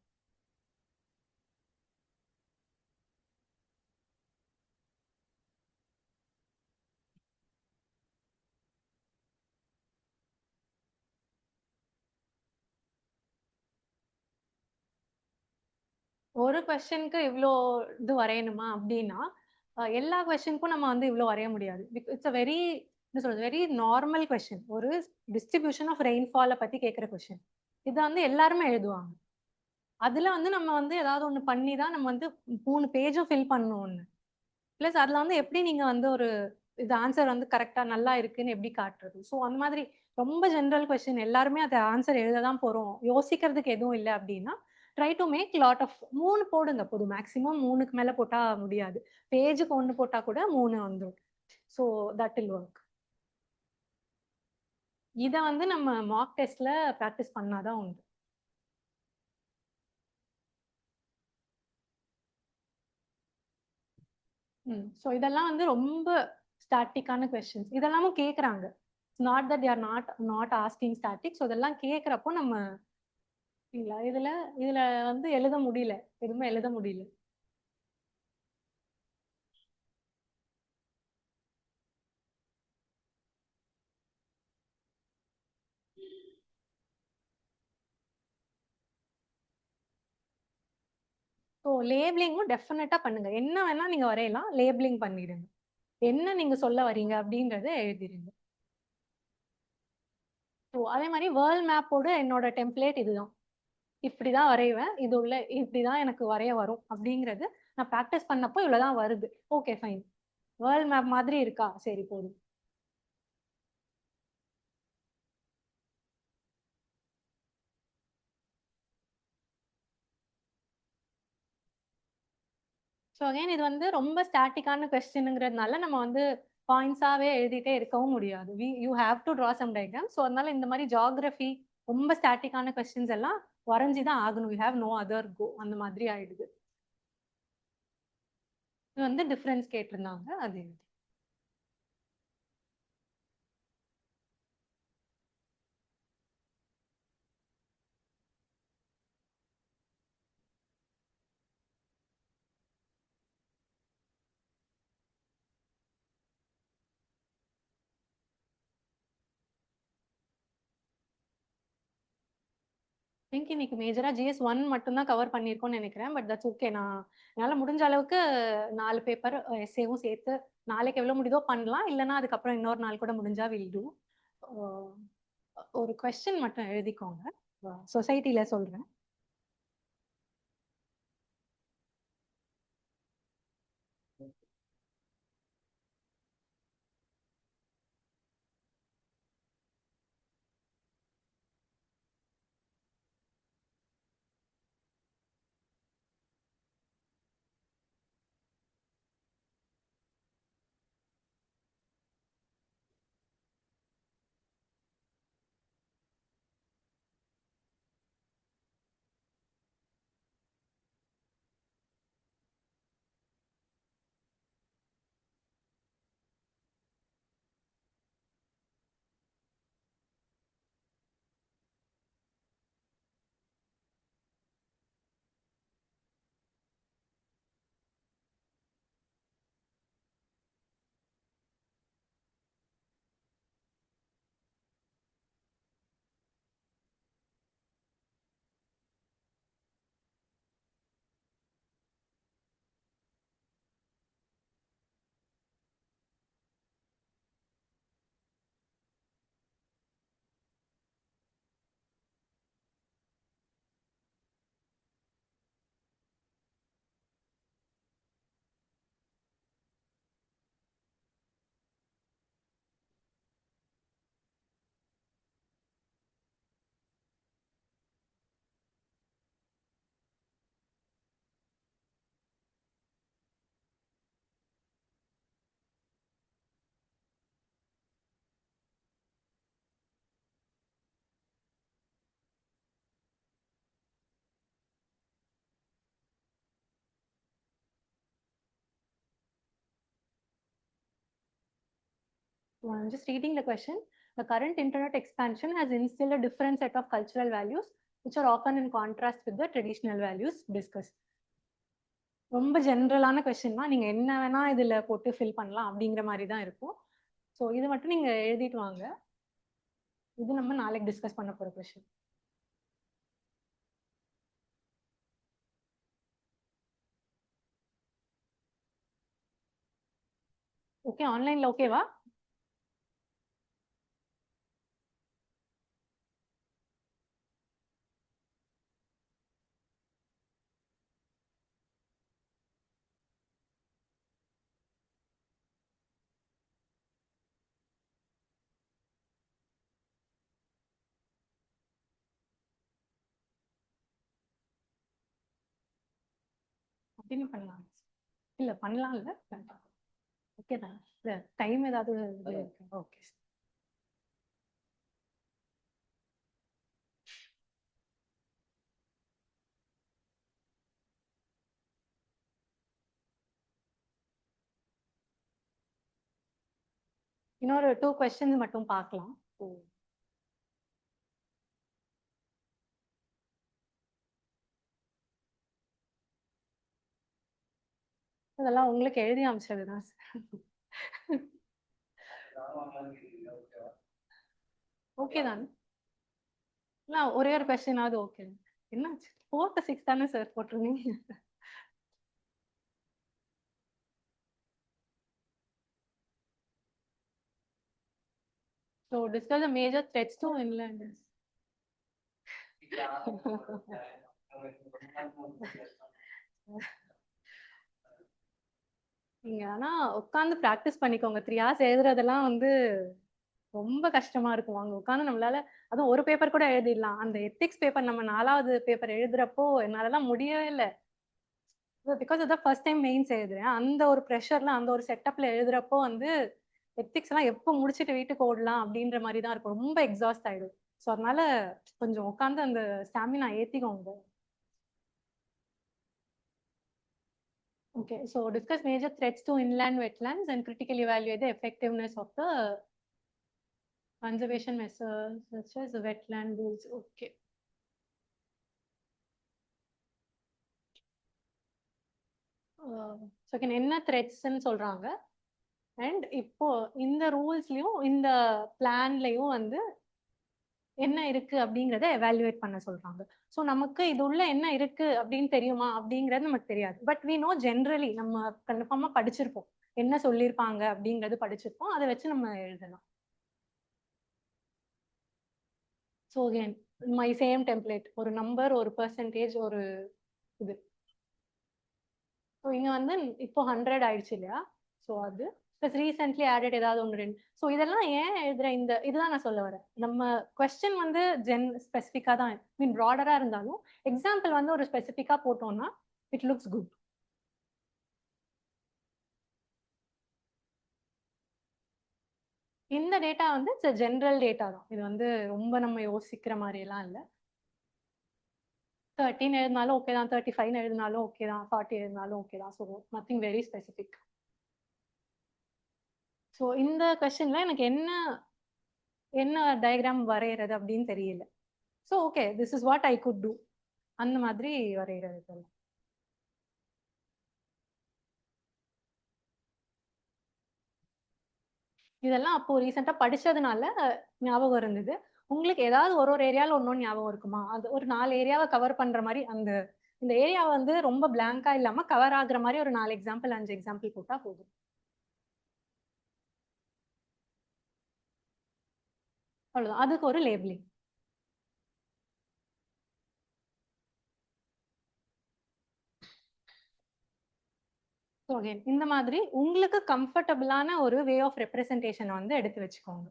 ஒரு கொஸ்டினுக்கு இவ்வளோ இது வரையணுமா அப்படின்னா எல்லா கொஸ்டினுக்கும் நம்ம வந்து இவ்வளோ வரைய முடியாது. இட்ஸ் அ வெரி என்ன சொல்றது, வெரி நார்மல் கொஸ்டின். ஒரு டிஸ்ட்ரிபியூஷன் ஆஃப் ரெயின்ஃபாலை பத்தி கேட்குற கொஸ்டின் இதை வந்து எல்லாருமே எழுதுவாங்க. அதுல வந்து நம்ம வந்து ஏதாவது ஒன்று பண்ணி தான் நம்ம வந்து 3 பேஜும் ஃபில் பண்ணணும் ஒன்று. ப்ளஸ் அதுல வந்து எப்படி நீங்க வந்து ஒரு இது ஆன்சர் வந்து கரெக்டா நல்லா இருக்குன்னு எப்படி காட்டுறது. ஸோ அந்த மாதிரி ரொம்ப ஜென்ரல் கொஸ்டின் எல்லாருமே அதை ஆன்சர் எழுத தான் போறோம், யோசிக்கிறதுக்கு எதுவும் இல்லை அப்படின்னா try to make lot of 3 போடுங்க போதும். மேக்ஸிமம் 3க்கு மேல போட்டா முடியாது, பேஜுக்கு 1 போட்டா கூட 3 வந்துடும். So that will work. இதை வந்து நம்ம மார்க் டெஸ்ட்ல ப்ராக்டிஸ் பண்ணாதான் உண்டு. ஸோ இதெல்லாம் வந்து ரொம்ப ஸ்டாட்டிக்கான கொஸ்டின்ஸ். இதெல்லாமும் கேட்குறாங்க. Not that R not asking static. So இதெல்லாம் கேட்குறப்போ நம்ம இல்லை இதுல இதுல வந்து எழுத முடியல, எதுவுமே எழுத முடியல. ஸோ லேபிளிங்கும் டெஃபினட்டா பண்ணுங்க. என்ன வேணா நீங்க வரையலாம், லேபிளிங் பண்ணிடுங்க. என்ன நீங்க சொல்ல வரீங்க அப்படிங்கறத எழுதிடுங்க. ஸோ அதே மாதிரி வேர்ல்ட் மேப்போட என்னோட டெம்ப்ளேட் இதுதான். இப்படிதான் வரைவேன், இது உள்ள இப்படிதான் எனக்கு வரைய வரும் அப்படிங்கிறது நான் ப்ராக்டிஸ் பண்ணப்போ இவ்வளவுதான் வருது. ஓகே ஃபைன், வேர்ல்ட் மேப் மாதிரி இருக்கா, சரி போதும். ஸோ அகைன் இது வந்து ரொம்ப ஸ்டாட்டிக்கான கொஸ்டினுங்கிறதுனால நம்ம வந்து பாயிண்ட்ஸாவே எழுதிட்டே இருக்கவும் முடியாது. You have to draw some diagram. So அதனால இந்த மாதிரி ஜியாகிரபி ரொம்ப ஸ்டாட்டிக்கான கொஸ்டின்ஸ் எல்லாம் வரைஞ்சி தான் ஆகணும். You have no other go, அந்த மாதிரி ஆயிடுது. இது வந்து டிஃபரன்ஸ் கேட்டிருந்தாங்க, அது திங்க் இன்னைக்கு மேஜரா GS1 மட்டும் தான் கவர் பண்ணியிருக்கோம்னு நினைக்கிறேன். But that's okay. என்னால முடிஞ்ச அளவுக்கு 4 பேப்பர் எஸ்ஏவும் சேர்த்து நாளைக்கு எவ்வளவு முடியுதோ பண்ணலாம். இல்லைன்னா அதுக்கப்புறம் இன்னொரு நாள் கூட முடிஞ்சா வில் டூ. ஒரு கொஸ்டின் மட்டும் எழுதிக்கோங்க, சொசைட்டில சொல்றேன். I'm just reading the question. The current internet expansion has instilled a different set of cultural values, which are often in contrast with the traditional values discussed. ரொம்ப ஜென்ரலான கொஸ்டின் தான், நீங்க என்ன வேணா இதுல போட்டு ஃபில் பண்ணலாம் அப்படிங்கிற மாதிரி தான் இருக்கும். ஸோ இது மட்டும் நீங்க எழுதிட்டு வாங்க. இது நம்ம நாளைக்கு டிஸ்கஸ் பண்ண போற கொஸ்டின். ஓகே, ஆன்லைன்ல ஓகேவா? கண்டினியூ பண்ணலாம். இல்ல பண்ணலாம், இல்ல ஓகே தான். இல்ல டைம் ஏதாவது ஓகே. இன்னொரு 2 கொஸ்டின்ஸ் மட்டும் பார்க்கலாம். அதெல்லாம் உங்களுக்கு எழுதி அமைச்சதுதான் ஓகே தான். ஒரே ஒரு கொஸ்டினாவது ஓகே. என்னாச்சு 4th 6th தானே சார் போட்டிருந்தீங்க? So discuss the major threats to inland. நீங்க ஆனா உட்காந்து ப்ராக்டிஸ் பண்ணிக்கோங்க. 3 ஹார்ஸ் எழுதுறதெல்லாம் வந்து ரொம்ப கஷ்டமா இருக்கும். அங்க உட்காந்து நம்மளால அதுவும் ஒரு பேப்பர் கூட எழுதிடலாம். அந்த எத்திக்ஸ் பேப்பர் நம்ம 4வது பேப்பர் எழுதுறப்போ என்னாலலாம் முடியவே இல்ல. பிகாஸ் அதான் ஃபர்ஸ்ட் டைம் மெயின்ஸ் எழுதுறேன். அந்த ஒரு ப்ரெஷர்ல அந்த ஒரு செட்டப்ல எழுதுறப்போ வந்து எத்திக்ஸ் எல்லாம் எப்போ முடிச்சுட்டு வீட்டுக்கு ஓடலாம் அப்படின்ற மாதிரி தான் இருக்கும். ரொம்ப எக்ஸாஸ்ட் ஆயிடும். ஸோ அதனால கொஞ்சம் உட்காந்து அந்த stamina ஏத்திக்கோங்க. Okay, so discuss major threats to inland wetlands and critically evaluate the effectiveness of the conservation measures such as the wetland rules. Okay. So again, என்ன த்ரெட்ஸ்ன்னு சொல்றாங்க அண்ட் இப்போ இந்த ரூல்ஸ்லயும் இந்த பிளான்லயும் வந்து என்ன இருக்கு அப்படிங்கறத எவாலுவேட் பண்ண சொல்றாங்க. ஸோ நமக்கு இது உள்ள என்ன இருக்கு அப்படின்னு தெரியுமா அப்படிங்கிறது நமக்கு தெரியாது. பட் வி நோ ஜென்ரலி நம்ம கன்ஃபார்மா படிச்சிருப்போம் என்ன சொல்லியிருப்பாங்க அப்படிங்கிறது படிச்சிருப்போம். அதை வச்சு நம்ம எழுதலாம். So again my same template, ஒரு நம்பர், ஒரு பெர்சன்டேஜ், ஒரு இது. ஸோ இங்க வந்து இப்போ 100 ஆயிடுச்சு இல்லையா? ஸோ அது ப்ளஸ் ரீசென்ட்லி ஆடட் ஏதாவது ஒன்று ரெண்டு. ஸோ இதெல்லாம் ஏன் எழுதுற இந்த இதுதான் நான் சொல்ல வரேன். நம்ம கொஸ்டின் வந்து ஸ்பெசிஃபிக்காக தான் மீன் ப்ராடராக இருந்தாலும் எக்ஸாம்பிள் வந்து ஒரு ஸ்பெசிஃபிக்காக போட்டோம்னா இட் லுக்ஸ் குட். இந்த டேட்டா வந்து ஜென்ரல் டேட்டா தான். இது வந்து ரொம்ப நம்ம யோசிக்கிற மாதிரி எல்லாம் இல்லை. 13 எழுதினாலும் ஓகே தான், 35 எழுதினாலும் ஓகே தான், 40 எழுதினாலும் ஓகே தான். So nothing very specific. So இந்த கொஸ்டின்ல எனக்கு என்ன டயக்ராம் வரைகிறது அப்படின்னு தெரியல. So okay, this is what I could do, அந்த மாதிரி வரைகிறது. இதெல்லாம் அப்போ ரீசெண்டா படிச்சதுனால ஞாபகம் இருந்தது. உங்களுக்கு ஏதாவது ஒரு ஏரியாவில் ஒன்னொன்னு ஞாபகம் இருக்குமா? அது ஒரு 4 ஏரியாவை கவர் பண்ற மாதிரி இந்த ஏரியா வந்து ரொம்ப பிளாங்கா இல்லாம கவர் ஆகுற மாதிரி ஒரு 4 எக்ஸாம்பிள் 5 எக்ஸாம்பிள் போட்டா போதும். அவ்வளவுதான், அதுக்கு ஒரு லேபிளிங். இந்த மாதிரி உங்களுக்கு கம்ஃபர்டபுளான ஒரு வே ஆஃப் ரெப்ரஸன்டேஷன் வந்து எடுத்து வச்சுக்கோங்க.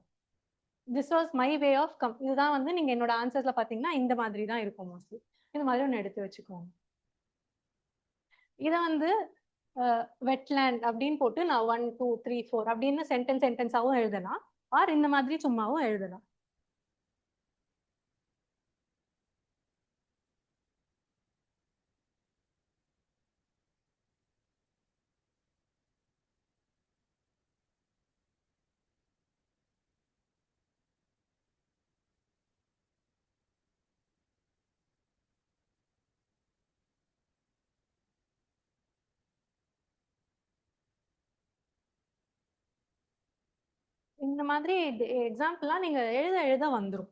This was my way of இதுதான் வந்து நீங்க என்னோட ஆன்சர்ஸ்ல பாத்தீங்கன்னா இந்த மாதிரி தான் இருக்கும் மோஸ்ட்லி. இந்த மாதிரி ஒன்று எடுத்து வச்சுக்கோங்க. இதை வந்து வெட்லேண்ட் அப்படின்னு போட்டு நான் 1 2 3 4 அப்படின்னு சென்டென்ஸாவும் எழுதலாம், ஆர் இந்த மாதிரி சும்மாவும் எழுதலாம். இந்த மாதிரி எக்ஸாம்பிள்லாம் நீங்க எழுத வந்துடும்.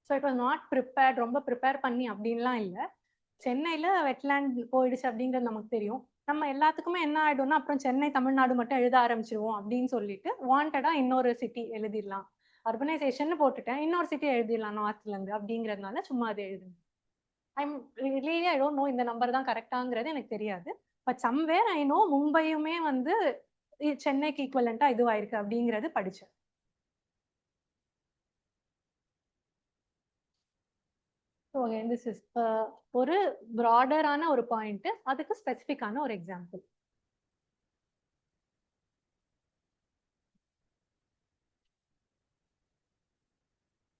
So it was not prepared, ரொம்ப ப்ரிப்பேர் பண்ணி அப்படின்லாம் இல்லை. சென்னையில வெட்லேண்ட் போயிடுச்சு அப்படிங்கிறது நமக்கு தெரியும். நம்ம எல்லாத்துக்குமே என்ன ஆயிடும்னா அப்புறம் சென்னை தமிழ்நாடு மட்டும் எழுத ஆரம்பிச்சிருவோம் அப்படின்னு சொல்லிட்டு வாண்டடா இன்னொரு சிட்டி எழுதிடலாம். அர்பனைசேஷன் போட்டுட்டேன், இன்னொரு சிட்டி எழுதிடலாம் நார்த்ல இருந்து அப்படிங்கிறதுனால சும்மா அதை எழுதுங்க. ஐ டோன்ட் நோ இந்த நம்பர் தான் கரெக்டாங்கிறது எனக்கு தெரியாது. பட் சம்வேர் ஐ நோ மும்பையுமே வந்து சென்னைக்கு ஈக்குவலண்டா இதுவாயிருக்கு அப்படிங்கிறது படிச்சேன். திஸ் இஸ் ஒரு ப்ராடரான ஒரு பாயிண்ட், அதுக்கு ஸ்பெசிஃபிக்கான ஒரு எக்ஸாம்பிள்.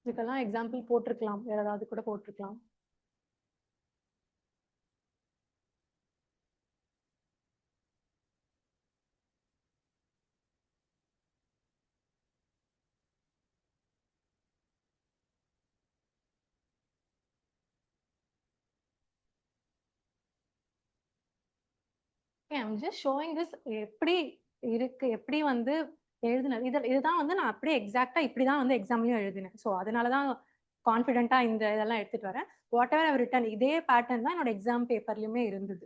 இதுக்கெல்லாம் எக்ஸாம்பிள் போட்டிருக்கலாம், வேற ஏதாவது கூட போட்டிருக்கலாம். I'm just showing this எப்படி இருக்கு, எப்படி வந்து எழுதுனது. இதுதான் வந்து நான் அப்படியே எக்ஸாக்டா இப்படிதான் வந்து எக்ஸாம்லயும் எழுதினேன். ஸோ அதனாலதான் கான்ஃபிடென்ட்டா இந்த இதெல்லாம் எடுத்துட்டு வரேன். வாட் எவர் ஐவ் ரிட்டன் இதே பேட்டர்ன் தான் என்னோட எக்ஸாம் பேப்பர்லயுமே இருந்தது.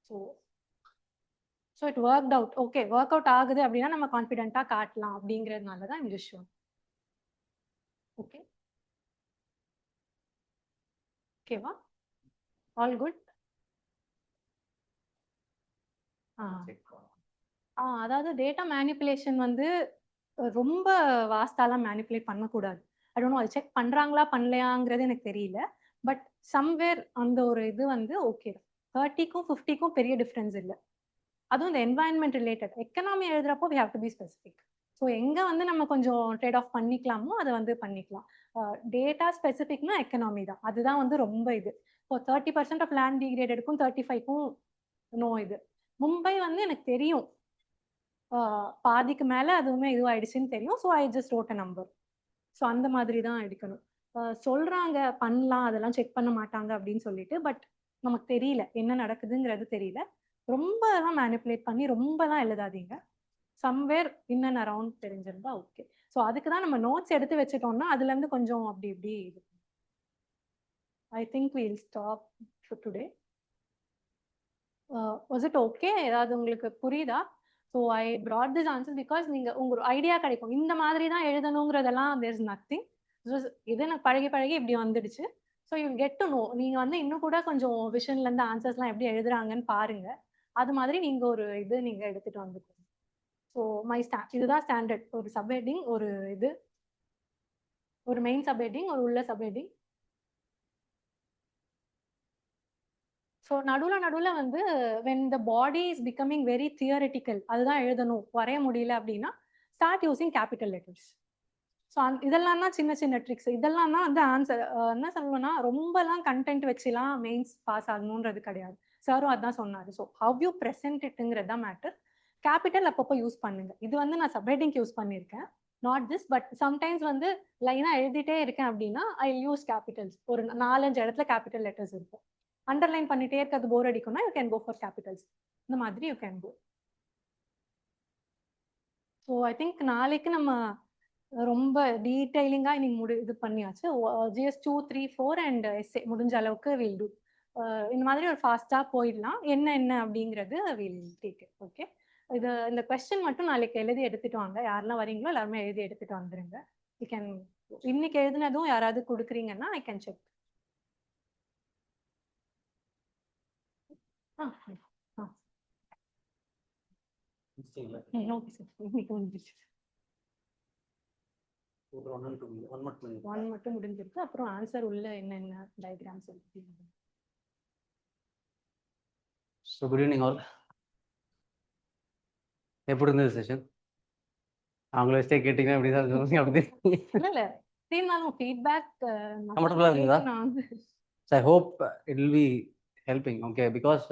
So it work out. Okay, work out ஆகுது அப்படின்னா நம்ம கான்ஃபிடென்ட்டா காட்டலாம் அப்படிங்கிறதுனால தான் இந்த ஷோ. ஓகே. ஓகேவா? All good? அதாவது டேட்டா மேனிப்புலேஷன் வந்து ரொம்ப வாஸ்தாலாம் மேனிப்புலேட் பண்ணக்கூடாது. ஐ டோன்ட் நோ அது செக் பண்றாங்களா பண்ணலையாங்கிறது எனக்கு தெரியல. பட் சம்வேர் அந்த ஒரு இது வந்து ஓகே தான். 30க்கும் 50க்கும் பெரிய டிஃப்ரென்ஸ் இல்லை. அதுவும் இந்த என்வாயன்மெண்ட் ரிலேட்டட் எக்கனாமி எழுதுறப்போ we have to be specific. So எங்கே வந்து நம்ம கொஞ்சம் ட்ரேட் ஆஃப் பண்ணிக்கலாமோ அதை வந்து பண்ணிக்கலாம். டேட்டா ஸ்பெசிஃபிக்னா எக்கனாமி தான். அதுதான் வந்து ரொம்ப இது. இப்போ 30% ஆஃப் லேண்ட் டிகிரேடடுக்கும் 35க்கும் நோ இது. மும்பை வந்து எனக்கு தெரியும் பாதிக்கு மேலே அதுவுமே இதுவாயிடுச்சுன்னு தெரியும். So I just road a number. So அந்த மாதிரி தான் எடுக்கணும். சொல்றாங்க பண்ணலாம் அதெல்லாம் செக் பண்ண மாட்டாங்க அப்படின்னு சொல்லிட்டு. பட் நமக்கு தெரியல என்ன நடக்குதுங்கிறது தெரியல. ரொம்பலாம் மேனிப்புலேட் பண்ணி ரொம்பலாம் எழுதாதீங்க. சம்வேர் இன் அண்ட் அரவுண்ட் தெரிஞ்சிருந்தா ஓகே. ஸோ அதுக்கு தான் நம்ம நோட்ஸ் எடுத்து வச்சுட்டோம்னா அதுலேருந்து கொஞ்சம் அப்படி இப்படி இது. I think wheel stop for today. Was it okay? ஏதாவது உங்களுக்கு புரியுதா? So I brought this answers because நீங்கள் உங்க ஐடியா கிடைக்கும் இந்த மாதிரி தான் எழுதணுங்கிறதெல்லாம் தேர் இஸ் நத்திங். இது எனக்கு பழகி பழகி இப்படி வந்துடுச்சு. So you get to no. நீங்கள் வந்து இன்னும் கூட கொஞ்சம் விஷன்லேருந்து ஆன்சர்ஸ்லாம் எப்படி எழுதுறாங்கன்னு பாருங்க. அது மாதிரி நீங்கள் ஒரு இது நீங்கள் எடுத்துகிட்டு வந்துக்கோங்க. ஸோ இதுதான் ஸ்டாண்டர்ட். ஒரு சப்ஹெட்டிங், ஒரு இது, ஒரு மெயின் சப்ஹெட்டிங், ஒரு உள்ள சப்ஹெட்டிங். ஸோ நடுவில் வந்து when the body is becoming very theoretical அதுதான் எழுதணும் வரைய முடியல அப்படின்னா start using capital letters. So இதெல்லாம் தான் சின்ன சின்ன ட்ரிக்ஸ். இதெல்லாம் தான் வந்து ஆன்சர். என்ன சொல்லுவேன்னா ரொம்பலாம் கண்டென்ட் வச்சுலாம் மெயின்ஸ் பாஸ் ஆகணுன்றது கிடையாது. சாரும் அதான் சொன்னார். ஸோ ஹவ் யூ ப்ரெசென்ட் இட்டுங்கிறது தான் மேட்டர். கேபிட்டல் அப்பப்போ யூஸ் பண்ணுங்க. இது வந்து நான் சப்ஹெட்டிங் யூஸ் பண்ணியிருக்கேன், நாட் திஸ். பட் சம்டைம்ஸ் வந்து லைனாக எழுதிட்டே இருக்கேன் அப்படின்னா ஐ யூஸ் கேபிட்டல்ஸ். ஒரு 4-5 இடத்துல கேபிட்டல் லெட்டர்ஸ் இருக்கும். அண்டர்லைன் பண்ணிட்டே இருக்கிறது போர் அடிக்கும்னா you can go for capitals. இந்த மாதிரி you can go. So I think நாளைக்கு நம்ம ரொம்ப டீடைலிங்காக இன்னைக்கு இது பண்ணியாச்சு. GS 2, 3, 4 அண்ட் எஸ்ஏ முடிஞ்ச அளவுக்கு வில் டூ. இந்த மாதிரி ஒரு ஃபாஸ்ட்டாக போயிடலாம். என்ன அப்படிங்கிறது வில் டேக் இட். ஓகே. இந்த கொஸ்டின் மட்டும் நாளைக்கு எழுதி எடுத்துட்டு வாங்க. யாரெல்லாம் வரீங்களோ எல்லாருமே எழுதி எடுத்துட்டு வந்துருங்க. யூ கேன் இன்னைக்கு எழுதினதும் யாராவது கொடுக்குறீங்கன்னா I can check. Okay sir. இன்னைக்கு முடிஞ்சிச்சு. ஒன் மட்டும் முடிஞ்சிருக்கு. அப்புறம் ஆன்சர் உள்ள என்னென்ன டயக்ராம்ஸ் இருக்கு. So good evening all. எப்படி இருந்தது செஷன்? அவங்கள வச்சே கேட்டீங்கன்னா எப்படி தான் சொல்லுங்க. அப்படி இல்லை இருந்தாலும் ஃபீட்பேக் கம்ஃபர்டபுளாக இருக்குதா? I hope it will be helping. Okay. Because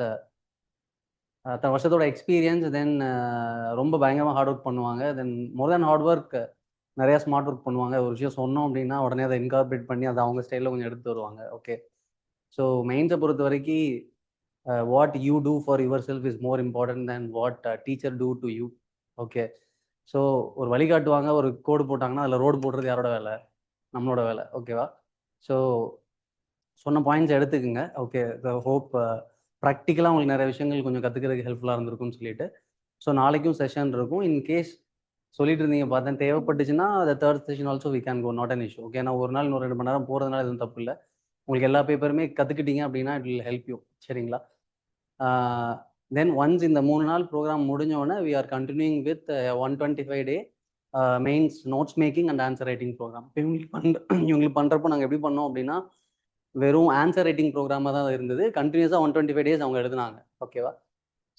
அத்தனை வருஷத்தோட எக்ஸ்பீரியன்ஸ், தென் ரொம்ப பயங்கரமாக ஹார்ட் ஒர்க் பண்ணுவாங்க. தென் மோர் தேன் ஹார்ட் ஒர்க் நிறையா ஸ்மார்ட் ஒர்க் பண்ணுவாங்க. ஒரு விஷயம் சொன்னோம் அப்படின்னா உடனே அதை இன்கார்பரேட் பண்ணி அதை அவங்க ஸ்டைலில் கொஞ்சம் எடுத்து வருவாங்க. ஓகே. ஸோ மெயின்ஸை பொறுத்த வரைக்கும் what you do for yourself is more important than what teacher do to you. Okay. So ஒரு வழிகாட்டுவாங்க, ஒரு கோடு போட்டாங்கன்னா அதில் ரோடு போடுறது யாரோட வேலை? நம்மளோட வேலை. ஓகேவா? ஸோ சொன்ன பாயிண்ட்ஸ் எடுத்துக்குங்க. ஓகே. ஹோப் ப்ராக்டிக்கலாக உங்களுக்கு நிறைய விஷயங்கள் கொஞ்சம் கற்றுக்கிறதுக்கு ஹெல்ப்ஃபுல்லாக இருந்திருக்கும்னு சொல்லிட்டு. ஸோ நாளைக்கும் செஷன் இருக்கும். இன்கேஸ் சொல்லிட்டு இருந்தீங்க பார்த்தேன், தேவைப்பட்டுச்சுன்னா அந்த third session also we can go, not an issue. Okay. நான் ஒரு நாள் 2 மணி நேரம் போகிறதுனால எதுவும் தப்பு இல்லை. உங்களுக்கு எல்லா பேப்பருமே கற்றுக்கிட்டீங்க அப்படின்னா இட் வில் ஹெல்ப் யூ. சரிங்களா? தென் ஒன்ஸ் இந்த 3 நாள் ப்ரோக்ராம் முடிஞ்சோடனே we are continuing with 125 day mains notes making and answer writing program. இவங்களுக்கு பண்ணுறப்போ நாங்கள் எப்படி பண்ணோம் அப்படின்னா வெறும் ஆன்சர் ரைட்டிங் ப்ரோக்ராமாக தான் இருந்தது. கண்டினியூஸாக 125 டேஸ் அவங்க எழுதுனாங்க. ஓகேவா?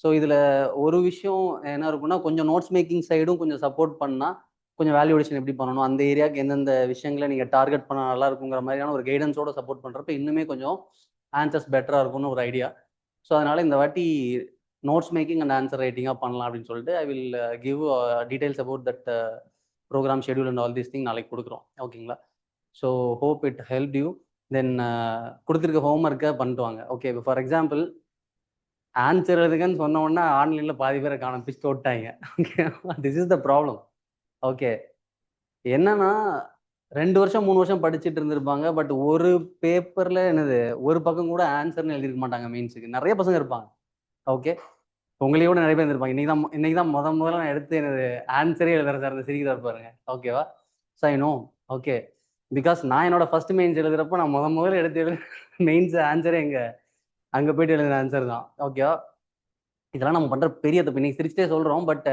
ஸோ இதில் ஒரு விஷயம் என்ன இருக்குன்னா, கொஞ்சம் நோட்ஸ் மேக்கிங் சைடும் கொஞ்சம் சப்போர்ட் பண்ணால் கொஞ்சம் வேல்யூடேஷன் எப்படி பண்ணணும், அந்த ஏரியாவுக்கு எந்தெந்த விஷயங்களை நீங்கள் டார்கெட் பண்ணால் நல்லா இருக்குங்கிற மாதிரியான ஒரு கைடன்ஸோட சப்போர்ட் பண்ணுறப்ப இன்னுமே கொஞ்சம் ஆன்சர்ஸ் பெட்டராக இருக்கும்னு ஒரு ஐடியா. ஸோ அதனால் இந்த வாட்டி நோட்ஸ் மேக்கிங் அண்ட் ஆன்சர் ரைட்டிங்காக பண்ணலாம் அப்படின்னு சொல்லிட்டு I will give details about that program schedule and all these thing நாளைக்கு கொடுக்குறோம். ஓகேங்களா? So hope it help you. Then கொடுத்துருக்க ஹோம்ஒர்க்கை பண்ணிட்டு வாங்க. ஓகே. இப்போ ஃபார் எக்ஸாம்பிள் ஆன்சர் எழுதுங்கன்னு சொன்ன உடனே ஆன்லைனில் பாதி பேரை காணும், பிச்சு விட்டாங்க. Okay. This is the problem. Okay. என்னன்னா 2 வருஷம் 3 வருஷம் படிச்சுட்டு இருந்திருப்பாங்க. பட் ஒரு பேப்பரில் ஒரு பக்கம் கூட ஆன்சர்னு எழுதிருக்க மாட்டாங்க. மெயின்ஸுக்கு நிறைய பசங்க இருப்பாங்க. ஓகே. உங்களையோட நிறைய பேர் இருப்பாங்க. இன்னைக்கு தான் முதல்ல நான் எடுத்து ஆன்சரே எழுதுறேன் சார், அந்த சிரிக்கிறார் பாருங்க. ஓகேவா? So I know. Okay. Because நான் என்னோட ஃபர்ஸ்ட் மெயின்ஸ் எழுதுறப்போ நான் முதல்ல எடுத்து மெயின்ஸ் ஆன்சரே அங்கே போயிட்டு எழுதின ஆன்சர் தான். ஓகேவா? இதெல்லாம் நம்ம பண்ணுற பெரிய தப்பு. இன்னைக்கு சிரிச்சிட்டே சொல்கிறோம், பட்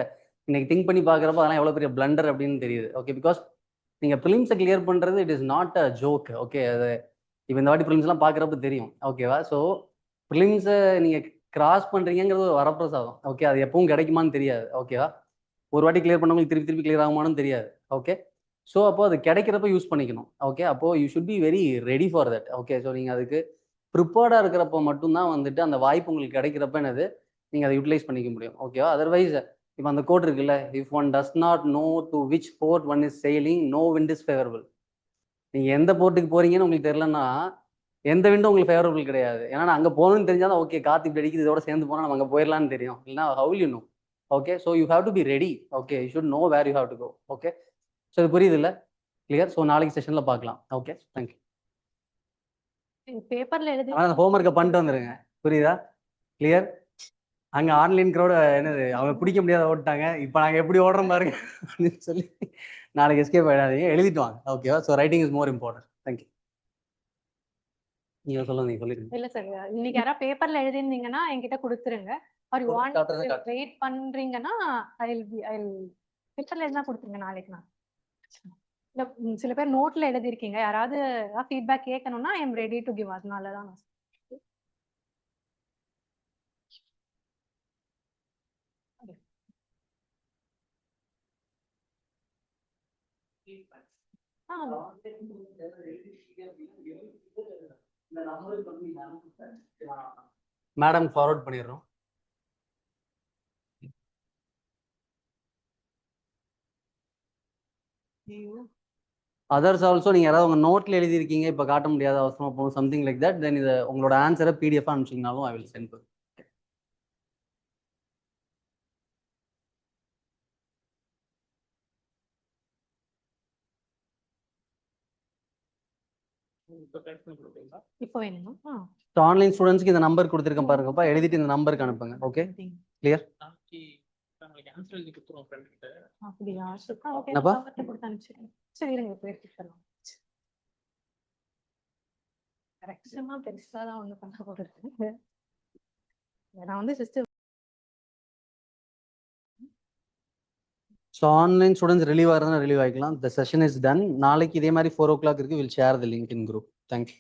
இன்னைக்கு திங்க் பண்ணி பார்க்குறப்ப அதெல்லாம் எவ்வளோ பெரிய பிளண்டர் அப்படின்னு தெரியுது. ஓகே, பிகாஸ் நீங்கள் ப்ரிலிம்ஸை கிளியர் பண்ணுறது it is not a joke. Okay, அது இப்போ இந்த வாட்டி ப்ரிலிம்ஸ்லாம் பார்க்குறப்ப தெரியும். ஓகேவா? ஸோ ப்ரிலிம்ஸை நீங்கள் கிராஸ் பண்ணுறீங்கிறது ஒரு வரப்பிரசாதம். ஓகே, அது எப்பவும் கிடைக்குமான்னு தெரியாது. ஓகேவா? ஒரு வாட்டி கிளியர் பண்ணவங்களுக்கு திருப்பி திருப்பி கிளியர் ஆகுமான்னு தெரியாது. ஓகே, ஸோ அப்போ அது கிடைக்கிறப்ப யூஸ் பண்ணிக்கணும். ஓகே, அப்போது you should be very ready for that. Okay, so நீங்கள் அதுக்கு ப்ரிப்பேர்டாக இருக்கிறப்போ மட்டும்தான் வந்துட்டு அந்த வாய்ப்பு உங்களுக்கு கிடைக்கிறப்ப என்னது நீங்கள் அதை யூட்டிலைஸ் பண்ணிக்க முடியும். ஓகேவா? அதர்வைஸ் இப்போ அந்த கோட் இருக்குல்ல, if one does not know to which port one is sailing, no wind is favourable. நீங்கள் எந்த போர்ட்டுக்கு போறீங்கன்னு உங்களுக்கு தெரியலன்னா எந்த விண்டும் உங்களுக்கு ஃபேவரபிள் கிடையாது. ஏன்னா நான் அங்கே போகணும்னு தெரிஞ்சால் தான் ஓகே காற்று இப்படி அடிக்குது, இதோட சேர்ந்து போனால் நம்ம அங்கே போயிடலான்னு தெரியும். இல்லைன்னா how you know? Okay, so you have to be ready. Okay, you should know where you have to go. Okay, so இது புரியுது இல்லை? கிளியர்? ஸோ நாளைக்கு செஷனில் பார்க்கலாம். Okay, thank you. பேப்பர்ல எழுதி ஆனால் அந்த ஹோம்ஒர்க்கை பண்ணிட்டு வந்துருங்க. புரியுதா? கிளியர்? அங்கே ஆன்லைன் க்ரௌட என்னது அவங்க பிடிக்க முடியாத ஓட்டாங்க, இப்போ நாங்கள் எப்படி ஓடுறோம் பாருங்க அப்படின்னு சொல்லி நாளைக்கு எஸ்கேப் ஆகிடாதீங்க, எழுதிட்டு வாங்க. ஓகேவா? So writing is more important. Thank you. நீங்கள் சொல்லுங்க, நீங்கள் சொல்லிடுங்க. இல்ல சார், இன்னைக்கு யாராவது பேப்பர்ல எழுதிருந்தீங்கன்னா என்கிட்ட கொடுத்துருங்க. ஆர் யூ வாண்ட் வெயிட் பண்றீங்கன்னா பேப்பர்ல எழுதினா கொடுத்துருங்க நாளைக்கு. நான் இல்ல சில பேர் நோட்ல எழுதிருக்கீங்க, யாராவது ஃபீட்பேக் கேட்கணும்னா I am ready to give. அதனால தான் நான் மேடம் ஃபார்வர்ட் பண்ணிடுறோம். அதர்ஸ் ஆல்சோ நீங்கள் யாராவது உங்கள் நோட்டில் எழுதியிருக்கீங்க, இப்போ காட்ட முடியாத அவசரமாக போகணும், சம்திங் லைக் தட், தென் இதை உங்களோட ஆன்சரை பிடிஎஃபாக அனுப்பிச்சிங்கனாலும் ஐ வில் சென்ட். இப்போ வேணுமா? ஆன்லைன் ஸ்டூடெண்ட்ஸ்க்கு இந்த நம்பர் கொடுத்துருக்கேன் பாருங்கப்பா, எழுதிட்டு இந்த நம்பருக்கு அனுப்புங்க. Okay, clear? அப்படியா? ஓகே, என்னப்பா? கொடுத்து அனுப்பிச்சிடுறேன். சரி, இருங்க போயிட்டு கரெக்ஷனா பெருசா தான் ஒண்ணு பண்ண போறது. நான் வந்து system. So online students relieve ஆகிறதுனா ரிலீவ் ஆகிக்கலாம். The session is done. நாளைக்கு இதே மாதிரி 4 o'clock இருக்கு. Will share the link in group. Thank you.